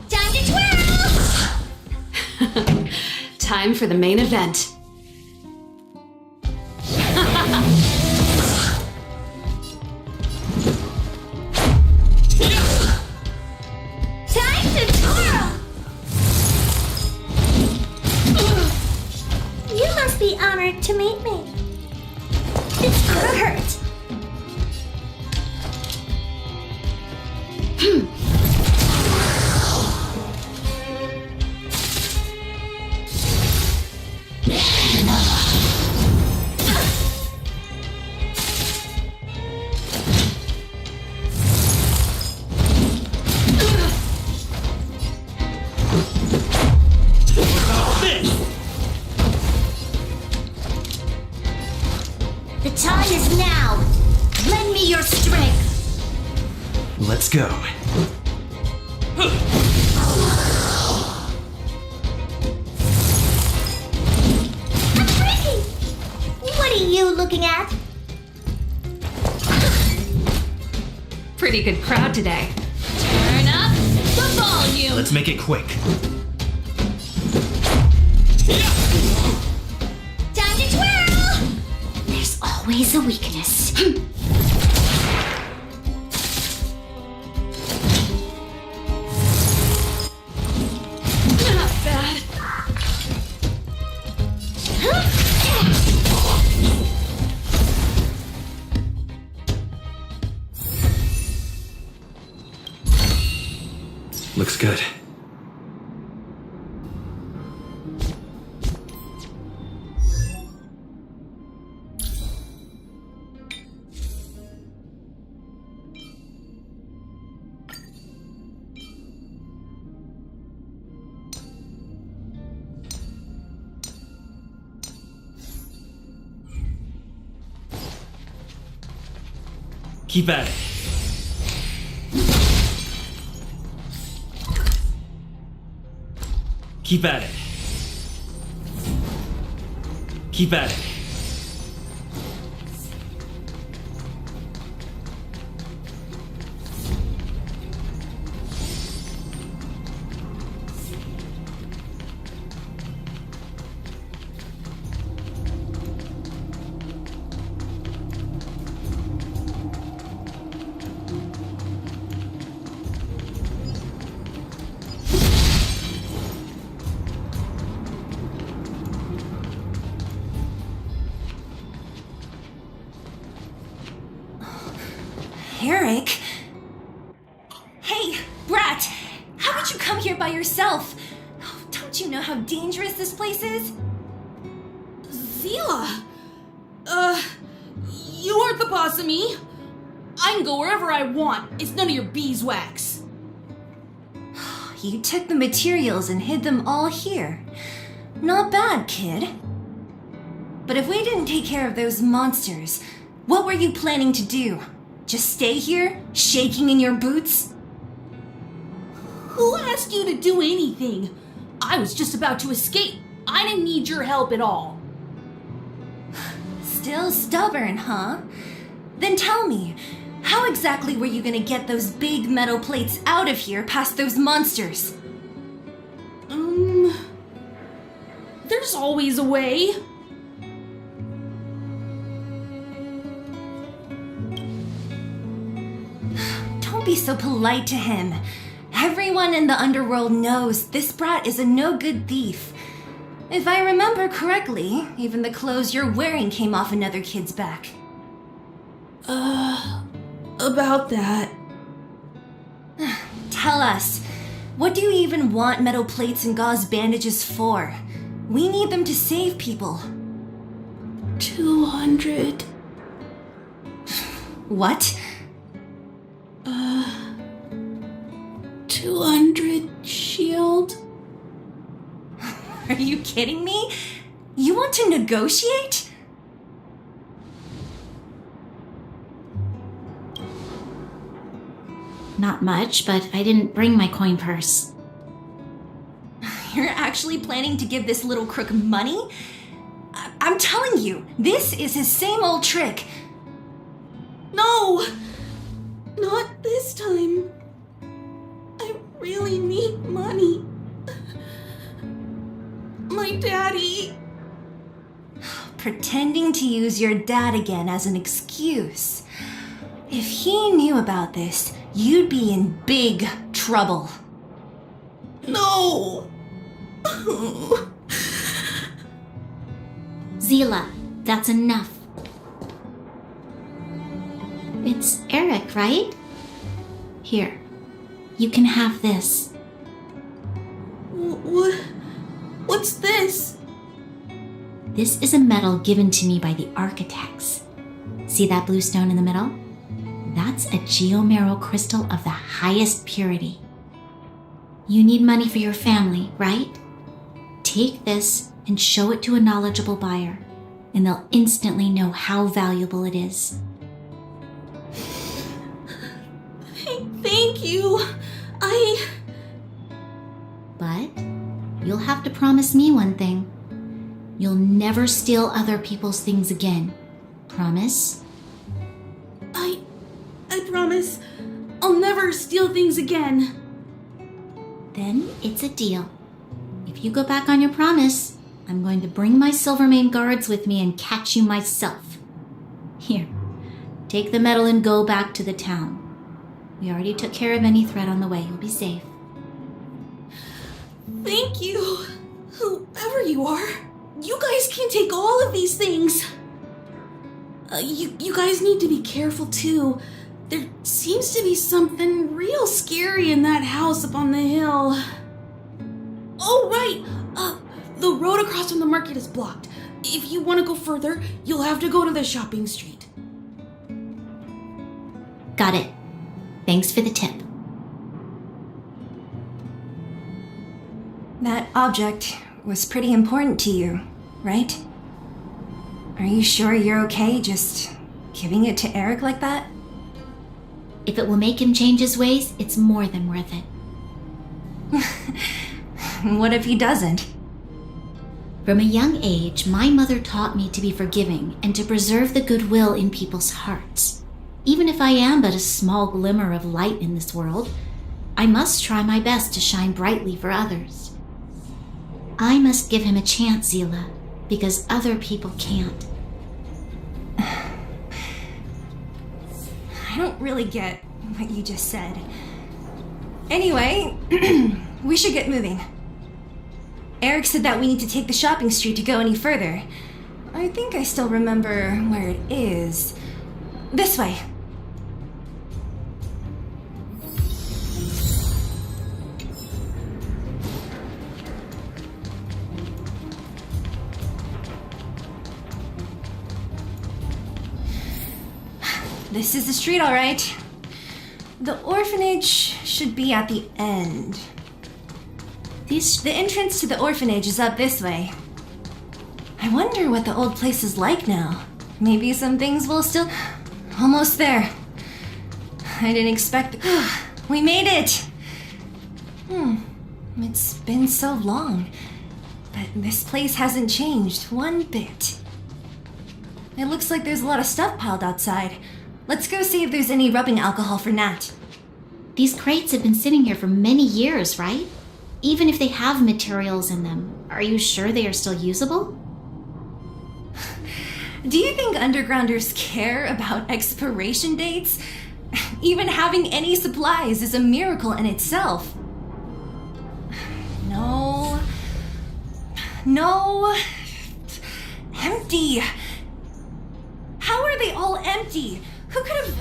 Time to twirl! Time for the main event. Time to twirl! You must be honored to meet me. It's gonna hurt. The time is now. Lend me your strength. Let's go. I'm pretty. What are you looking at? Pretty good crowd today. Turn up the volume! Let's make it quick. Time to twirl! There's always is a weakness. Not bad. Looks good. Keep at it. Keep at it. Keep at it. Eric? Hey, Brat! How did you come here by yourself? Don't you know how dangerous this place is? Zila! You aren't the boss of me. I can go wherever I want. It's none of your beeswax. You took the materials and hid them all here. Not bad, kid. But if we didn't take care of those monsters, what were you planning to do? Just stay here, shaking in your boots? Who asked you to do anything? I was just about to escape. I didn't need your help at all. Still stubborn, huh? Then tell me, how exactly were you gonna get those big metal plates out of here past those monsters? There's always a way. Don't be so polite to him. Everyone in the underworld knows this brat is a no-good thief. If I remember correctly, even the clothes you're wearing came off another kid's back. About that. Tell us, what do you even want metal plates and gauze bandages for? We need them to save people. 200. What? 200 shield. Are you kidding me? You want to negotiate? Not much, but I didn't bring my coin purse. You're actually planning to give this little crook money? I'm telling you, this is his same old trick. No! Not this time. I really need money. My daddy. Pretending to use your dad again as an excuse. If he knew about this, you'd be in big trouble. No! Zila, that's enough. It's Eric, right? Here, you can have this. What's this? This is a medal given to me by the architects. See that blue stone in the middle? That's a geomerald crystal of the highest purity. You need money for your family, right? Take this and show it to a knowledgeable buyer, and they'll instantly know how valuable it is. Thank you. But you'll have to promise me one thing. You'll never steal other people's things again. Promise? I promise I'll never steal things again. Then it's a deal. If you go back on your promise, I'm going to bring my Silvermane guards with me and catch you myself. Here, take the medal and go back to the town. We already took care of any threat on the way. You'll be safe. Thank you. Whoever you are, you guys can take all of these things. You guys need to be careful too. There seems to be something real scary in that house up on the hill. Oh, right. The road across from the market is blocked. If you want to go further, you'll have to go to the shopping street. Got it. Thanks for the tip. That object was pretty important to you, right? Are you sure you're okay just giving it to Eric like that? If it will make him change his ways, it's more than worth it. What if he doesn't? From a young age, my mother taught me to be forgiving and to preserve the goodwill in people's hearts. Even if I am but a small glimmer of light in this world, I must try my best to shine brightly for others. I must give him a chance, Zila, because other people can't. I don't really get what you just said. Anyway, we should get moving. Eric said that we need to take the shopping street to go any further. I think I still remember where it is. This way. This is the street, all right. The orphanage should be at the end. The entrance to the orphanage is up this way. I wonder what the old place is like now. Maybe some things will still... Almost there. I didn't expect... We made it! It's been so long, but this place hasn't changed one bit. It looks like there's a lot of stuff piled outside. Let's go see if there's any rubbing alcohol for Nat. These crates have been sitting here for many years, right? Even if they have materials in them, are you sure they are still usable? Do you think undergrounders care about expiration dates? Even having any supplies is a miracle in itself. No. Empty. How are they all empty? Who could have...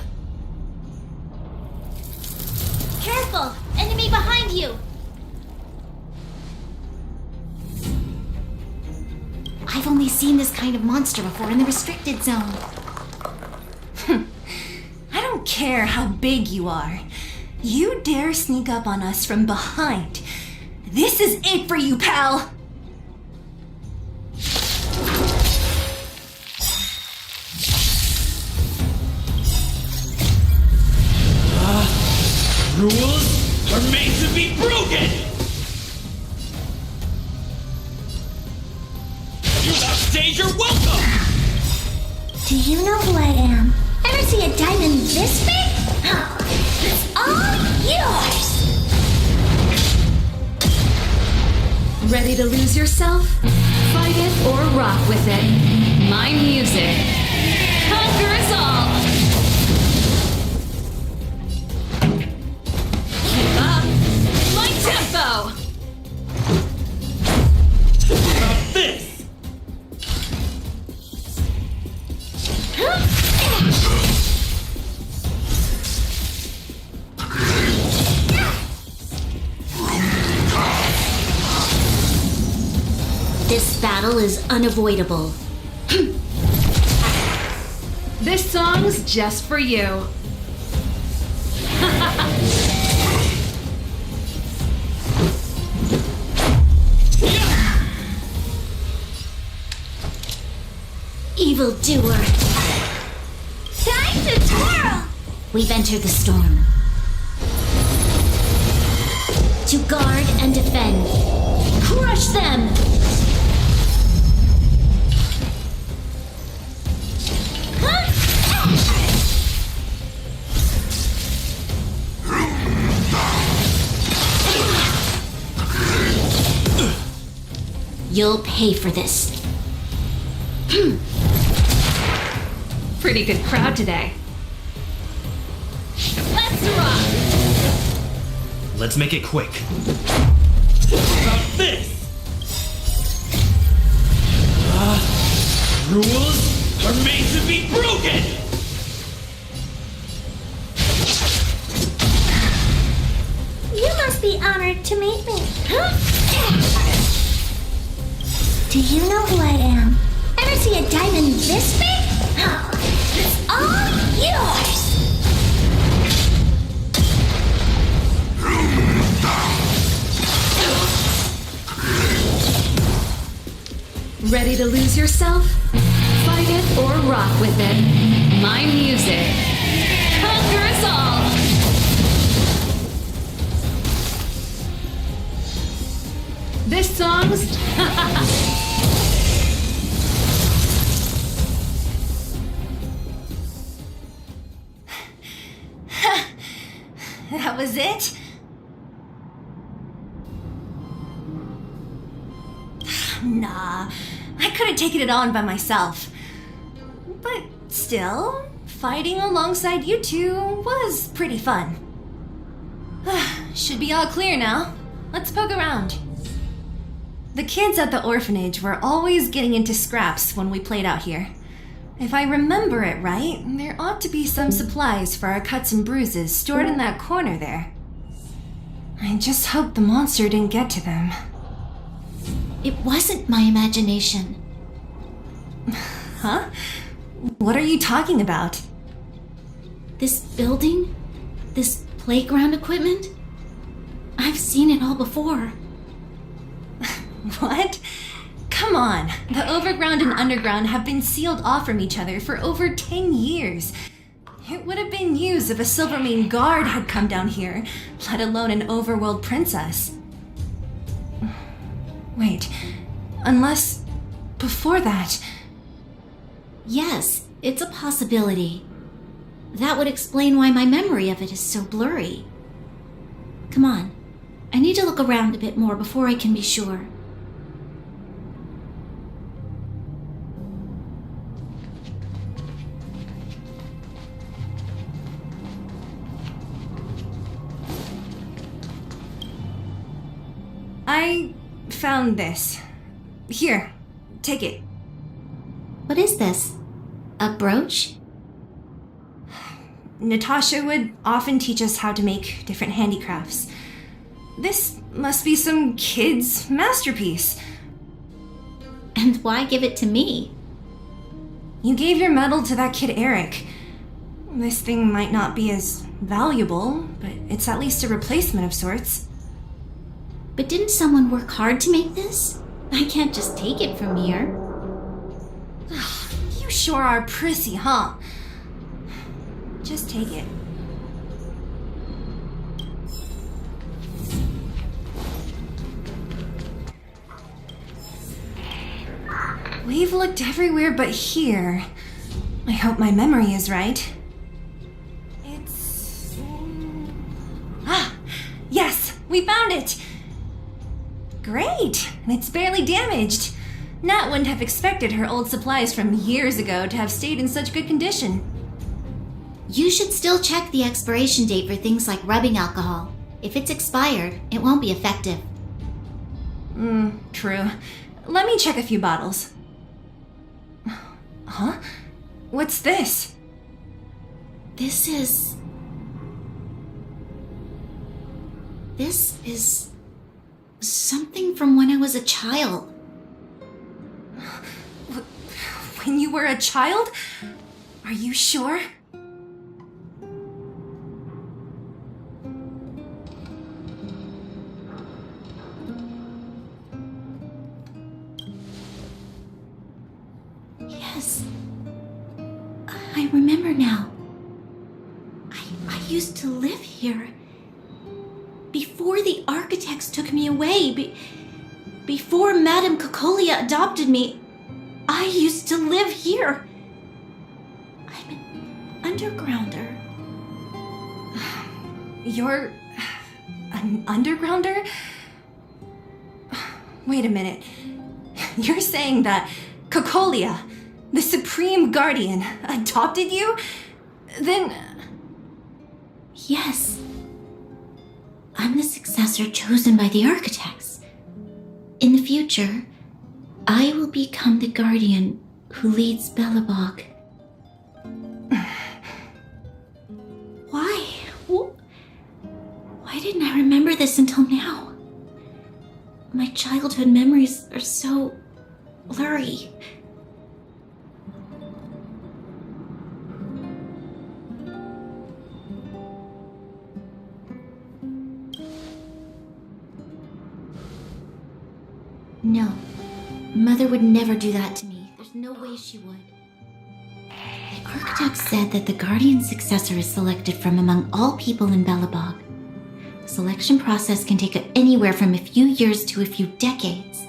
Careful! Enemy behind you! I've only seen this kind of monster before in the restricted zone. I don't care how big you are. You dare sneak up on us from behind. This is it for you, pal! Rules are made to be broken! You outstayed your welcome! Do you know who I am? Ever see a diamond this big? It's all yours! Ready to lose yourself? Fight it or rock with it. My music conquers all! Keep up my tempo! About this! This battle is unavoidable. This song's just for you. Evildoer! Time to twirl! We've entered the storm. To guard and defend. Crush them! You'll pay for this. Pretty good crowd today. Let's rock! Let's make it quick. About this! Rules are made to be broken! You must be honored to meet me. Do you know who I am? Ever see a diamond this big? It's all yours! Ready to lose yourself? Fight it or rock with it. My music. Conquer us all! This song's... That was it? Nah, I could have taken it on by myself. But still, fighting alongside you two was pretty fun. Should be all clear now. Let's poke around. The kids at the orphanage were always getting into scraps when we played out here. If I remember it right, there ought to be some supplies for our cuts and bruises stored in that corner there. I just hope the monster didn't get to them. It wasn't my imagination. Huh? What are you talking about? This building? This playground equipment? I've seen it all before. What? Come on. The overground and underground have been sealed off from each other for over 10 years. It would have been used if a Silvermane guard had come down here, let alone an overworld princess. Wait, unless before that... Yes, it's a possibility. That would explain why my memory of it is so blurry. Come on, I need to look around a bit more before I can be sure. I found this. Here, take it. What is this? A brooch? Natasha would often teach us how to make different handicrafts. This must be some kid's masterpiece. And why give it to me? You gave your medal to that kid Eric. This thing might not be as valuable, but it's at least a replacement of sorts. But didn't someone work hard to make this? I can't just take it from here. You sure are prissy, huh? Just take it. We've looked everywhere but here. I hope my memory is right. It's... Ah! Yes! We found it! Great! And it's barely damaged. Nat wouldn't have expected her old supplies from years ago to have stayed in such good condition. You should still check the expiration date for things like rubbing alcohol. If it's expired, it won't be effective. True. Let me check a few bottles. Huh? What's this? This is something from when I was a child. When you were a child? Are you sure? Yes. I remember now. I used to live here. Before the architects took me away, before Madame Cocolia adopted me, I used to live here. I'm an undergrounder. You're an undergrounder? Wait a minute. You're saying that Cocolia, the Supreme Guardian adopted you? Then... Yes. I'm the successor chosen by the architects. In the future, I will become the guardian who leads Belobog. Why? Why didn't I remember this until now? My childhood memories are so blurry. No, Mother would never do that to me. There's no way she would. The architect said that the guardian successor is selected from among all people in Belobog. The selection process can take anywhere from a few years to a few decades.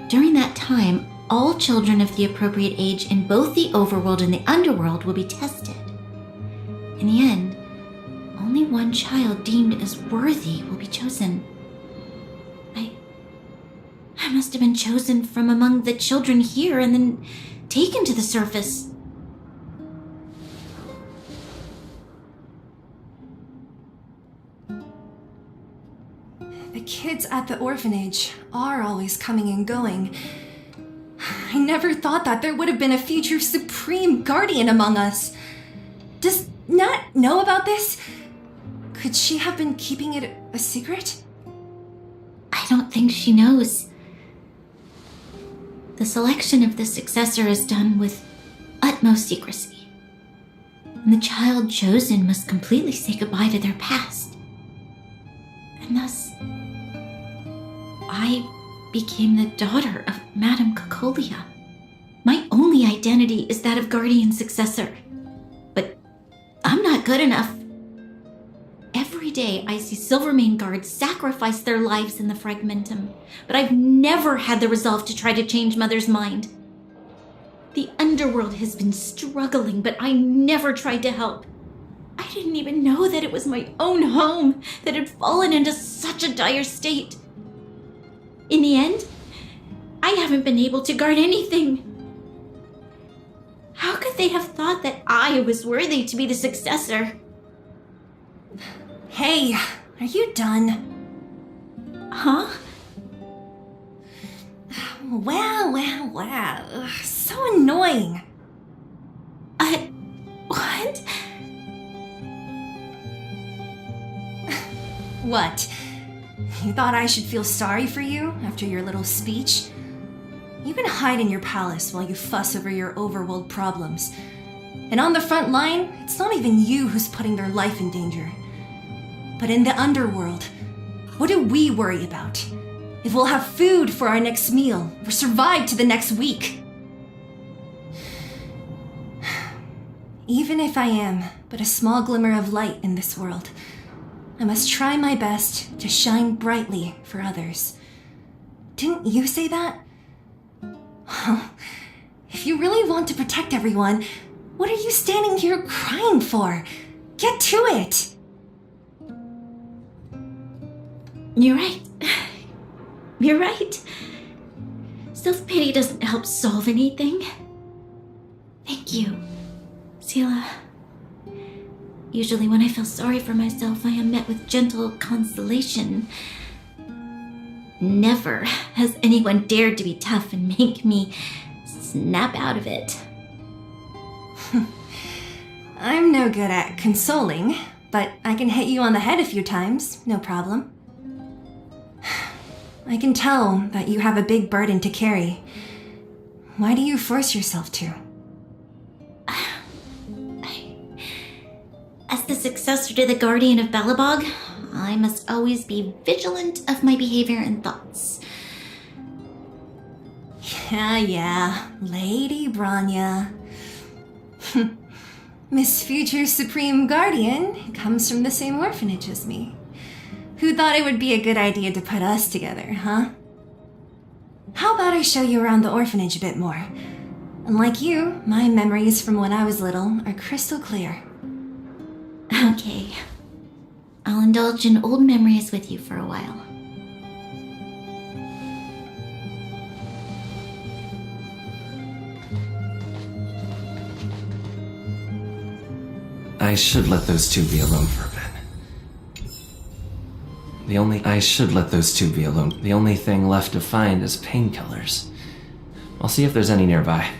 During that time, all children of the appropriate age in both the overworld and the underworld will be tested. In the end, only one child deemed as worthy will be chosen. I must have been chosen from among the children here and then taken to the surface. The kids at the orphanage are always coming and going. I never thought that there would have been a future Supreme Guardian among us. Does Nat know about this? Could she have been keeping it a secret? I don't think she knows. The selection of the successor is done with utmost secrecy. And the child chosen must completely say goodbye to their past. And thus, I became the daughter of Madame Cocolia. My only identity is that of guardian successor. But I'm not good enough. Every day I see Silvermane guards sacrifice their lives in the Fragmentum, but I've never had the resolve to try to change Mother's mind. The underworld has been struggling, but I never tried to help. I didn't even know that it was my own home that had fallen into such a dire state. In the end, I haven't been able to guard anything. How could they have thought that I was worthy to be the successor? Hey, are you done? Huh? Wow. Ugh, so annoying. What? What? You thought I should feel sorry for you after your little speech? You can hide in your palace while you fuss over your overworld problems. And on the front line, it's not even you who's putting their life in danger. But in the underworld, what do we worry about? If we'll have food for our next meal, or survive to the next week. Even if I am but a small glimmer of light in this world, I must try my best to shine brightly for others. Didn't you say that? Well, if you really want to protect everyone, what are you standing here crying for? Get to it! You're right. You're right. Self-pity doesn't help solve anything. Thank you, Zila. Usually when I feel sorry for myself, I am met with gentle consolation. Never has anyone dared to be tough and make me snap out of it. I'm no good at consoling, but I can hit you on the head a few times, no problem. I can tell that you have a big burden to carry. Why do you force yourself to? As the successor to the Guardian of Belobog, I must always be vigilant of my behavior and thoughts. Yeah, Lady Branya. Miss Future Supreme Guardian comes from the same orphanage as me. Who thought it would be a good idea to put us together, huh? How about I show you around the orphanage a bit more? Unlike you, my memories from when I was little are crystal clear. Okay. I'll indulge in old memories with you for a while. I should let those two be alone for a bit. I should let those two be alone. The only thing left to find is painkillers. I'll see if there's any nearby.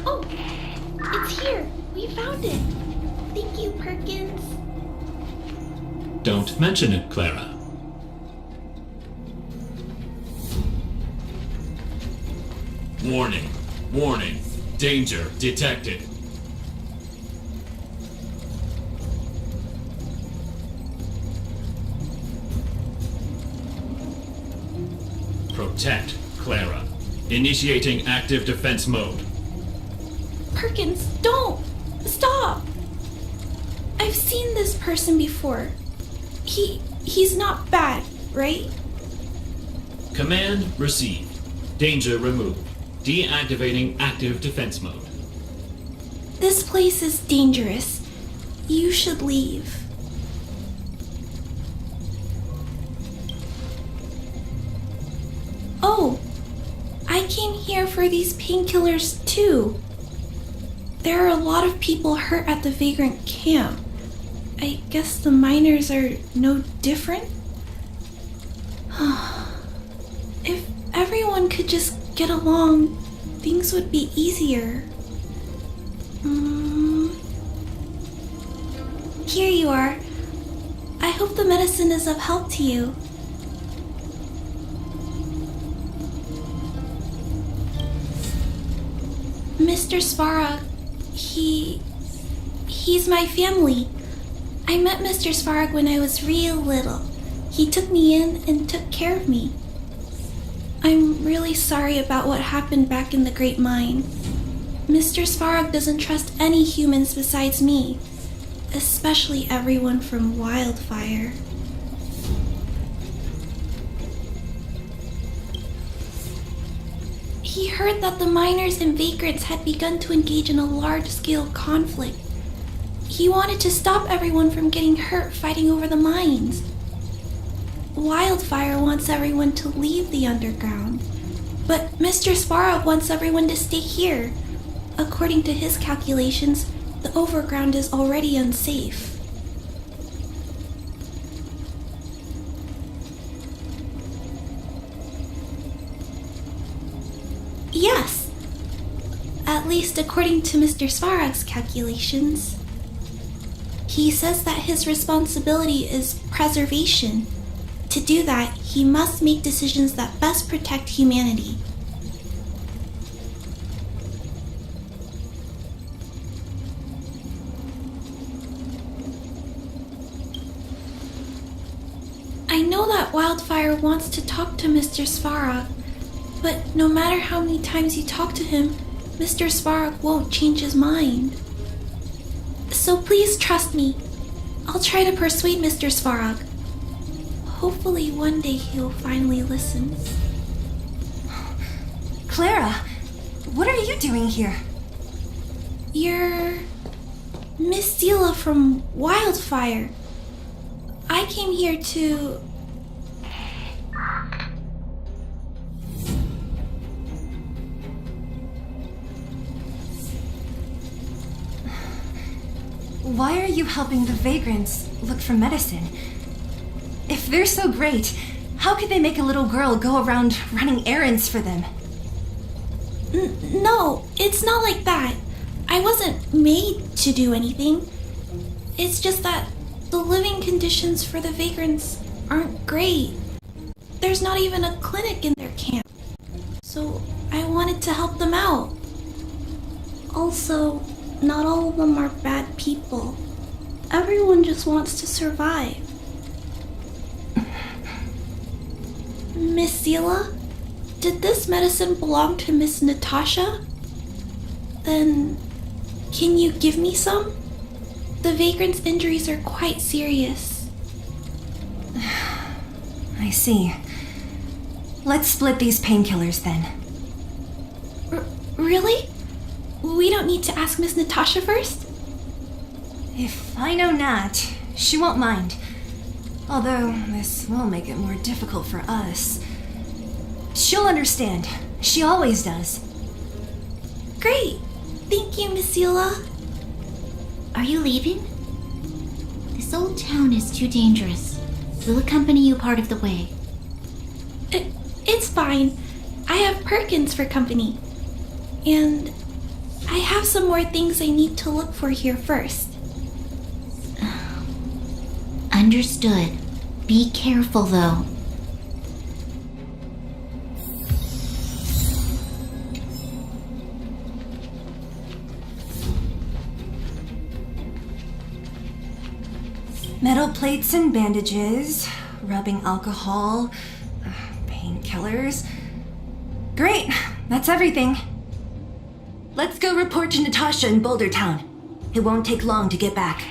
Oh, it's here. We found it. Thank you, Perkins. Don't mention it, Clara. Warning. Warning. Danger detected. Protect Clara. Initiating active defense mode. Perkins, don't! Stop! I've seen this person before. He's not bad, right? Command received. Danger removed. Deactivating active defense mode. This place is dangerous. You should leave. Oh, I came here for these painkillers too. There are a lot of people hurt at the vagrant camp. I guess the miners are no different? If everyone could just get along, things would be easier. Here you are. I hope the medicine is of help to you. Mr. Svarog, he's my family. I met Mr. Svarog when I was real little. He took me in and took care of me. I'm really sorry about what happened back in the Great Mine. Mr. Svarog doesn't trust any humans besides me, especially everyone from Wildfire. He heard that the miners and vagrants had begun to engage in a large-scale conflict. He wanted to stop everyone from getting hurt fighting over the mines. Wildfire wants everyone to leave the underground, but Mr. Svarog wants everyone to stay here. According to his calculations, the overground is already unsafe. Yes, at least according to Mr. Svarog's calculations. He says that his responsibility is preservation. To do that, he must make decisions that best protect humanity. I know that Wildfire wants to talk to Mr. Svarog, but no matter how many times you talk to him, Mr. Svarog won't change his mind. So please trust me. I'll try to persuade Mr. Svarog. Hopefully one day he'll finally listen. Clara, what are you doing here? You're Miss Zila from Wildfire. I came here to... Why are you helping the vagrants look for medicine? If they're so great, how could they make a little girl go around running errands for them? No, it's not like that. I wasn't made to do anything. It's just that the living conditions for the vagrants aren't great. There's not even a clinic in their camp. So I wanted to help them out. Also, not all of them are bad people. Everyone just wants to survive. Miss Zila, did this medicine belong to Miss Natasha? Then, can you give me some? The vagrant's injuries are quite serious. I see. Let's split these painkillers then. Really? We don't need to ask Miss Natasha first? If I know Nat, she won't mind. Although, this will make it more difficult for us. She'll understand. She always does. Great. Thank you, Miss Zila. Are you leaving? This old town is too dangerous. We'll accompany you part of the way. It's fine. I have Perkins for company. And I have some more things I need to look for here first. Understood. Be careful, though. Metal plates and bandages, rubbing alcohol, painkillers. Great, that's everything. Let's go report to Natasha in Boulder Town. It won't take long to get back.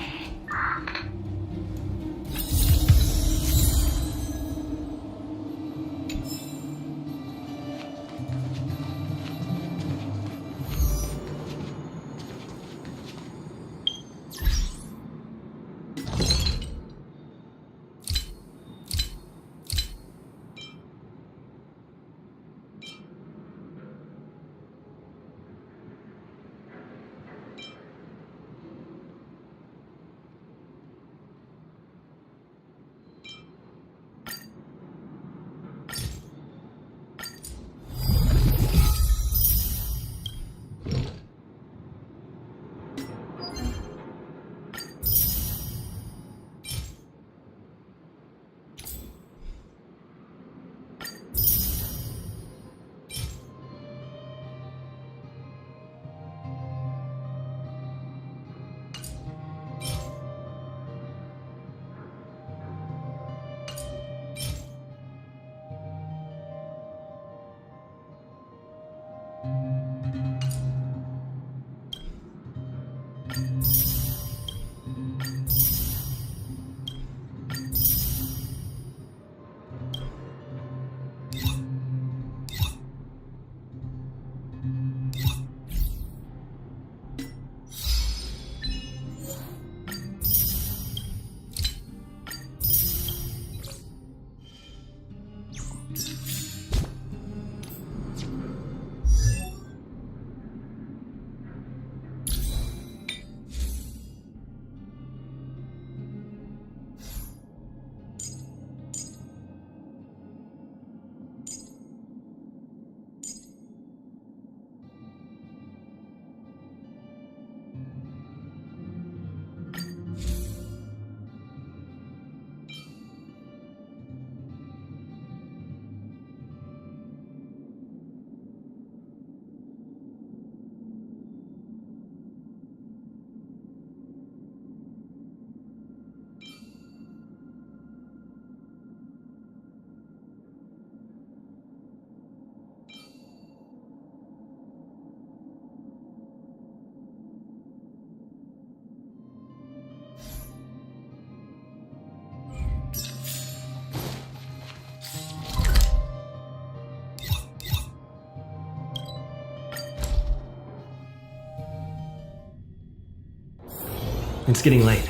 It's getting late.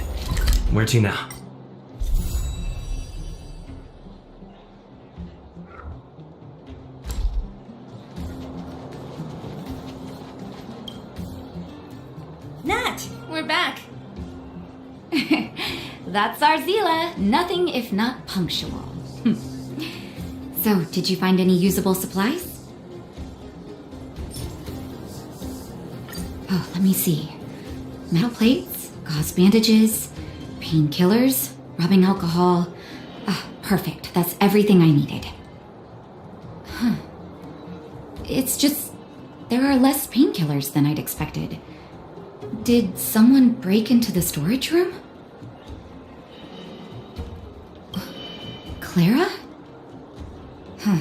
Where to now? Nat, we're back. That's our Zila. Nothing if not punctual. So, did you find any usable supplies? Oh, let me see. Metal plates, gauze bandages, painkillers, rubbing alcohol. Ah, perfect. That's everything I needed. Huh. It's just, there are less painkillers than I'd expected. Did someone break into the storage room? Clara? Huh.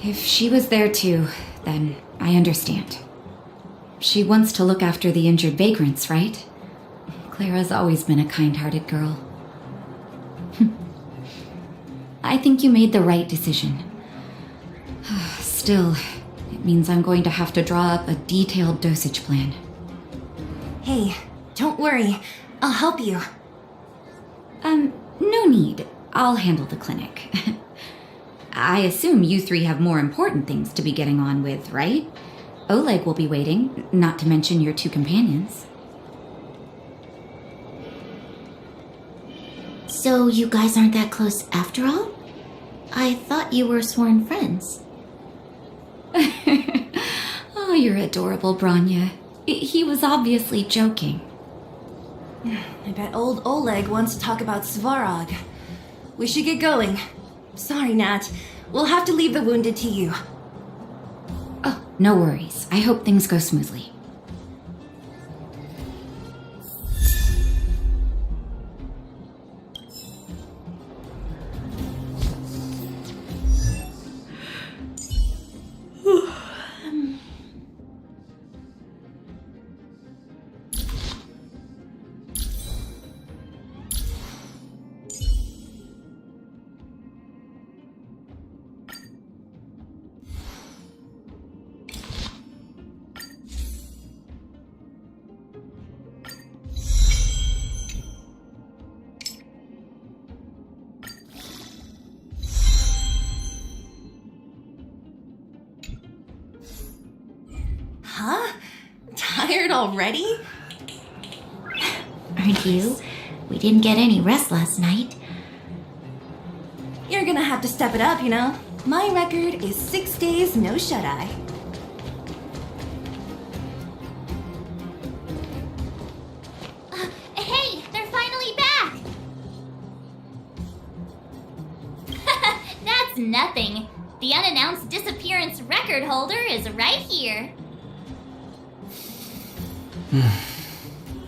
If she was there too, then I understand. She wants to look after the injured vagrants, right? Clara's always been a kind-hearted girl. I think you made the right decision. Still, It means I'm going to have to draw up a detailed dosage plan. Hey, don't worry. I'll help you. No need. I'll handle the clinic. I assume you three have more important things to be getting on with, right? Oleg will be waiting, not to mention your two companions. So you guys aren't that close after all? I thought you were sworn friends. Oh, you're adorable, Branya. He was obviously joking. I bet old Oleg wants to talk about Svarog. We should get going. Sorry, Nat. We'll have to leave the wounded to you. Oh, no worries. I hope things go smoothly. Huh? Tired already? Aren't you? We didn't get any rest last night. You're gonna have to step it up, you know? My record is 6 days no shut-eye. Hey, they're finally back! That's nothing. The unannounced disappearance record holder is right here.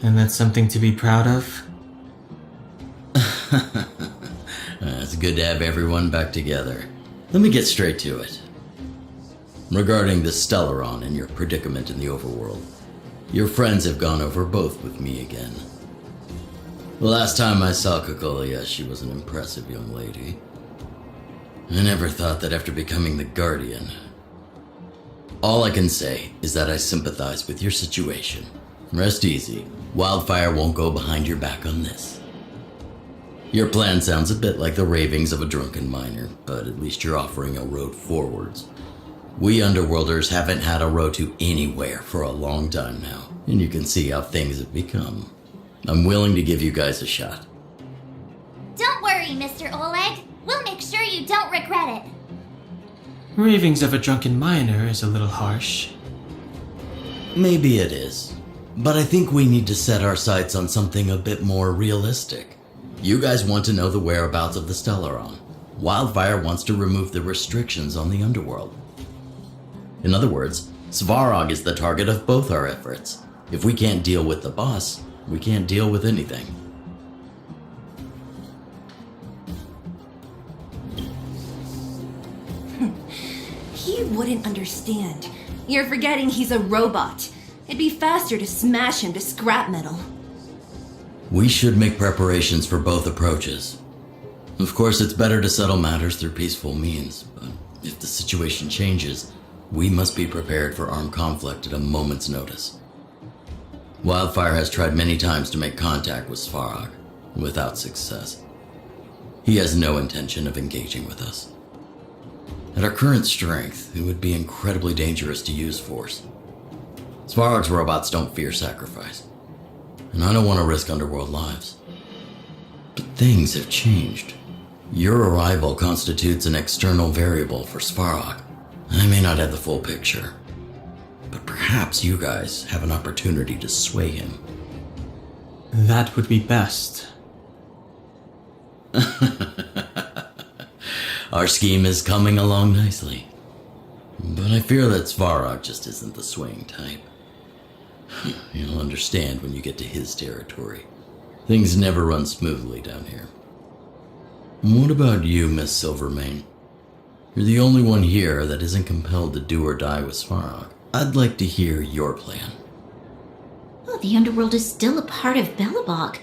And that's something to be proud of? It's good to have everyone back together. Let me get straight to it. Regarding the Stellaron and your predicament in the overworld, your friends have gone over both with me again. The last time I saw Kokolia, she was an impressive young lady. I never thought that after becoming the Guardian. All I can say is that I sympathize with your situation. Rest easy. Wildfire won't go behind your back on this. Your plan sounds a bit like the ravings of a drunken miner, but at least you're offering a road forwards. We Underworlders haven't had a road to anywhere for a long time now, and you can see how things have become. I'm willing to give you guys a shot. Don't worry, Mr. Oleg. We'll make sure you don't regret it. Ravings of a drunken miner is a little harsh. Maybe it is, but I think we need to set our sights on something a bit more realistic. You guys want to know the whereabouts of the Stellaron. Wildfire wants to remove the restrictions on the underworld. In other words, Svarog is the target of both our efforts. If we can't deal with the boss, we can't deal with anything. He wouldn't understand. You're forgetting he's a robot. It'd be faster to smash him to scrap metal. We should make preparations for both approaches. Of course, it's better to settle matters through peaceful means, but if the situation changes, we must be prepared for armed conflict at a moment's notice. Wildfire has tried many times to make contact with Svarog, without success. He has no intention of engaging with us. At our current strength, it would be incredibly dangerous to use force. Svarog's robots don't fear sacrifice, and I don't want to risk Underworld lives. But things have changed. Your arrival constitutes an external variable for Svarog. I may not have the full picture, but perhaps you guys have an opportunity to sway him. That would be best. Our scheme is coming along nicely, but I fear that Svarog just isn't the swaying type. You'll understand when you get to his territory. Things never run smoothly down here. What about you, Miss Silvermane? You're the only one here that isn't compelled to do or die with Svarog. I'd like to hear your plan. Well, the underworld is still a part of Belobog.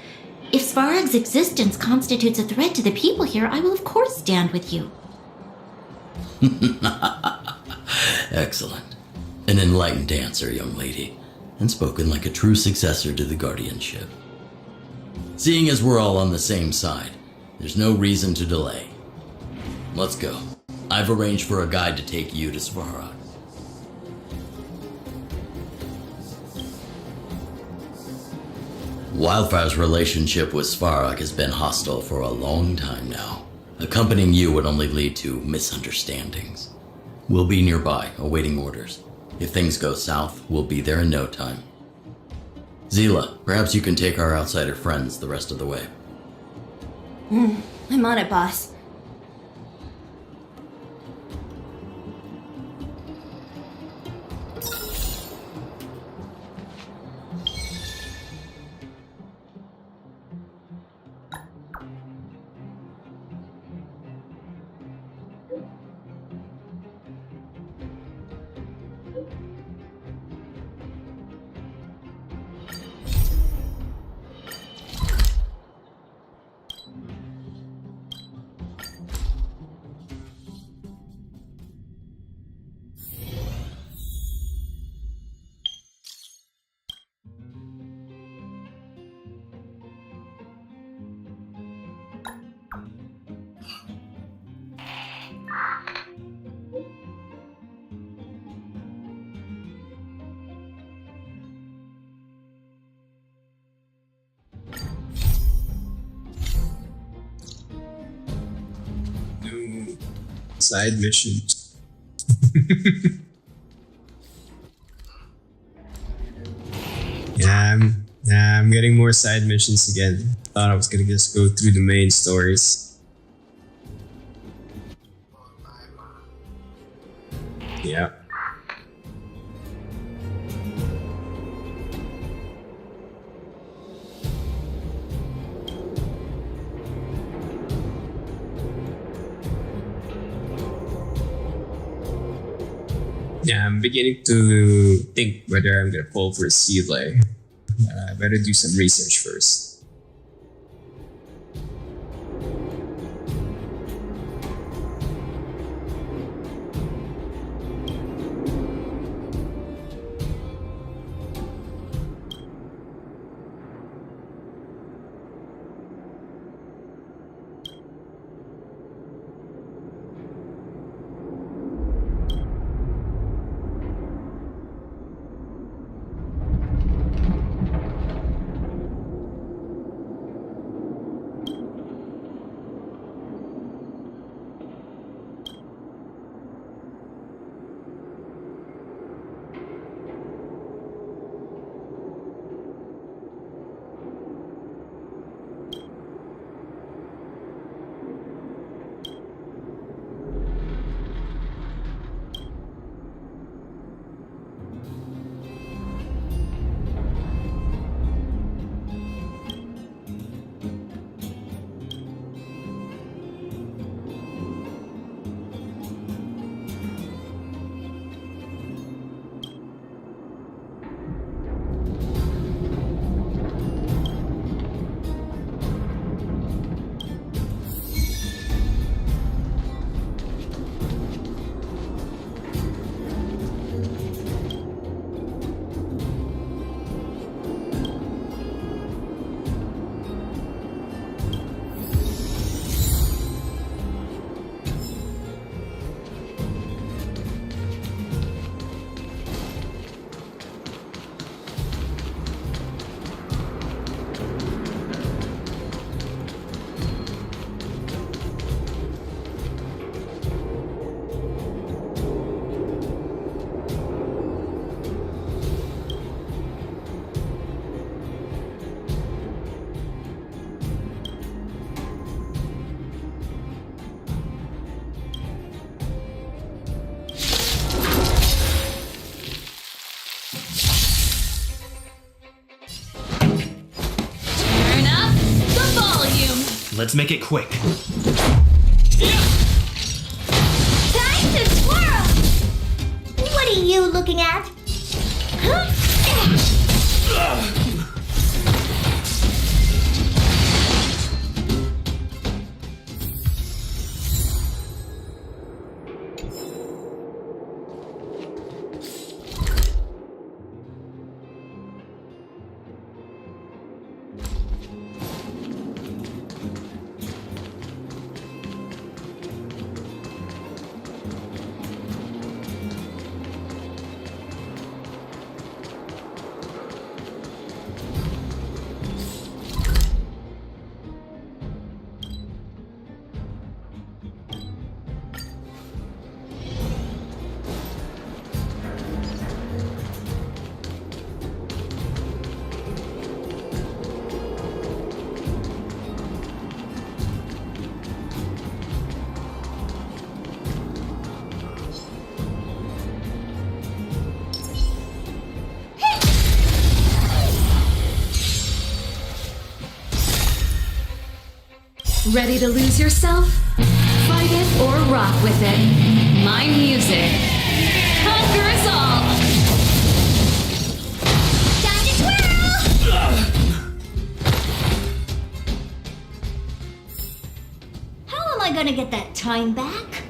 If Svarog's existence constitutes a threat to the people here, I will of course stand with you. Excellent. An enlightened answer, young lady, and spoken like a true successor to the guardianship. Seeing as we're all on the same side, there's no reason to delay. Let's go. I've arranged for a guide to take you to Svarog. Wildfire's relationship with Svarog has been hostile for a long time now. Accompanying you would only lead to misunderstandings. We'll be nearby, awaiting orders. If things go south, we'll be there in no time. Zila, perhaps you can take our outsider friends the rest of the way. I'm on it, boss. Side missions. I'm getting more side missions again. Thought I was gonna just go through the main stories. Yeah. Yeah, I'm beginning to think whether I'm gonna pull for Seeley. I better do some research first. Let's make it quick. Time to twirl! What are you looking at? Huh? Ready to lose yourself? Fight it or rock with it. My music conquers all. Time to twirl! How am I gonna get that time back?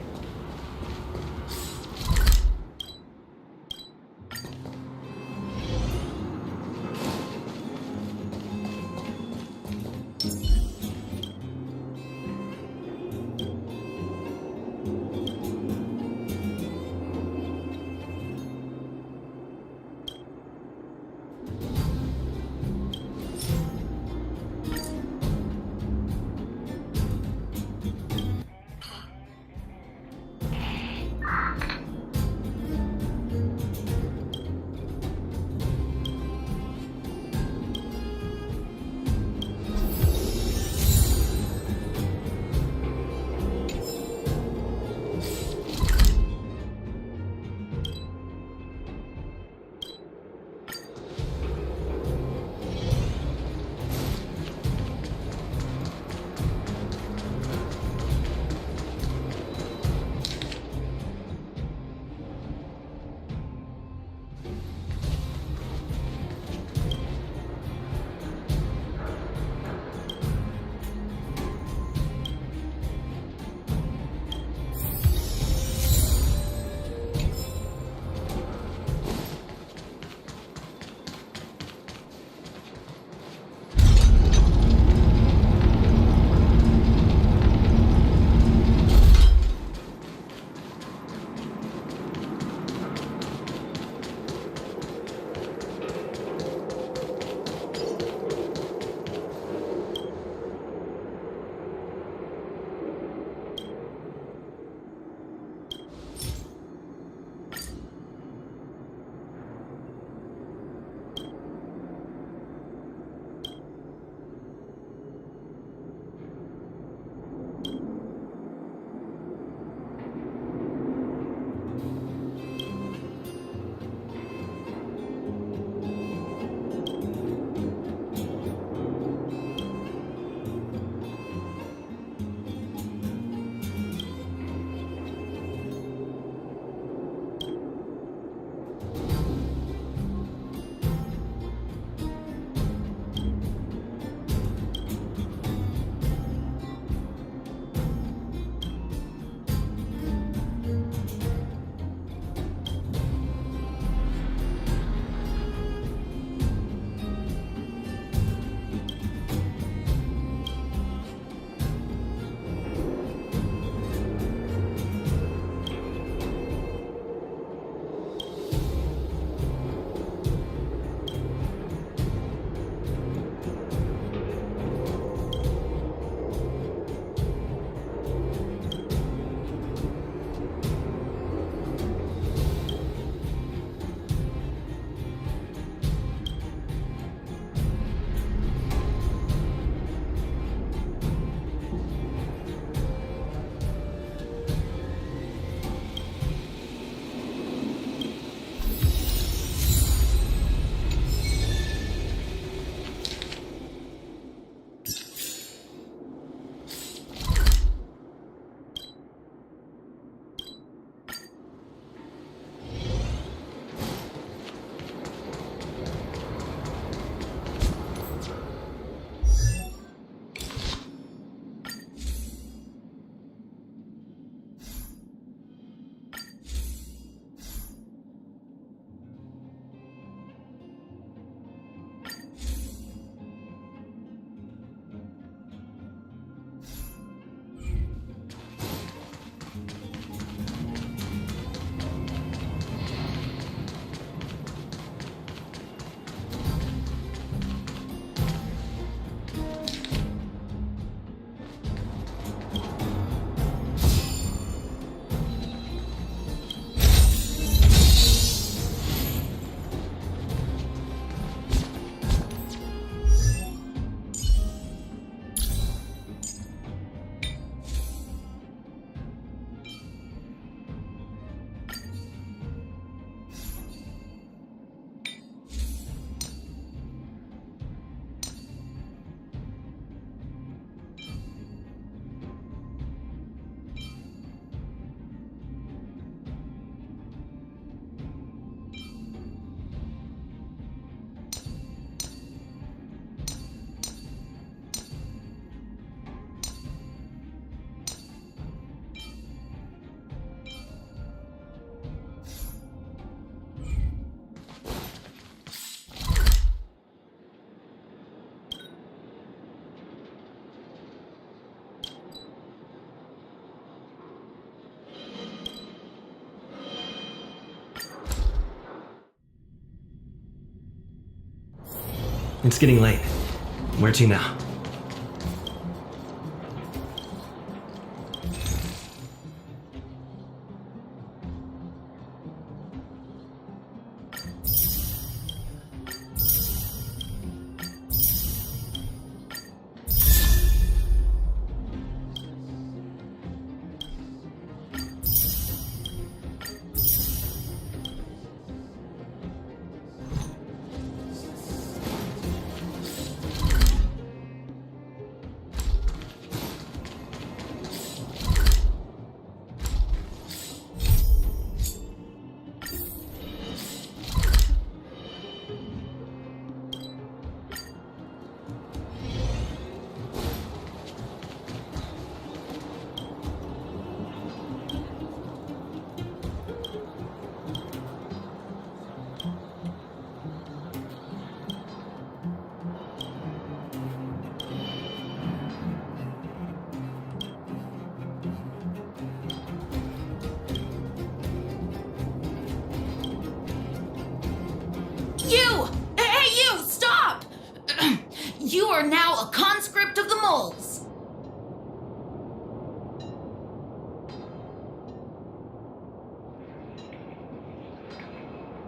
It's getting late. Where to now? You! Hey, you! Stop! You are now a conscript of the moles.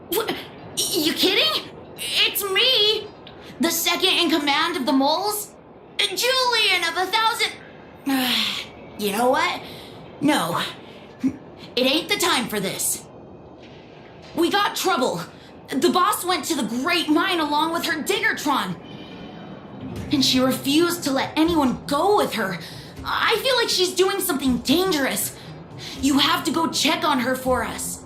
What? You kidding? It's me! The second in command of the moles? Julian of 1,000... You know what? No. It ain't the time for this. We got trouble. The boss went to the Great Mine along with her Diggertron. And she refused to let anyone go with her. I feel like she's doing something dangerous. You have to go check on her for us.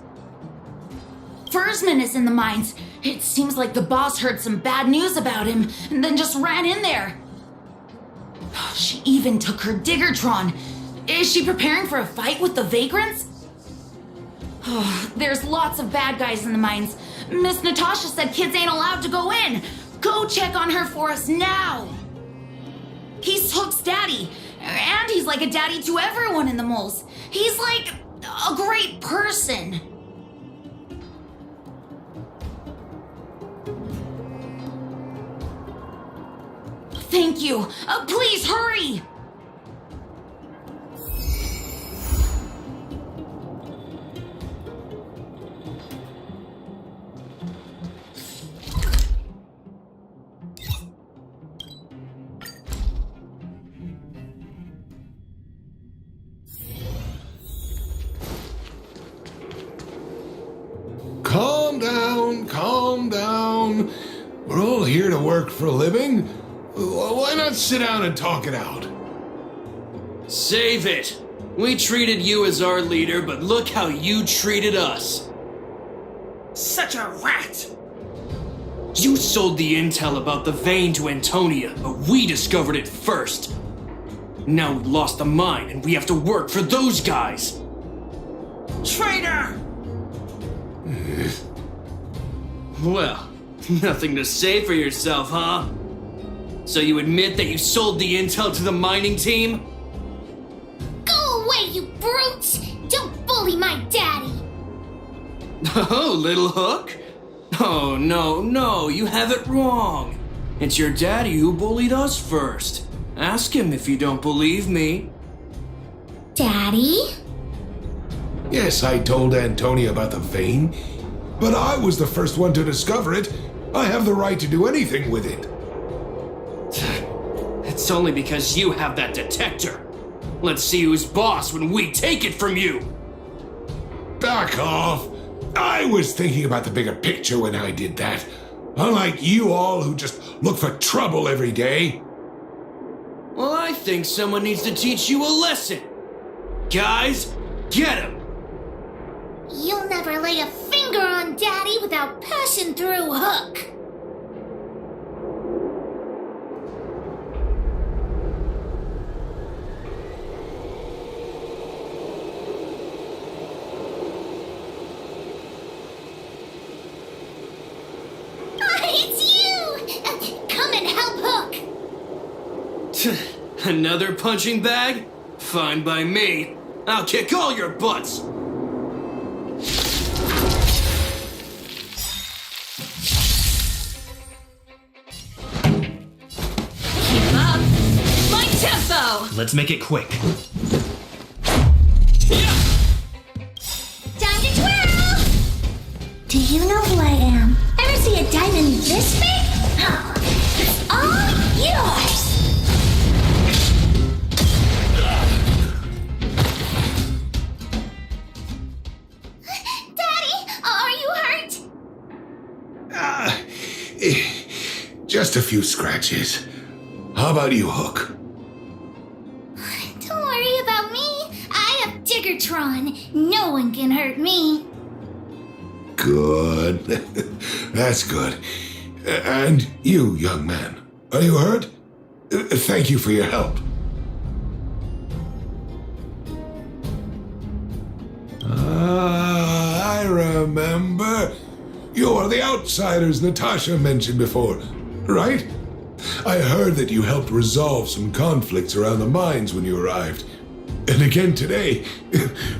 Fursman is in the mines. It seems like the boss heard some bad news about him and then just ran in there. She even took her Diggertron. Is she preparing for a fight with the Vagrants? There's lots of bad guys in the mines. Miss Natasha said kids ain't allowed to go in. Go check on her for us now. He's Hook's daddy, and he's like a daddy to everyone in the moles. He's like a great person. Thank you. Please hurry. Calm down. We're all here to work for a living. Why not sit down and talk it out? Save it! We treated you as our leader, but look how you treated us. Such a rat! You sold the intel about the vein to Antonia, but we discovered it first. Now we lost the mine, and we have to work for those guys. Traitor! Well, nothing to say for yourself, huh? So you admit that you sold the intel to the mining team? Go away, you brutes! Don't bully my daddy! Oh, little Hook? Oh, no, you have it wrong. It's your daddy who bullied us first. Ask him if you don't believe me. Daddy? Yes, I told Antonia about the vein, but I was the first one to discover it. I have the right to do anything with it. It's only because you have that detector. Let's see who's boss when we take it from you. Back off. I was thinking about the bigger picture when I did that. Unlike you all who just look for trouble every day. Well, I think someone needs to teach you a lesson. Guys, get him! You'll never lay a finger on Daddy without passing through Hook. It's you! Come and help Hook! Another punching bag? Fine by me. I'll kick all your butts! Let's make it quick. Time to twirl! Do you know who I am? Ever see a diamond this big? Oh, it's all yours! Daddy, are you hurt? Just a few scratches. How about you, Hook? Don't worry about me. I have Diggertron. No one can hurt me. Good. That's good. And you, young man, are you hurt? Thank you for your help. I remember. You are the outsiders Natasha mentioned before, right? I heard that you helped resolve some conflicts around the mines when you arrived. And again today,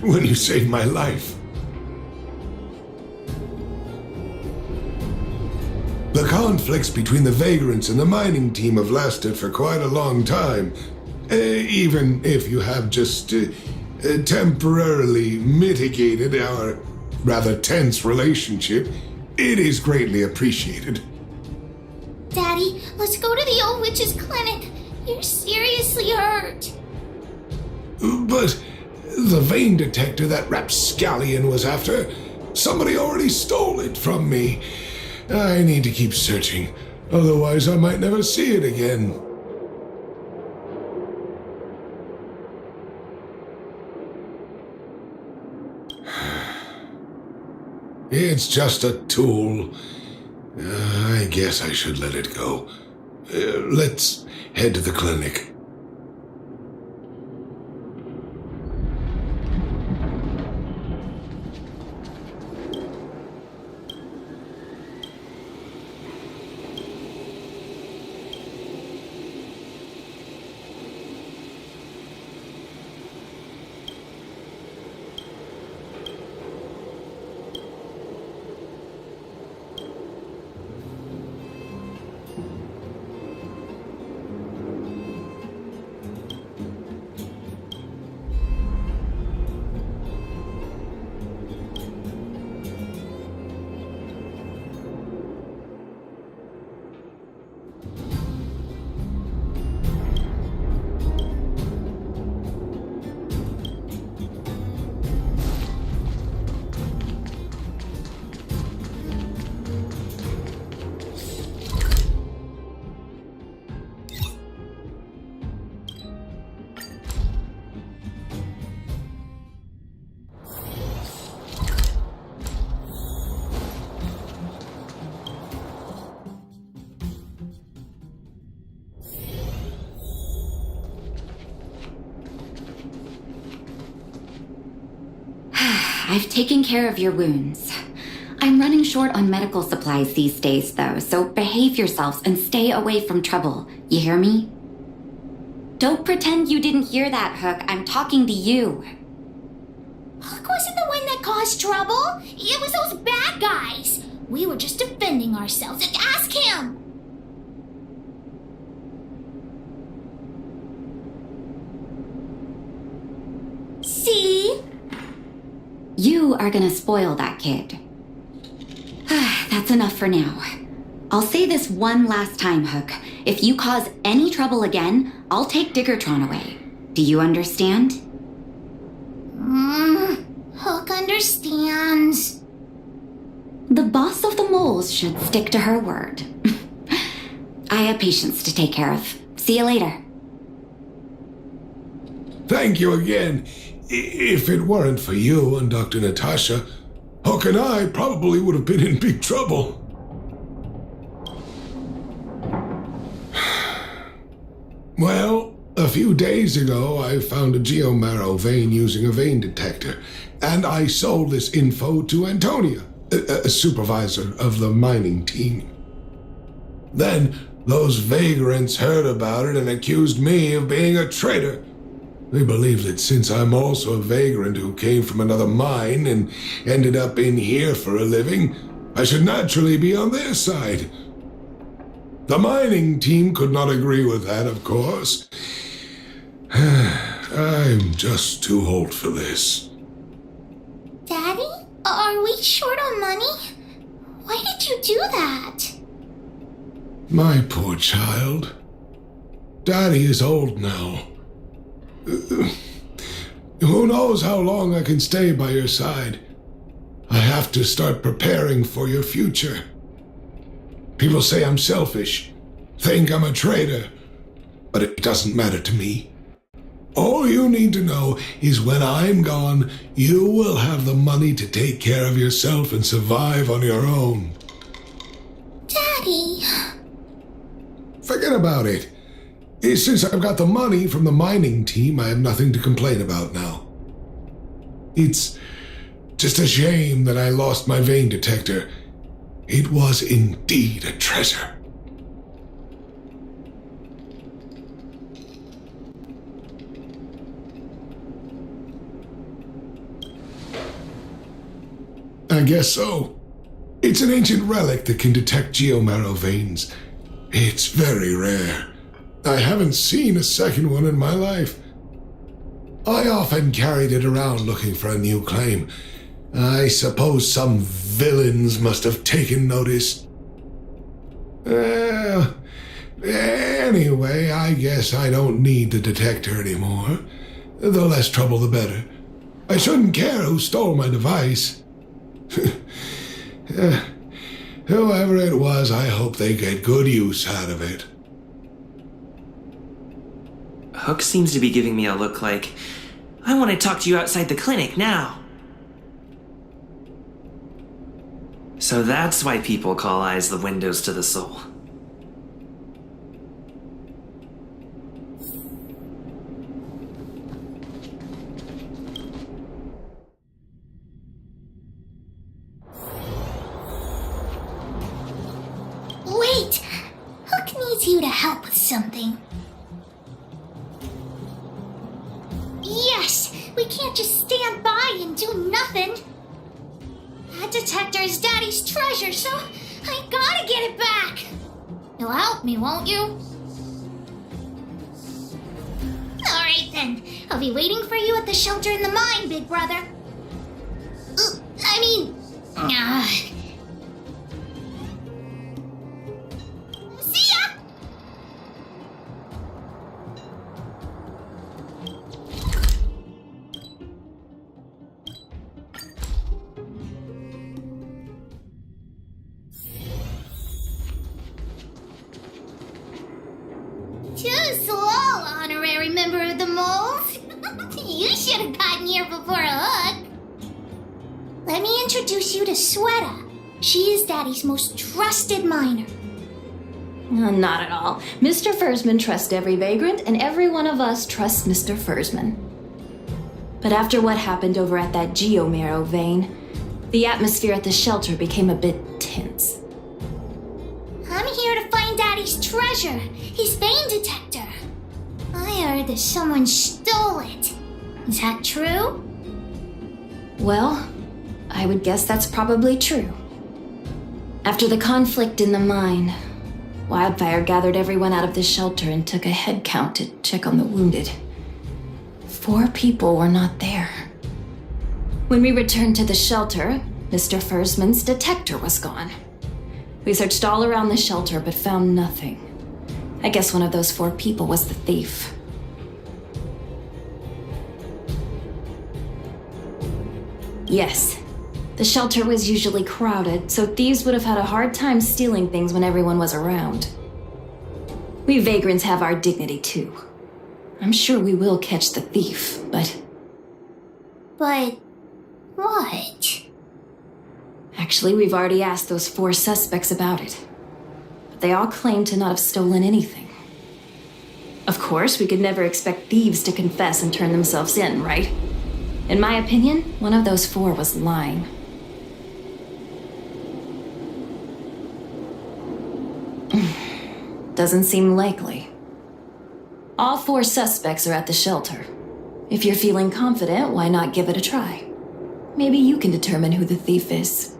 when you saved my life. The conflicts between the vagrants and the mining team have lasted for quite a long time. Even if you have just temporarily mitigated our rather tense relationship, it is greatly appreciated. Daddy, let's go to the old witch's clinic. You're seriously hurt. But the vein detector that rapscallion was after, somebody already stole it from me. I need to keep searching, otherwise I might never see it again. It's just a tool. I guess I should let it go. Let's head to the clinic. I've taken care of your wounds. I'm running short on medical supplies these days, though, so behave yourselves and stay away from trouble. You hear me? Don't pretend you didn't hear that, Hook. I'm talking to you. Hook wasn't the one that caused trouble. It was those bad guys. We were just defending ourselves. Ask him. See? You are gonna spoil that kid. That's enough for now. I'll say this one last time, Hook. If you cause any trouble again, I'll take Diggertron away. Do you understand? Hook understands. The boss of the moles should stick to her word. I have patients to take care of. See you later. Thank you again. If it weren't for you and Dr. Natasha, Hook and I probably would have been in big trouble. Well, a few days ago, I found a geomarrow vein using a vein detector, and I sold this info to Antonia, a supervisor of the mining team. Then, those vagrants heard about it and accused me of being a traitor. They believe that since I'm also a vagrant who came from another mine and ended up in here for a living, I should naturally be on their side. The mining team could not agree with that, of course. I'm just too old for this. Daddy? Are we short on money? Why did you do that? My poor child. Daddy is old now. Who knows how long I can stay by your side? I have to start preparing for your future. People say I'm selfish, think I'm a traitor, but it doesn't matter to me. All you need to know is when I'm gone, you will have the money to take care of yourself and survive on your own. Daddy. Forget about it. Since I've got the money from the mining team, I have nothing to complain about now. It's just a shame that I lost my vein detector. It was indeed a treasure. I guess so. It's an ancient relic that can detect geomarrow veins. It's very rare. I haven't seen a second one in my life. I often carried it around looking for a new claim. I suppose some villains must have taken notice. Anyway, I guess I don't need the detector anymore. The less trouble, the better. I shouldn't care who stole my device. Whoever it was, I hope they get good use out of it. Hook seems to be giving me a look like, I want to talk to you outside the clinic now. So that's why people call eyes the windows to the soul. Wait! Hook needs you to help with something. Yes! We can't just stand by and do nothing. That detector is Daddy's treasure, so I gotta get it back. You'll help me, won't you? Alright then. I'll be waiting for you at the shelter in the mine, big brother. See ya! Too slow, honorary member of the moles. You should have gotten here before Hook. Let me introduce you to Sweta. She is Daddy's most trusted miner. Not at all. Mr. Fursman trusts every vagrant, and every one of us trusts Mr. Fursman. But after what happened over at that geomarrow vein, the atmosphere at the shelter became a bit tense. I'm here to find Daddy's treasure, his vein detector. I heard that someone stole it. Is that true? Well, I would guess that's probably true. After the conflict in the mine, Wildfire gathered everyone out of the shelter and took a head count to check on the wounded. 4 people were not there. When we returned to the shelter, Mr. Fursman's detector was gone. We searched all around the shelter but found nothing. I guess one of those 4 people was the thief. Yes, the shelter was usually crowded, so thieves would have had a hard time stealing things when everyone was around. We vagrants have our dignity too. I'm sure we will catch the thief, but... But... what? Actually, we've already asked those 4 suspects about it. But they all claim to not have stolen anything. Of course, we could never expect thieves to confess and turn themselves in, right? In my opinion, one of those 4 was lying. Doesn't seem likely. All 4 suspects are at the shelter. If you're feeling confident, why not give it a try? Maybe you can determine who the thief is.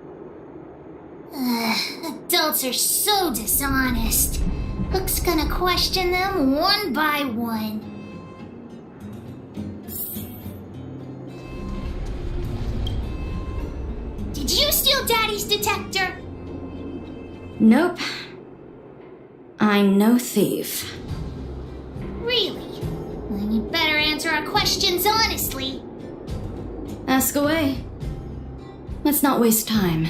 Adults are so dishonest. Hook's gonna question them one by one. steal Daddy's detector? Nope. I'm no thief. Really? Then you better answer our questions honestly. Ask away. Let's not waste time.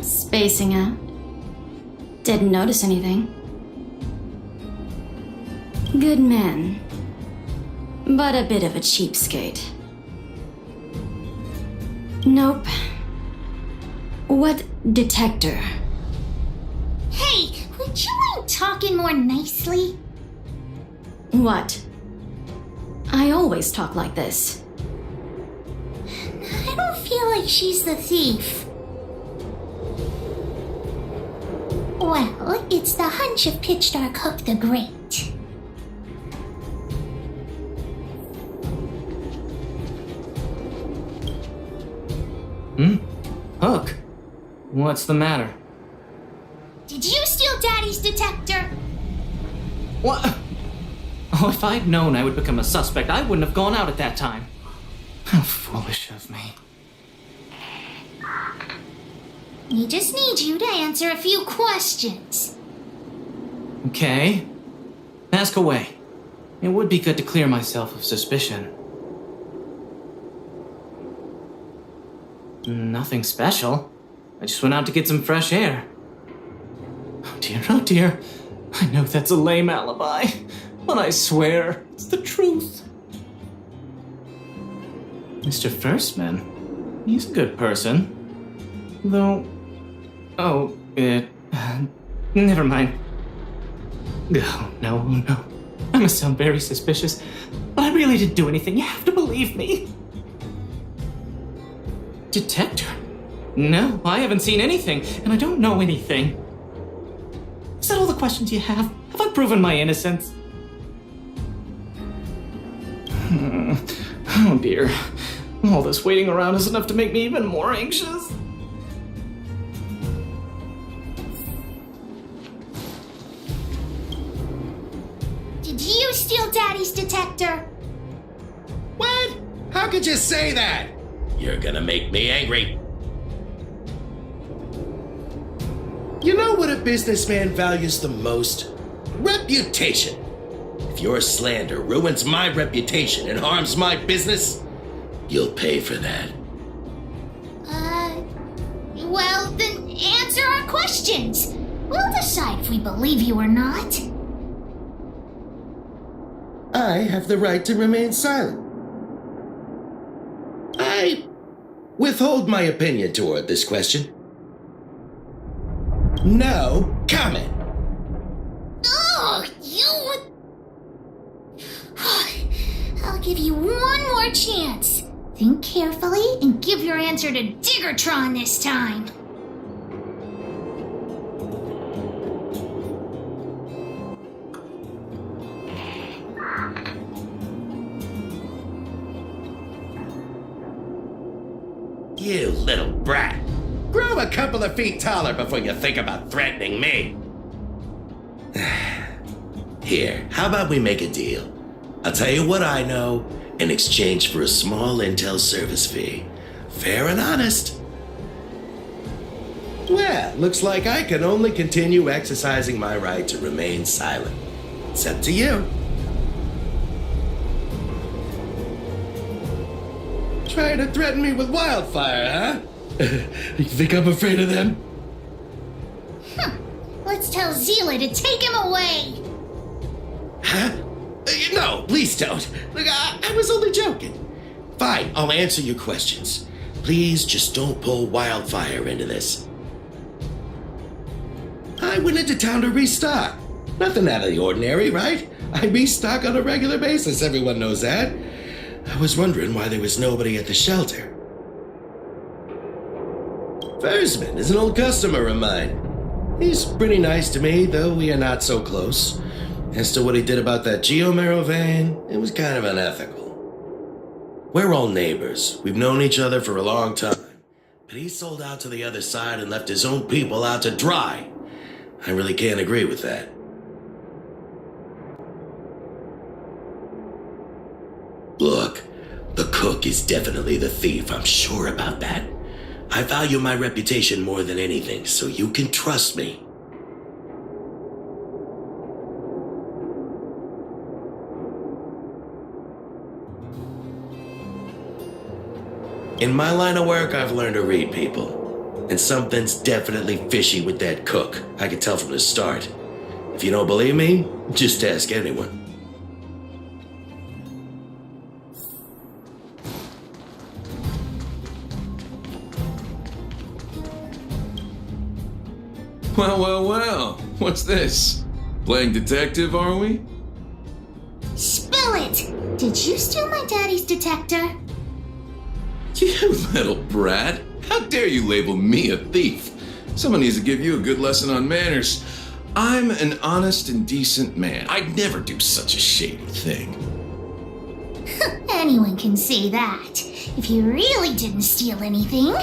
Spacing out. Didn't notice anything. Good man. But a bit of a cheapskate. Nope. What detector? Hey, would you mind talking more nicely? What? I always talk like this. I don't feel like she's the thief. Well, it's the hunch of Pitchdark Hook the Great. Hook? What's the matter? Did you steal Daddy's detector? What? Oh, if I'd known I would become a suspect, I wouldn't have gone out at that time. How foolish of me. We just need you to answer a few questions. Okay. Ask away. It would be good to clear myself of suspicion. Nothing special. I just went out to get some fresh air. Oh dear. I know that's a lame alibi, but I swear it's the truth. Mr. Firstman, he's a good person. Though... Oh, never mind. Oh, no. I must sound very suspicious, but I really didn't do anything. You have to believe me. Detector? No, I haven't seen anything, and I don't know anything. Is that all the questions you have? Have I proven my innocence? Oh dear. All this waiting around is enough to make me even more anxious. Did you steal Daddy's detector? What? How could you say that? You're gonna make me angry. You know what a businessman values the most? Reputation. If your slander ruins my reputation and harms my business, you'll pay for that. Well, then answer our questions. We'll decide if we believe you or not. I have the right to remain silent. I withhold my opinion toward this question. No comment. Oh, you... I'll give you one more chance. Think carefully and give your answer to Diggertron this time. You little brat. Grow a couple of feet taller before you think about threatening me. Here, how about we make a deal? I'll tell you what I know in exchange for a small intel service fee. Fair and honest. Well, looks like I can only continue exercising my right to remain silent. It's up to you. Trying to threaten me with wildfire, huh? You think I'm afraid of them? Let's tell Zila to take him away. Huh? No, please don't. Look, I was only joking. Fine, I'll answer your questions. Please just don't pull wildfire into this. I went into town to restock. Nothing out of the ordinary, right? I restock on a regular basis, everyone knows that. I was wondering why there was nobody at the shelter. Versman is an old customer of mine. He's pretty nice to me, though we are not so close. As to what he did about that geomarrow vein, it was kind of unethical. We're all neighbors. We've known each other for a long time. But he sold out to the other side and left his own people out to dry. I really can't agree with that. Look, the cook cook is definitely the thief, I'm sure about that. I value my reputation more than anything, so you can trust me. In my line of work, I've learned to read people. And something's definitely fishy with that cook. I could tell from the start. If you don't believe me, just ask anyone. Well, well, well. What's this? Playing detective, are we? Spill it! Did you steal my daddy's detector? You little brat. How dare you label me a thief? Someone needs to give you a good lesson on manners. I'm an honest and decent man. I'd never do such a shady thing. Anyone can say that. If you really didn't steal anything,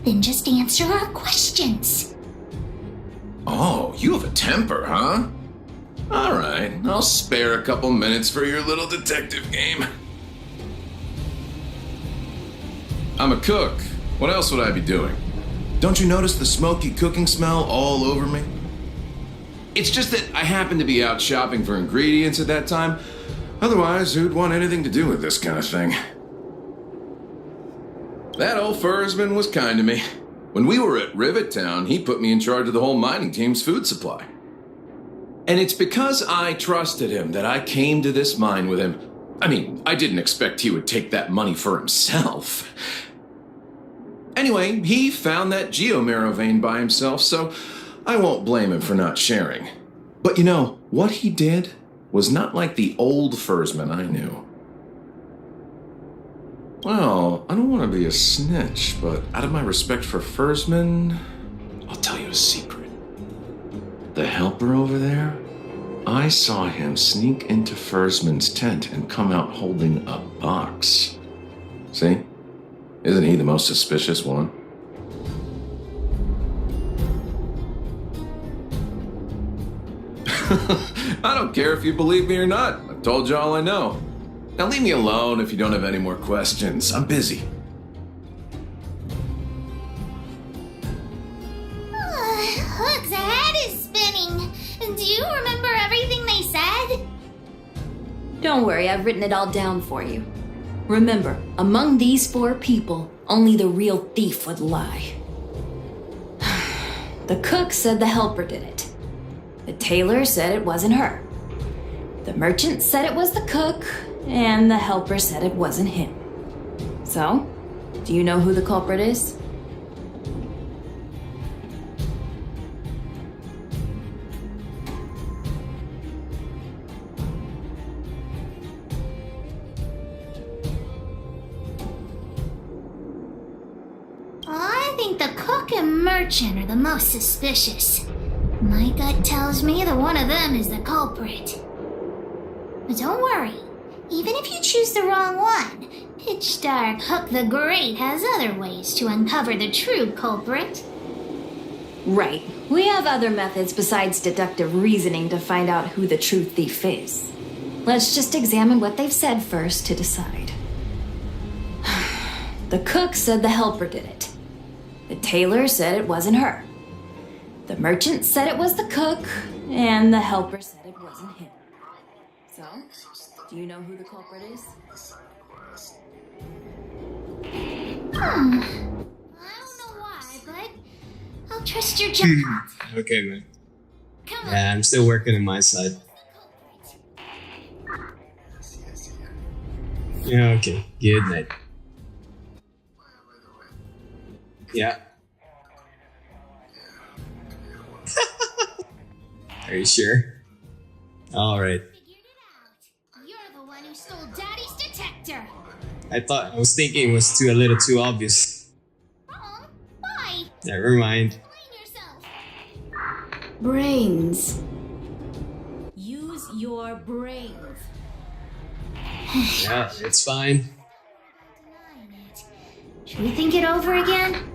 then just answer our questions. Oh, you have a temper, huh? All right, I'll spare a couple minutes for your little detective game. I'm a cook. What else would I be doing? Don't you notice the smoky cooking smell all over me? It's just that I happened to be out shopping for ingredients at that time. Otherwise, who'd want anything to do with this kind of thing? That old fursman was kind to me. When we were at Rivet Town, he put me in charge of the whole mining team's food supply. And it's because I trusted him that I came to this mine with him. I mean, I didn't expect he would take that money for himself. Anyway, he found that geomarrow vein by himself, so I won't blame him for not sharing. But you know, what he did was not like the old fursman I knew. Well, I don't want to be a snitch, but out of my respect for fursmen, I'll tell you a secret. The helper over there, I saw him sneak into fursman's tent and come out holding a box. See? Isn't he the most suspicious one? I don't care if you believe me or not. I've told you all I know. Now leave me alone if you don't have any more questions. I'm busy. Hook's head is spinning. Do you remember everything they said? Don't worry, I've written it all down for you. Remember, among these 4 people, only the real thief would lie. The cook said the helper did it. The tailor said it wasn't her. The merchant said it was the cook, and the helper said it wasn't him. So, do you know who the culprit is? I think the cook and merchant are the most suspicious. My gut tells me that one of them is the culprit. But don't worry. Even if you choose the wrong one, Pitch Dark Hook the Great has other ways to uncover the true culprit. Right. We have other methods besides deductive reasoning to find out who the true thief is. Let's just examine what they've said first to decide. The cook said the helper did it. The tailor said it wasn't her. The merchant said it was the cook, and the helper said it wasn't him. So, do you know who the culprit is? I don't know why, but I'll trust your judgment. Okay, man. Yeah, I'm still working on my side. Yeah, okay. Good night. Yeah. Are you sure? Alright. You're the one who stole Daddy's detector. I was thinking it was a little too obvious. Why? Never mind. Brains. Use your brains. Yeah, it's fine. Should we think it over again?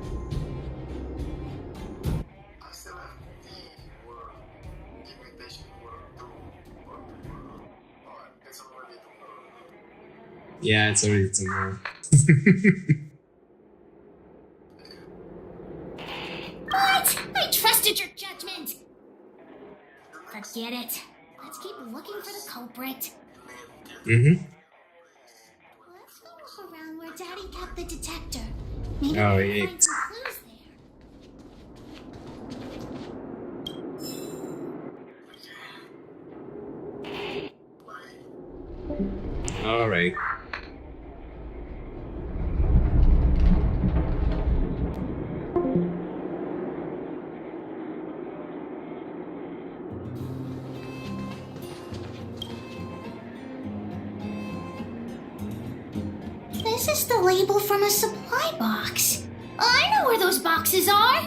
Yeah, it's already tomorrow. What? I trusted your judgment. Forget it. Let's keep looking for the culprit. Mm-hmm. Let's go look around where Daddy kept the detector. Maybe Oh, we can yeah. find some clues there. All right. This is the label from a supply box. I know where those boxes are.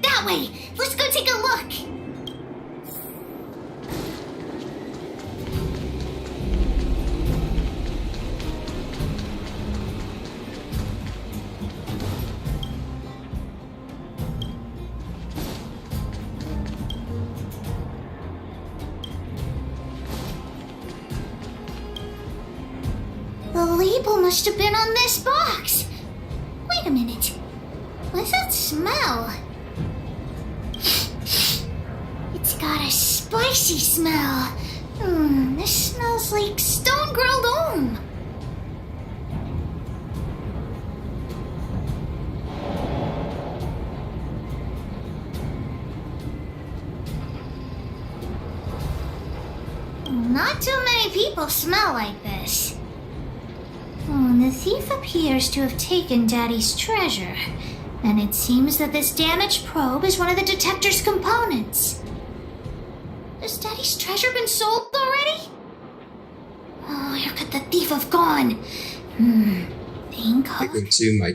That way. Let's go take a look. The label must have been on this box. Wait a minute. What's that smell? It's got a spicy smell. This smells like stone-grilled ohm. Not too many people smell like this. The thief appears to have taken Daddy's treasure, and it seems that this damaged probe is one of the detector's components. Has Daddy's treasure been sold already? Oh, where could the thief have gone? Think I go to my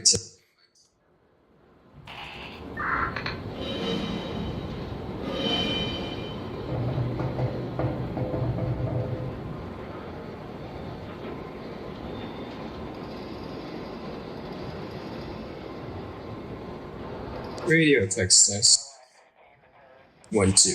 radio text test. 1, 2.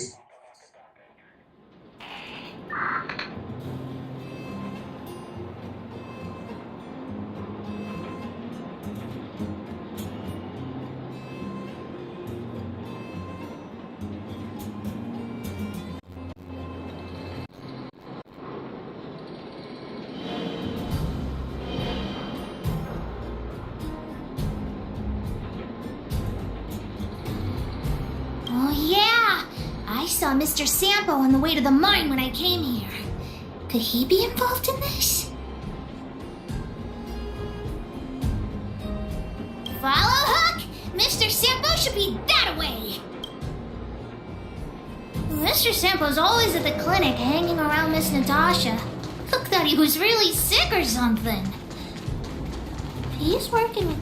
Oh yeah! I saw Mr. Sampo on the way to the mine when I came here. Could he be involved in this? Follow Hook! Mr. Sampo should be that way! Mr. Sampo's always at the clinic hanging around Miss Natasha. Hook thought he was really sick or something. He's working with...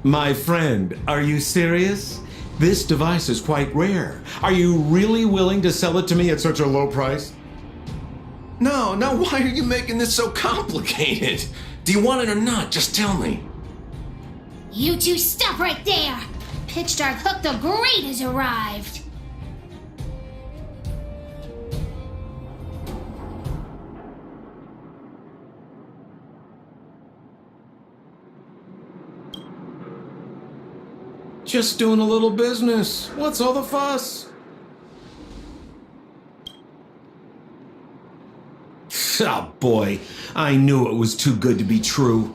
My friend, are you serious? This device is quite rare. Are you really willing to sell it to me at such a low price? No, why are you making this so complicated? Do you want it or not? Just tell me. You two stop right there! Pitch Dark Hook the Great has arrived! Just doing a little business. What's all the fuss? Oh boy, I knew it was too good to be true.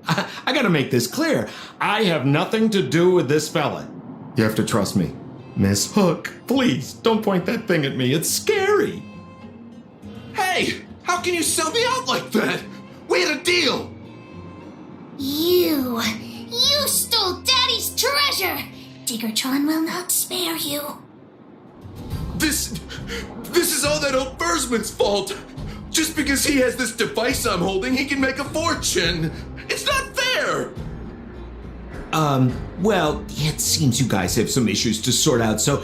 I gotta make this clear. I have nothing to do with this fella. You have to trust me. Miss Hook, please don't point that thing at me. It's scary. Hey, how can you sell me out like that? We had a deal. You stole Daddy's treasure! Diggertron will not spare you. This is all that old Bursman's fault. Just because he has this device I'm holding, he can make a fortune. It's not fair. Well, it seems you guys have some issues to sort out, so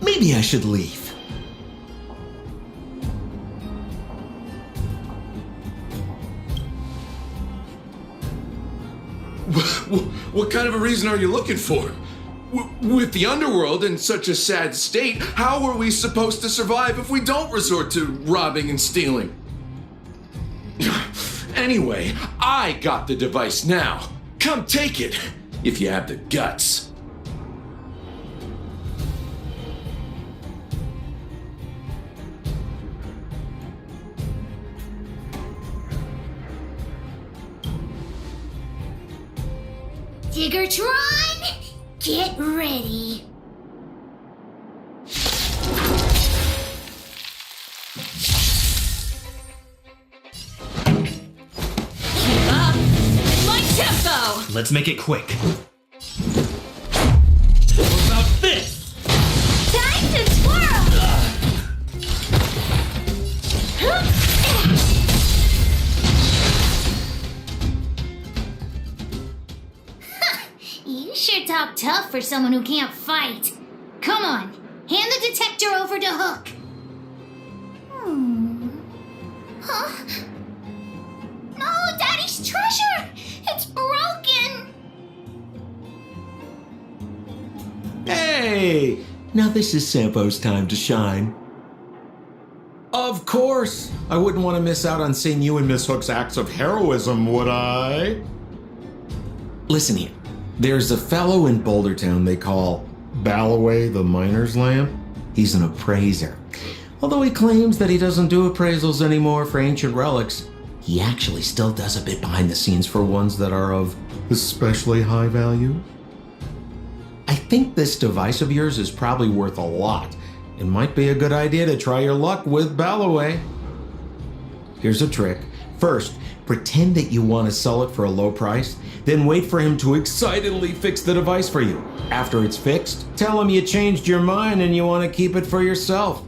maybe I should leave. What kind of a reason are you looking for? With the underworld in such a sad state, how are we supposed to survive if we don't resort to robbing and stealing? Anyway, I got the device now. Come take it, if you have the guts. Diggertron, get ready. Keep up! My tempo! Let's make it quick. What about this? Time to twirl! You sure talk tough for someone who can't fight. Come on, hand the detector over to Hook. Huh? No, Daddy's treasure! It's broken! Hey! Now this is Sampo's time to shine. Of course! I wouldn't want to miss out on seeing you and Miss Hook's acts of heroism, would I? Listen here. There's a fellow in Bouldertown they call Balloway the Miner's Lamp. He's an appraiser. Although he claims that he doesn't do appraisals anymore for ancient relics, he actually still does a bit behind the scenes for ones that are of especially high value. I think this device of yours is probably worth a lot. It might be a good idea to try your luck with Balloway. Here's a trick. First, pretend that you want to sell it for a low price, then wait for him to excitedly fix the device for you. After it's fixed, tell him you changed your mind and you want to keep it for yourself.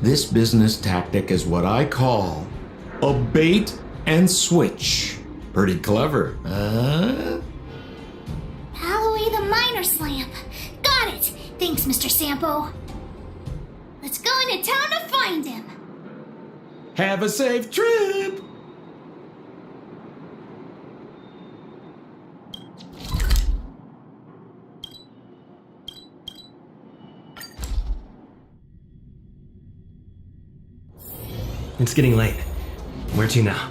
This business tactic is what I call a bait and switch. Pretty clever, huh? Balloway the Miner's Lamp. Got it. Thanks, Mr. Sampo. Let's go into town to find him. Have a safe trip! It's getting late. Where to now?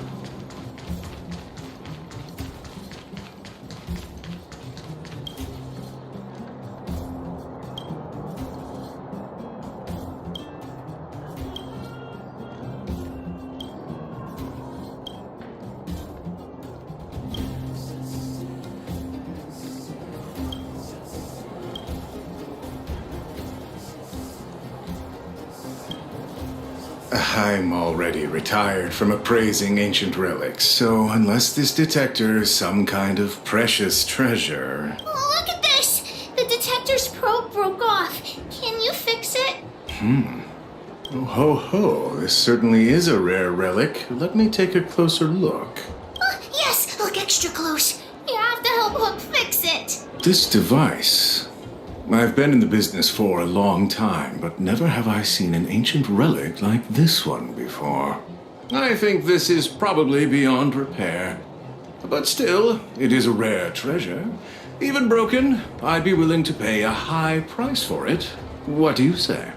I'm already retired from appraising ancient relics, so unless this detector is some kind of precious treasure... Oh, look at this! The detector's probe broke off. Can you fix it? Oh, ho, ho. This certainly is a rare relic. Let me take a closer look. Yes! Look extra close. You have to help Hook fix it. This device... I've been in the business for a long time, but never have I seen an ancient relic like this one before. I think this is probably beyond repair. But still, it is a rare treasure. Even broken, I'd be willing to pay a high price for it. What do you say?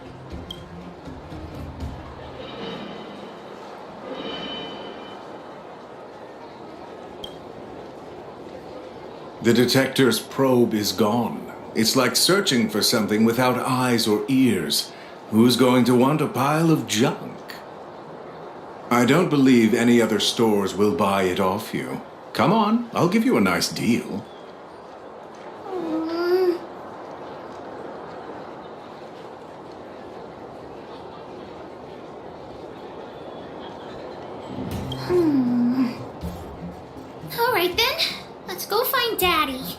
The detector's probe is gone. It's like searching for something without eyes or ears. Who's going to want a pile of junk? I don't believe any other stores will buy it off you. Come on, I'll give you a nice deal. All right then, let's go find Daddy.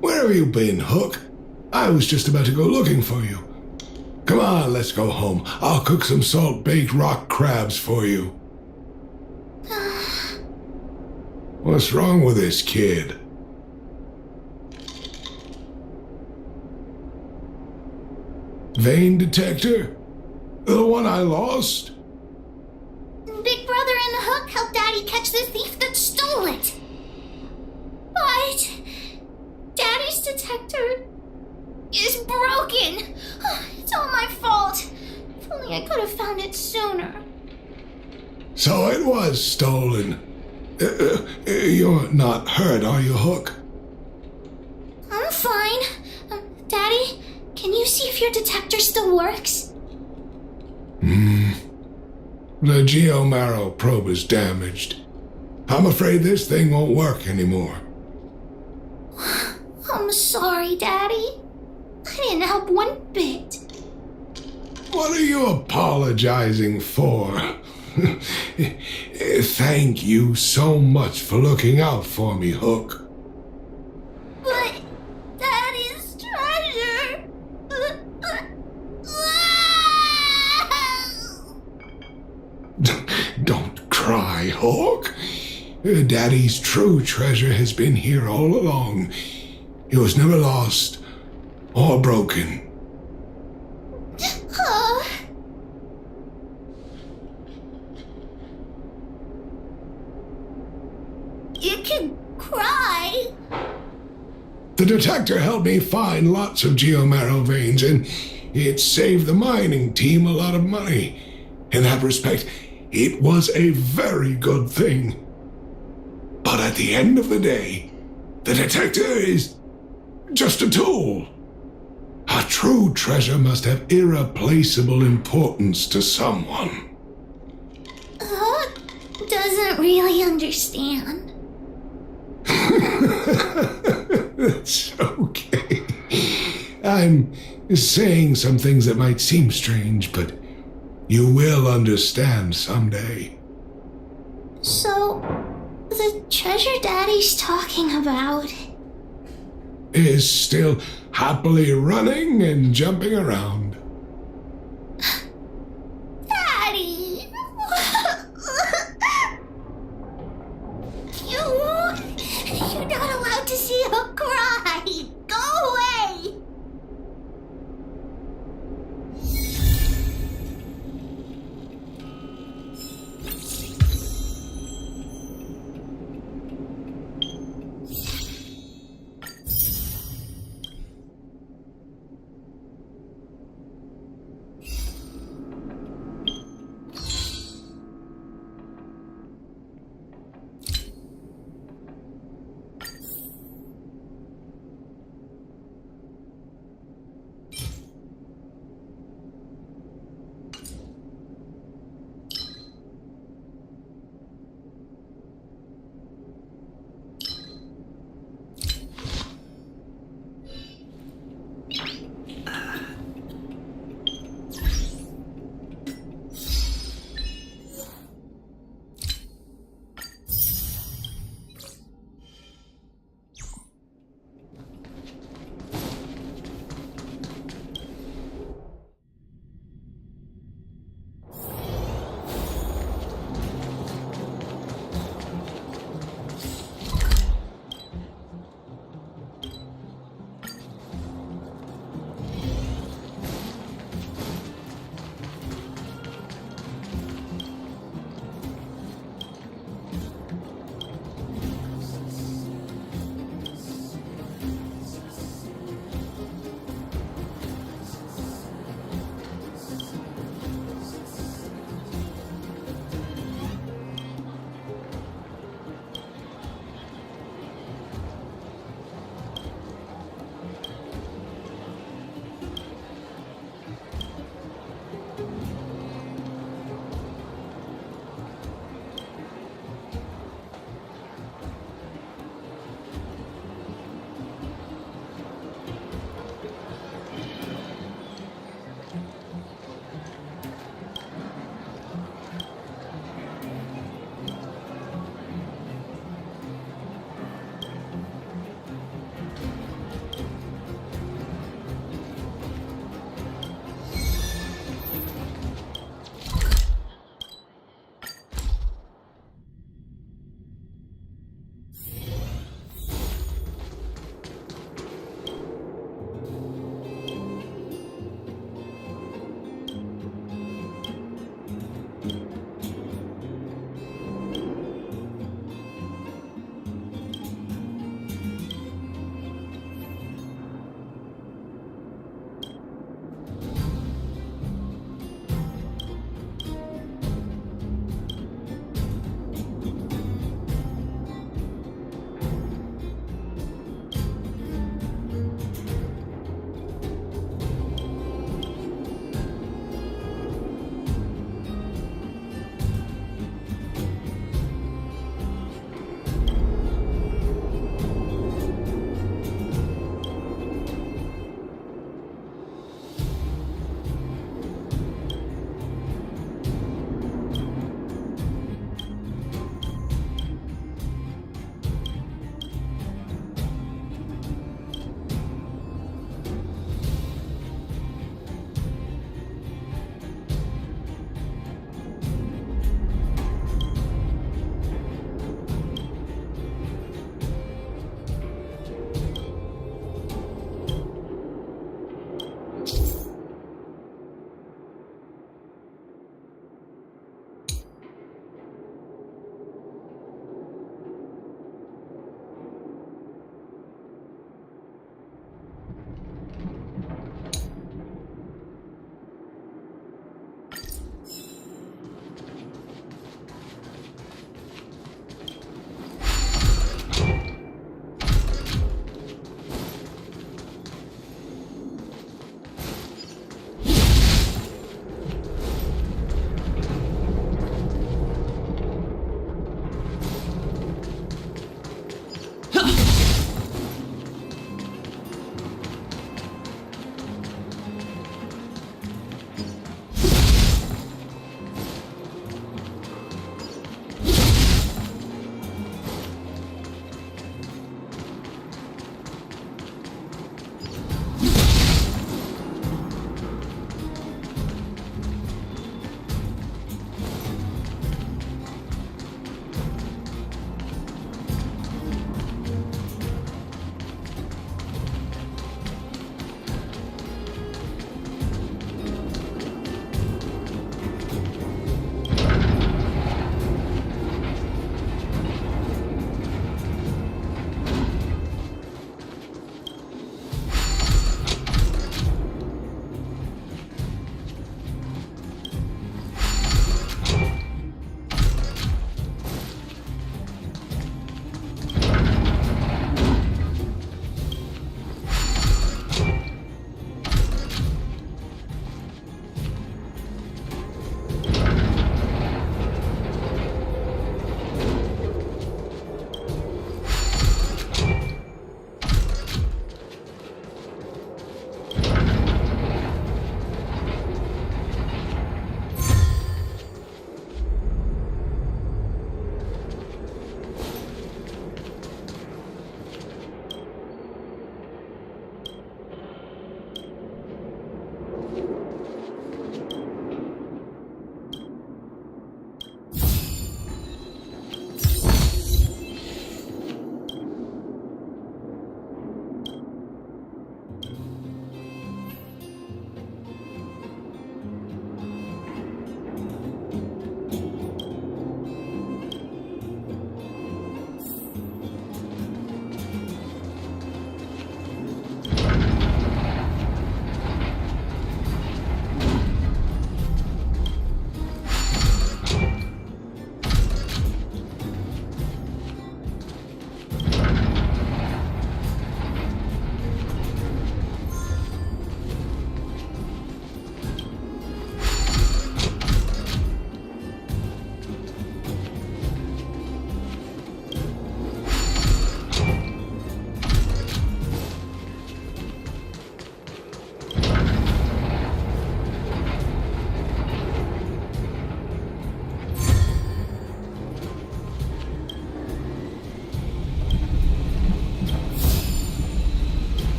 Where have you been, Hook? I was just about to go looking for you. Come on, let's go home. I'll cook some salt-baked rock crabs for you. What's wrong with this kid? Vein detector? The one I lost? Big Brother and the Hook helped Daddy catch the thief that stole it. But Daddy's detector is broken. It's all my fault. If only I could have found it sooner. So it was stolen. You're not hurt, are you, Hook? I'm fine. Daddy, can you see if your detector still works? The geomarrow probe is damaged. I'm afraid this thing won't work anymore. I'm sorry, Daddy. I didn't help one bit. What are you apologizing for? Thank you so much for looking out for me, Hook. But Daddy's treasure... Don't cry, Hook. Daddy's true treasure has been here all along. It was never lost or broken. You can cry. The detector helped me find lots of geomarrow veins, and it saved the mining team a lot of money. In that respect, it was a very good thing. But at the end of the day, the detector is just a tool. A true treasure must have irreplaceable importance to someone. Hook doesn't really understand. It's okay. I'm saying some things that might seem strange, but you will understand someday. So, the treasure Daddy's talking about is still happily running and jumping around. Daddy! You're not allowed to see her cry! Go away!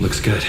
Looks good.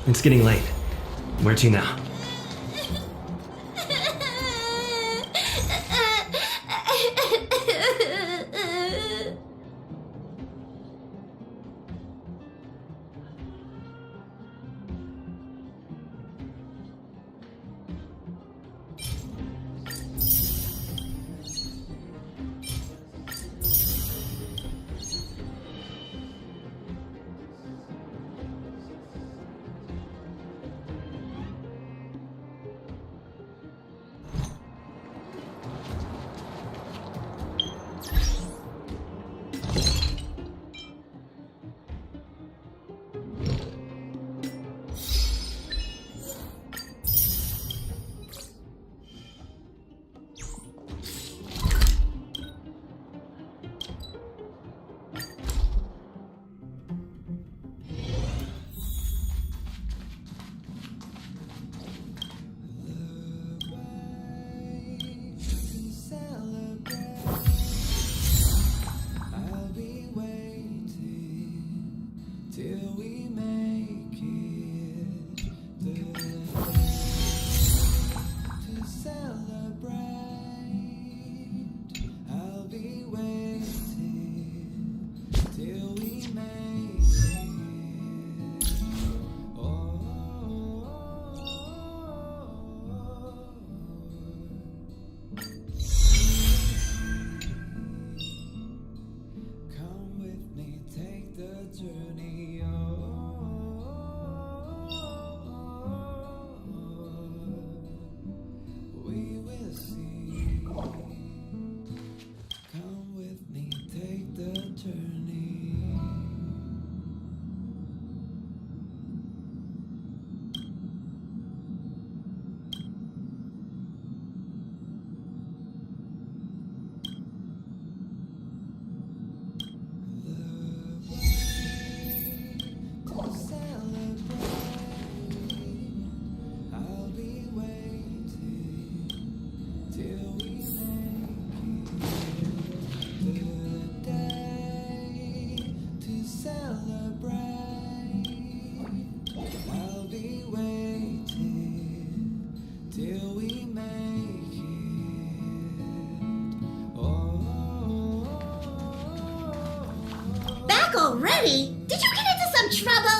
It's getting late. Where to now? Back already? Did you get into some trouble?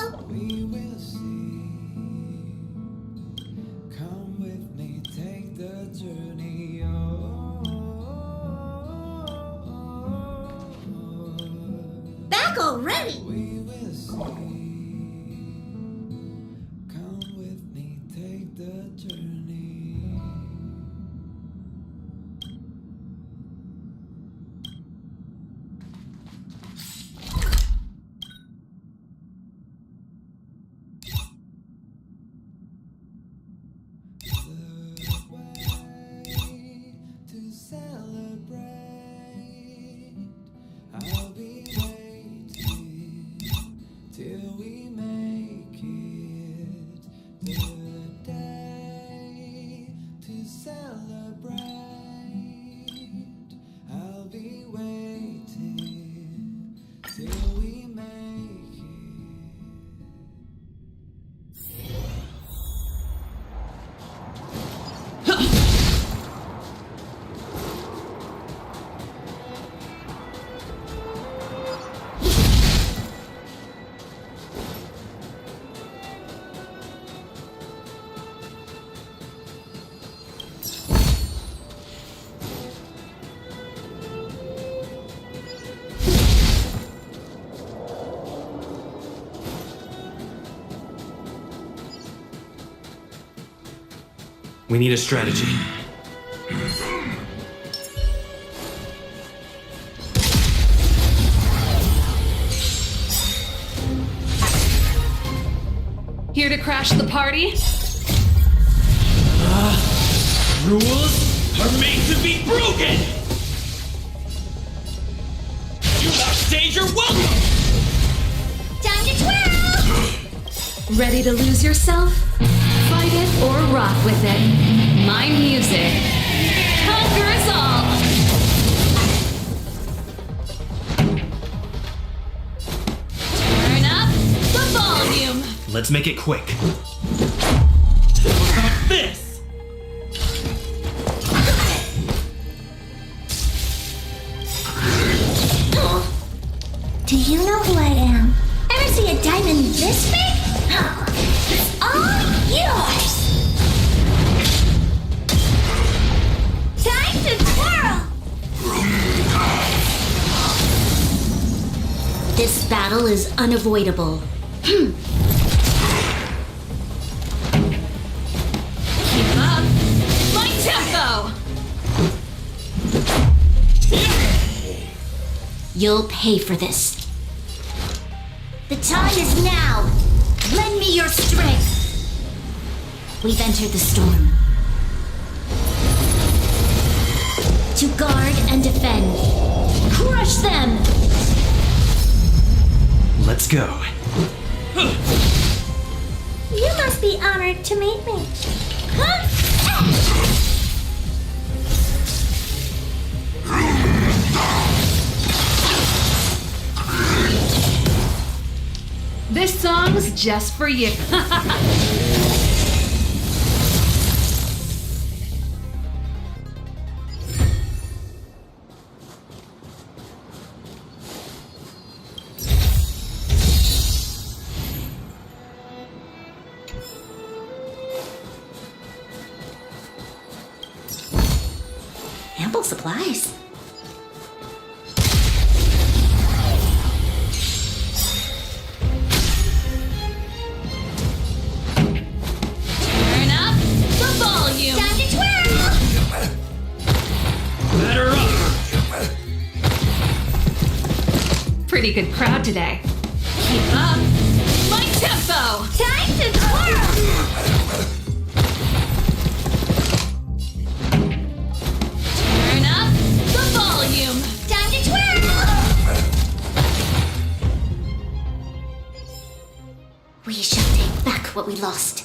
Back already? We need a strategy. Here to crash the party? Rules are made to be broken! You lot stage your welcome! Time to twirl! Ready to lose yourself? Fight it or rock with it. My music conquers all! Turn up the volume! Let's make it quick. How about this? Do you know who I am? Ever see a diamond this big? It's all yours! Time to twirl! This battle is unavoidable. Keep up my tempo! You'll pay for this. The time is now! Lend me your strength! We've entered the storm. To guard and defend. Crush them! Let's go. You must be honored to meet me. This song's just for you. Ample supplies. Turn up the volume! Time to twirl! Batter up! Pretty good crowd today. Keep up my tempo! Time to twirl! Turn up the volume! Time to twirl! We shall take back what we lost.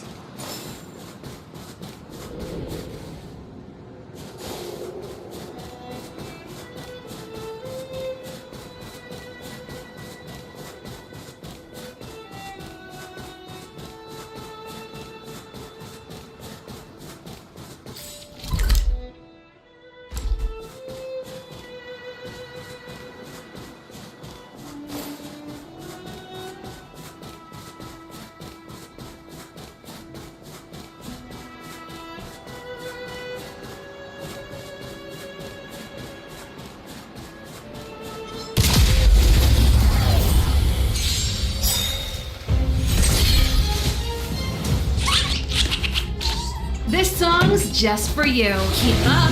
song's just for you. Keep up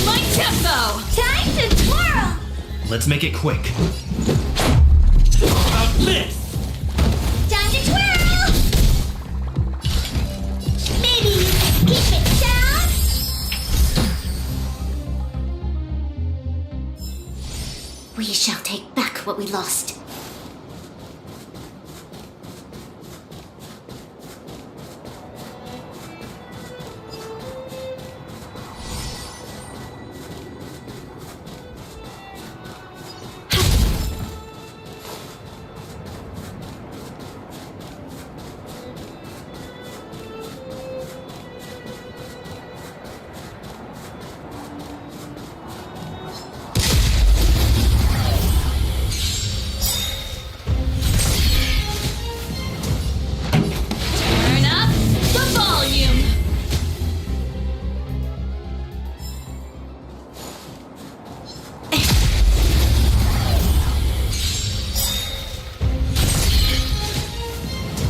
my tempo. Time to twirl! Let's make it quick. How about this? Time to twirl! Maybe you can keep it down? We shall take back what we lost. Turn up the volume.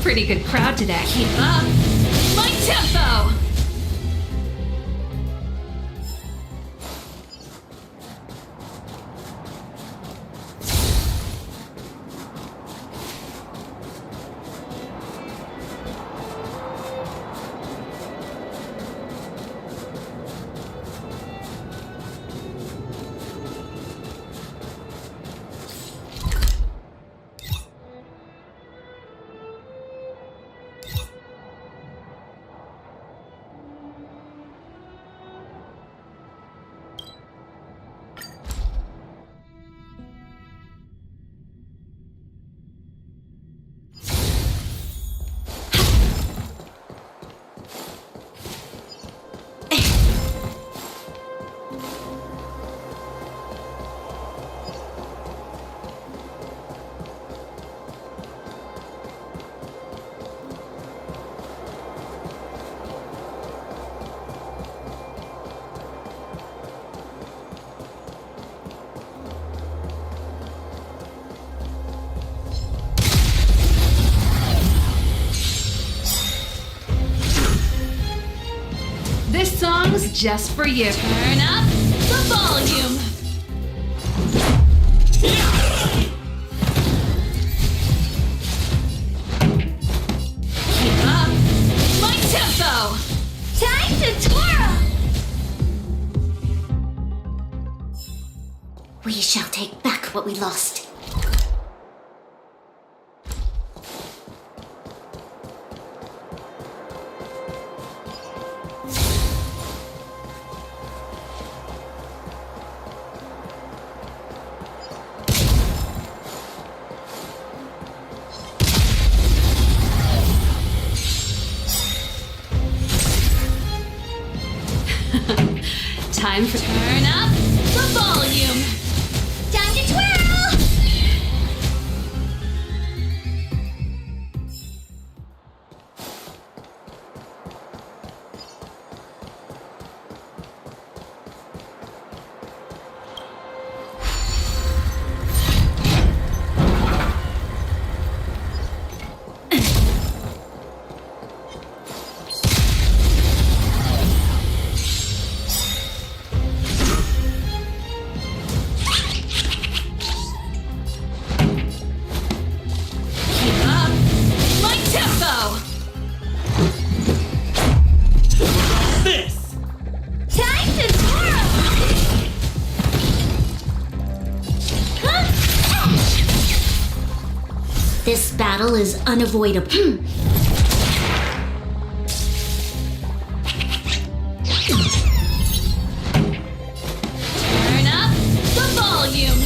Pretty good crowd today. Keep up my tempo. This song's just for you. Turn up the volume. Keep up my tempo. Time to twirl! We shall take back what we lost. Time for turn up the volume. Time to twirl! This battle is unavoidable. Turn up the volume.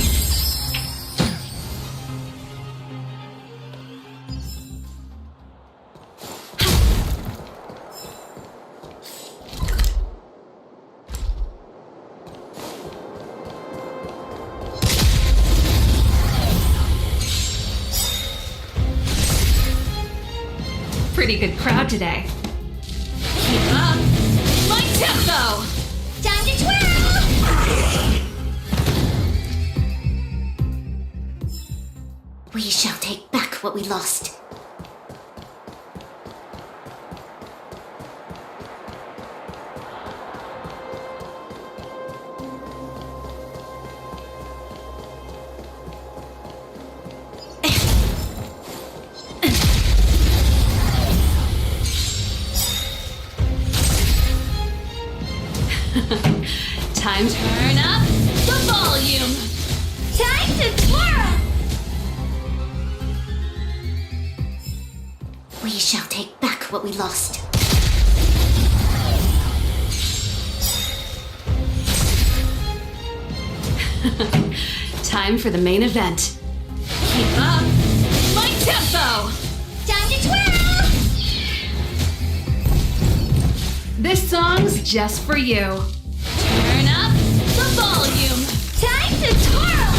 Pretty good crowd today. Keep up my tempo. Time to twirl! We shall take back what we lost. Time to turn up the volume. Time to twirl! We shall take back what we lost. Time for the main event. Keep up my tempo. Time to twirl! This song's just for you. Turn up the volume. Time to twirl!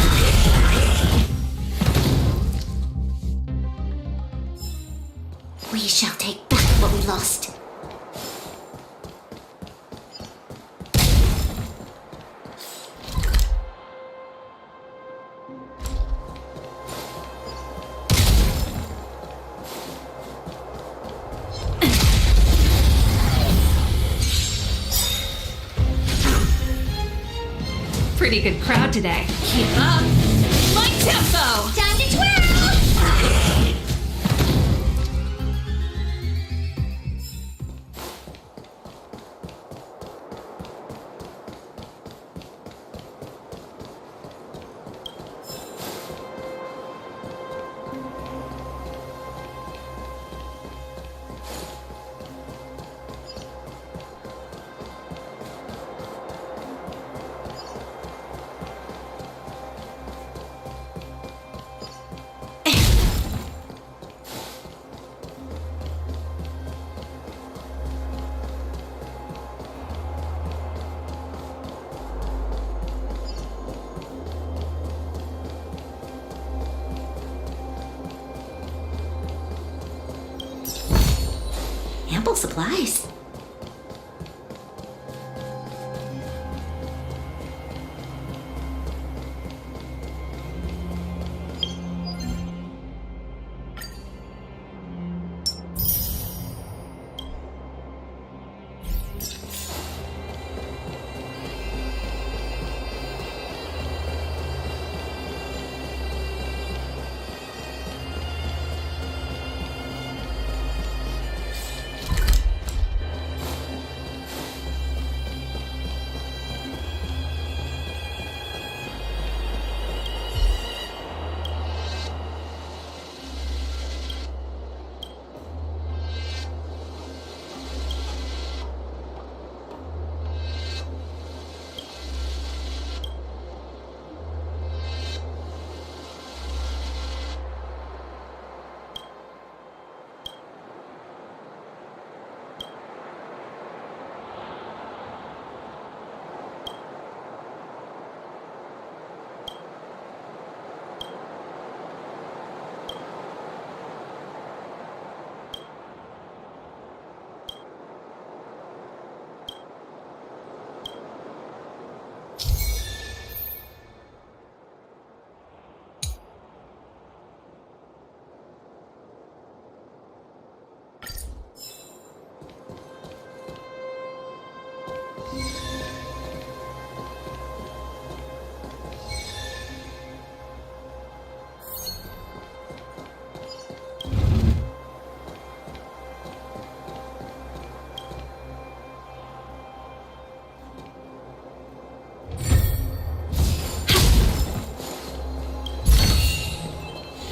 We shall take back what we lost. Pretty good crowd today. Keep up my tempo. Time to twirl! Ample supplies.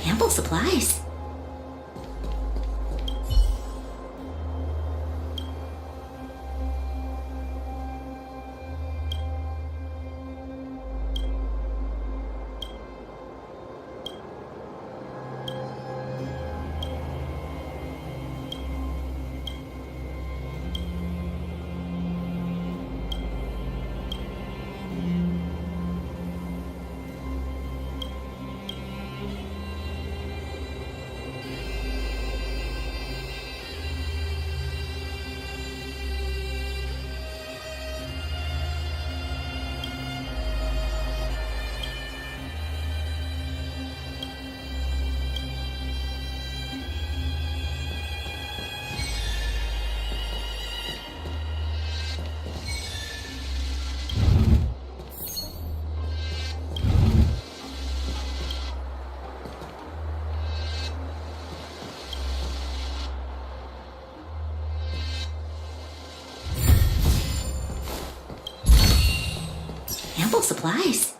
Ample supplies. Ample supplies.